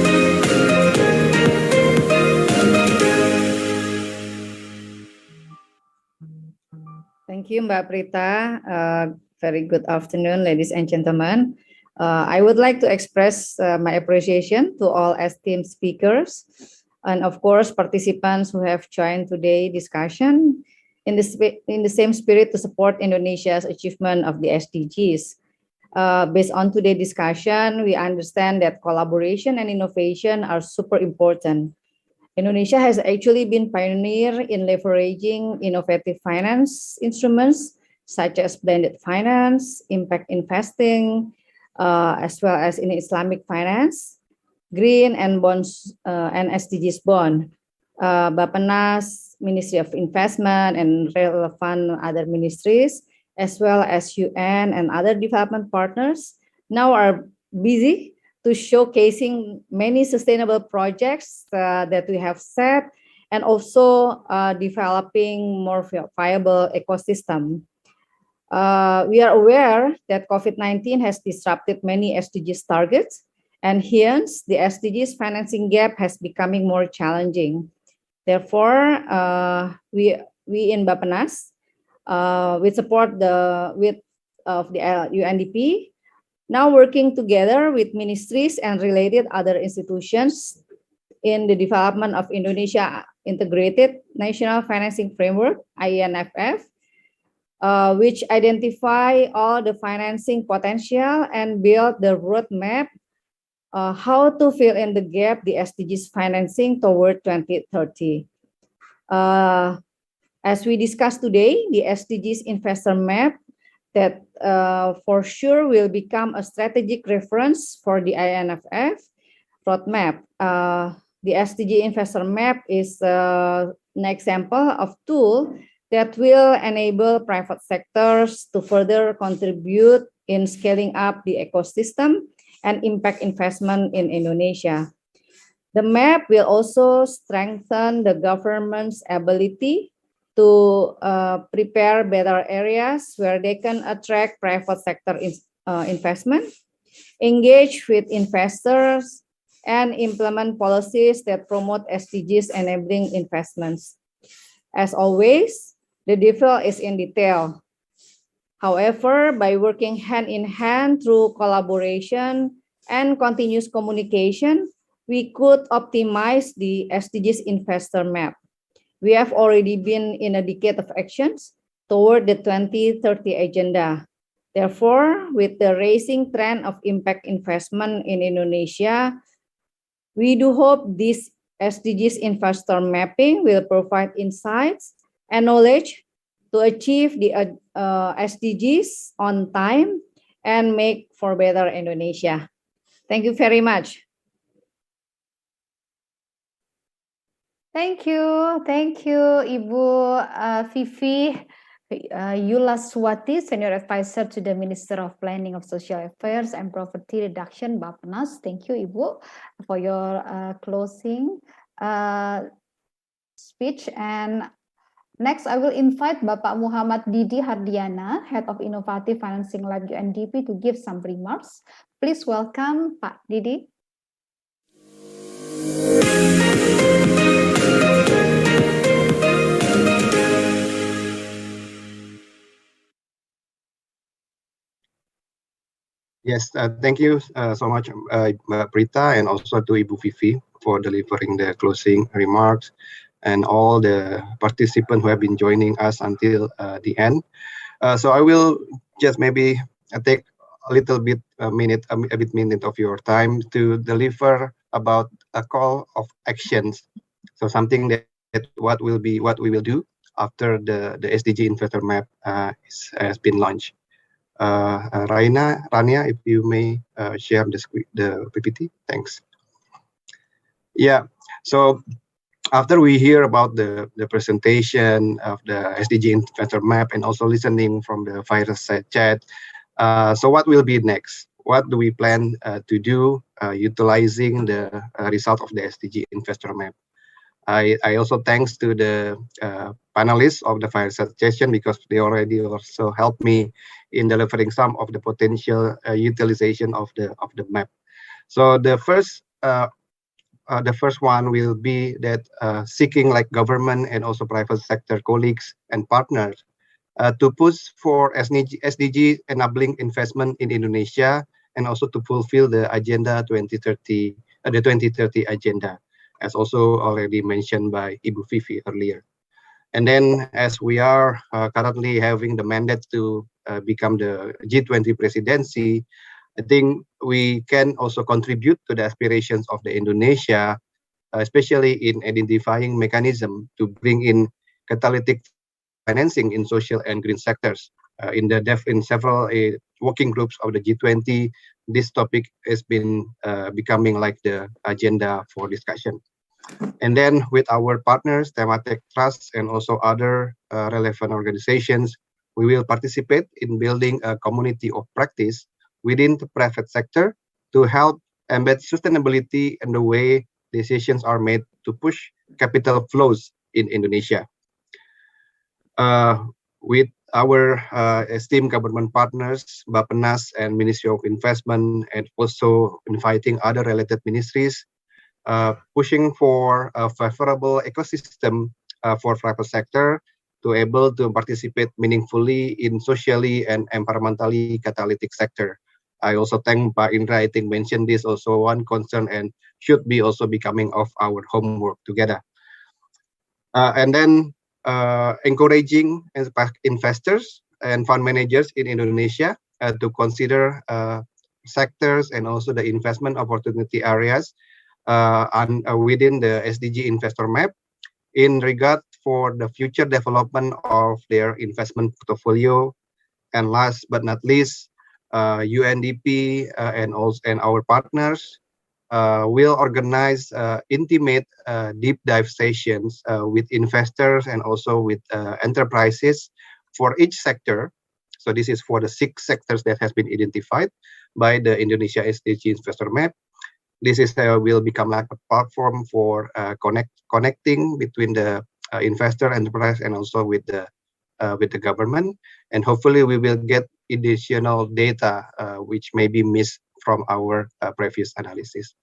Speaker 13: Thank you, Mbak Prita. Very good afternoon, ladies and gentlemen. I would like to express my appreciation to all esteemed speakers and, of course, participants who have joined today's discussion in the same spirit to support Indonesia's achievement of the SDGs. Based on today's discussion, we understand that collaboration and innovation are super important. Indonesia has actually been pioneer in leveraging innovative finance instruments such as blended finance, impact investing, as well as in Islamic finance, green and bonds and SDGs bond. BAPPENAS, Ministry of Investment and relevant other ministries, as well as UN and other development partners, now are busy to showcasing many sustainable projects that we have set and also developing more viable ecosystem. We are aware that COVID-19 has disrupted many SDGs targets, and hence the SDGs financing gap has becoming more challenging. Therefore, we in BAPPENAS, with support of the UNDP, now working together with ministries and related other institutions in the development of Indonesia Integrated National Financing Framework, INFF, which identify all the financing potential and build the roadmap how to fill in the gap the SDGs financing toward 2030. As we discussed today, the SDGs Investor Map that for sure will become a strategic reference for the INFF roadmap. The SDG Investor Map is an example of tool that will enable private sectors to further contribute in scaling up the ecosystem and impact investment in Indonesia. The map will also strengthen the government's ability to prepare better areas where they can attract private sector investment, engage with investors, and implement policies that promote SDGs enabling investments. As always, the devil is in detail. However, by working hand in hand through collaboration and continuous communication, we could optimize the SDGs investor map. We have already been in a decade of actions toward the 2030 agenda. Therefore, with the rising trend of impact investment in Indonesia, we do hope this SDGs investor mapping will provide insights and knowledge to achieve the SDGs on time and make for better Indonesia. Thank you very much.
Speaker 2: Thank you, Ibu Vivi Yulaswati, Senior Advisor to the Minister of Planning of Social Affairs and Poverty Reduction, BAPPENAS. Thank you, Ibu, for your closing speech. And next, I will invite Bapak Muhammad Didi Hardiana, Head of Innovative Financing Lab UNDP, to give some remarks. Please welcome Pak Didi.
Speaker 5: Yes, thank you so much, Mbak Prita, and also to Ibu Vivi for delivering the closing remarks, and all the participants who have been joining us until the end. So I will just maybe take a little bit minute of your time to deliver about a call of actions. So something that what we will do after the SDG Investor Map has been launched. Rania, if you may share the PPT, thanks. Yeah, so after we hear about the presentation of the SDG Investor Map and also listening from the fireside chat, so what will be next? What do we plan to do utilizing the result of the SDG Investor Map? I also thanks to the panelists of the fireside session, because they already also helped me in delivering some of the potential utilization of the map. So the first one will be that seeking like government and also private sector colleagues and partners to push for SDG enabling investment in Indonesia, and also to fulfill the agenda 2030, the 2030 agenda, as also already mentioned by Ibu Vivi earlier. And then, as we are currently having the mandate to become the G20 presidency, I think we can also contribute to the aspirations of the Indonesia, especially in identifying mechanism to bring in catalytic financing in social and green sectors. In several working groups of the G20, this topic has been becoming like the agenda for discussion. And then with our partners, Temasek Trust, and also other relevant organizations, we will participate in building a community of practice within the private sector to help embed sustainability in the way decisions are made to push capital flows in Indonesia. With our esteemed government partners, BAPPENAS and Ministry of Investment, and also inviting other related ministries, pushing for a favorable ecosystem for private sector to able to participate meaningfully in socially and environmentally catalytic sector. I also thank Pak Indra, I think mentioned this also one concern and should be also becoming of our homework together. And then encouraging investors and fund managers in Indonesia to consider sectors and also the investment opportunity areas within the SDG Investor Map in regard for the future development of their investment portfolio. And last but not least, UNDP and our partners will organize intimate deep dive sessions with investors and also with enterprises for each sector. So this is for the 6 sectors that has been identified by the Indonesia SDG Investor Map. This is will become like a platform for connecting between the investor, enterprise, and also with the government. And hopefully we will get additional data which may be missed from our previous analysis.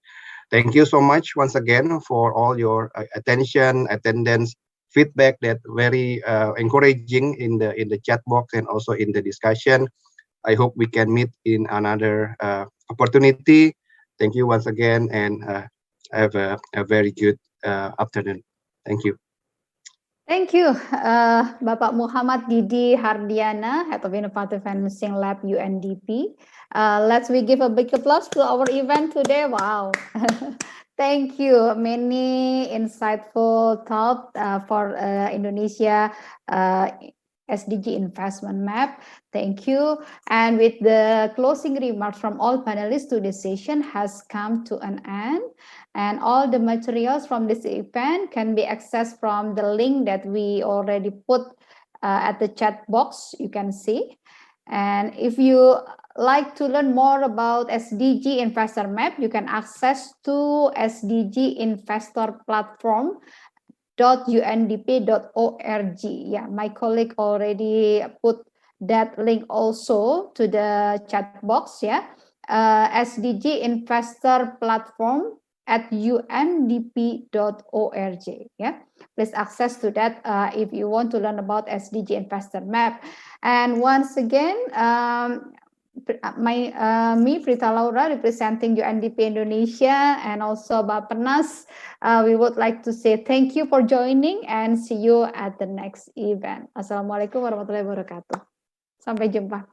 Speaker 5: Thank you so much once again for all your attention, attendance, feedback that very encouraging in the chat box and also in the discussion. I hope we can meet in another opportunity. Thank you once again, and have a very good afternoon. Thank you.
Speaker 2: Thank you, Bapak Muhammad Didi Hardiana, Head of Innovative Financing Lab UNDP. Let's give a big applause to our event today. Wow. Thank you. Many insightful thoughts for Indonesia SDG Investment Map. Thank you. And with the closing remarks from all panelists, today's session has come to an end. And all the materials from this event can be accessed from the link that we already put at the chat box, you can see. And if you like to learn more about SDG Investor Map, you can access to SDG Investor Platform .undp.org. Yeah, my colleague already put that link also to the chat box. Yeah, SDG Investor Platform at undp.org. Yeah, please access to that if you want to learn about SDG Investor Map. And once again, me Prita Laura representing UNDP Indonesia and also BAPPENAS, we would like to say thank you for joining and see you at the next event. Assalamualaikum warahmatullahi wabarakatuh. Sampai jumpa.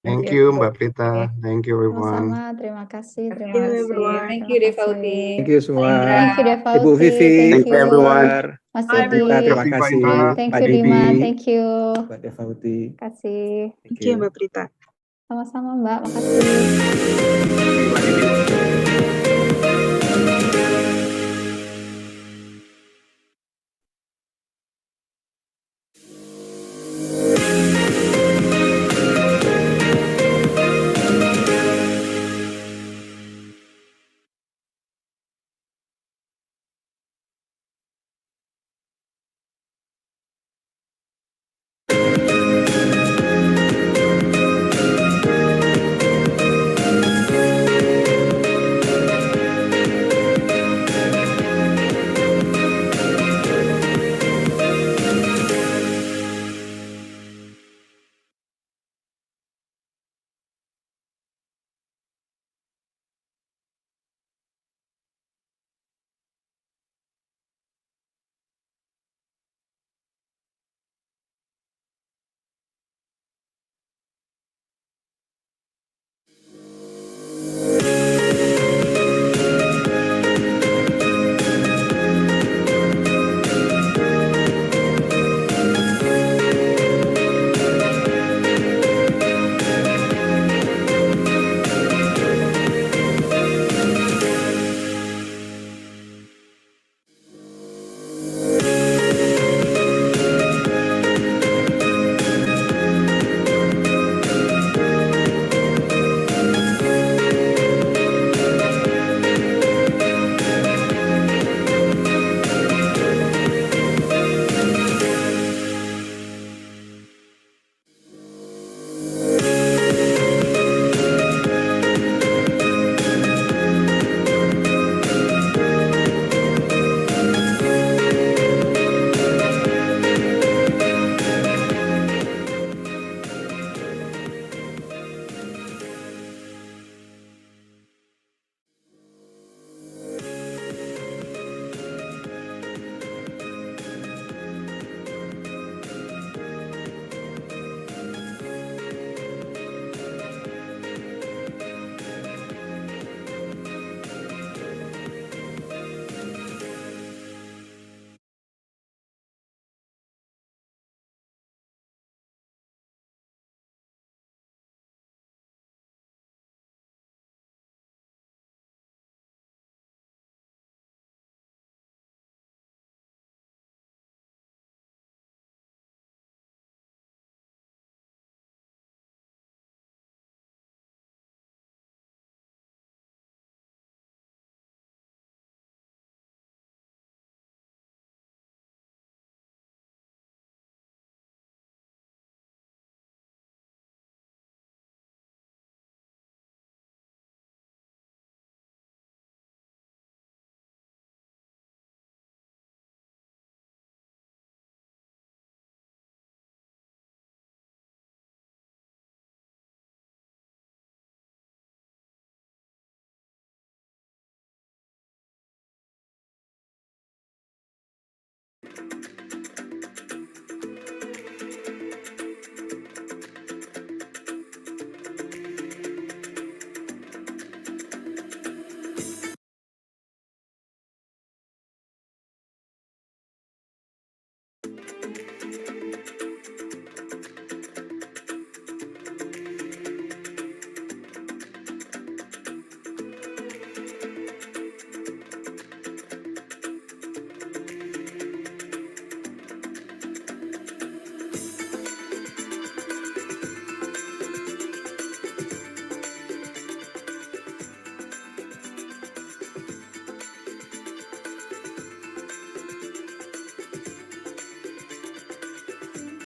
Speaker 5: Thank you, Mbak Prita. Thank you, everyone.
Speaker 2: Sama-sama, terima kasih.
Speaker 8: Thank you, everyone.
Speaker 13: Thank you, Devauti.
Speaker 12: Thank you semua.
Speaker 2: Thank you, Devauti.
Speaker 12: Ibu Vivi,
Speaker 2: Thank
Speaker 12: Ibu
Speaker 2: you,
Speaker 12: Anwar,
Speaker 2: Mas
Speaker 12: Mbak
Speaker 2: Didi.
Speaker 12: Prita, terima kasih.
Speaker 2: Thank
Speaker 12: Pak
Speaker 2: you,
Speaker 12: Didi,
Speaker 2: Dima. Thank you.
Speaker 12: Mbak Devauti.
Speaker 2: Terima kasih.
Speaker 8: Thank you, Mbak Prita.
Speaker 2: Sama-sama, Mbak. Makasih.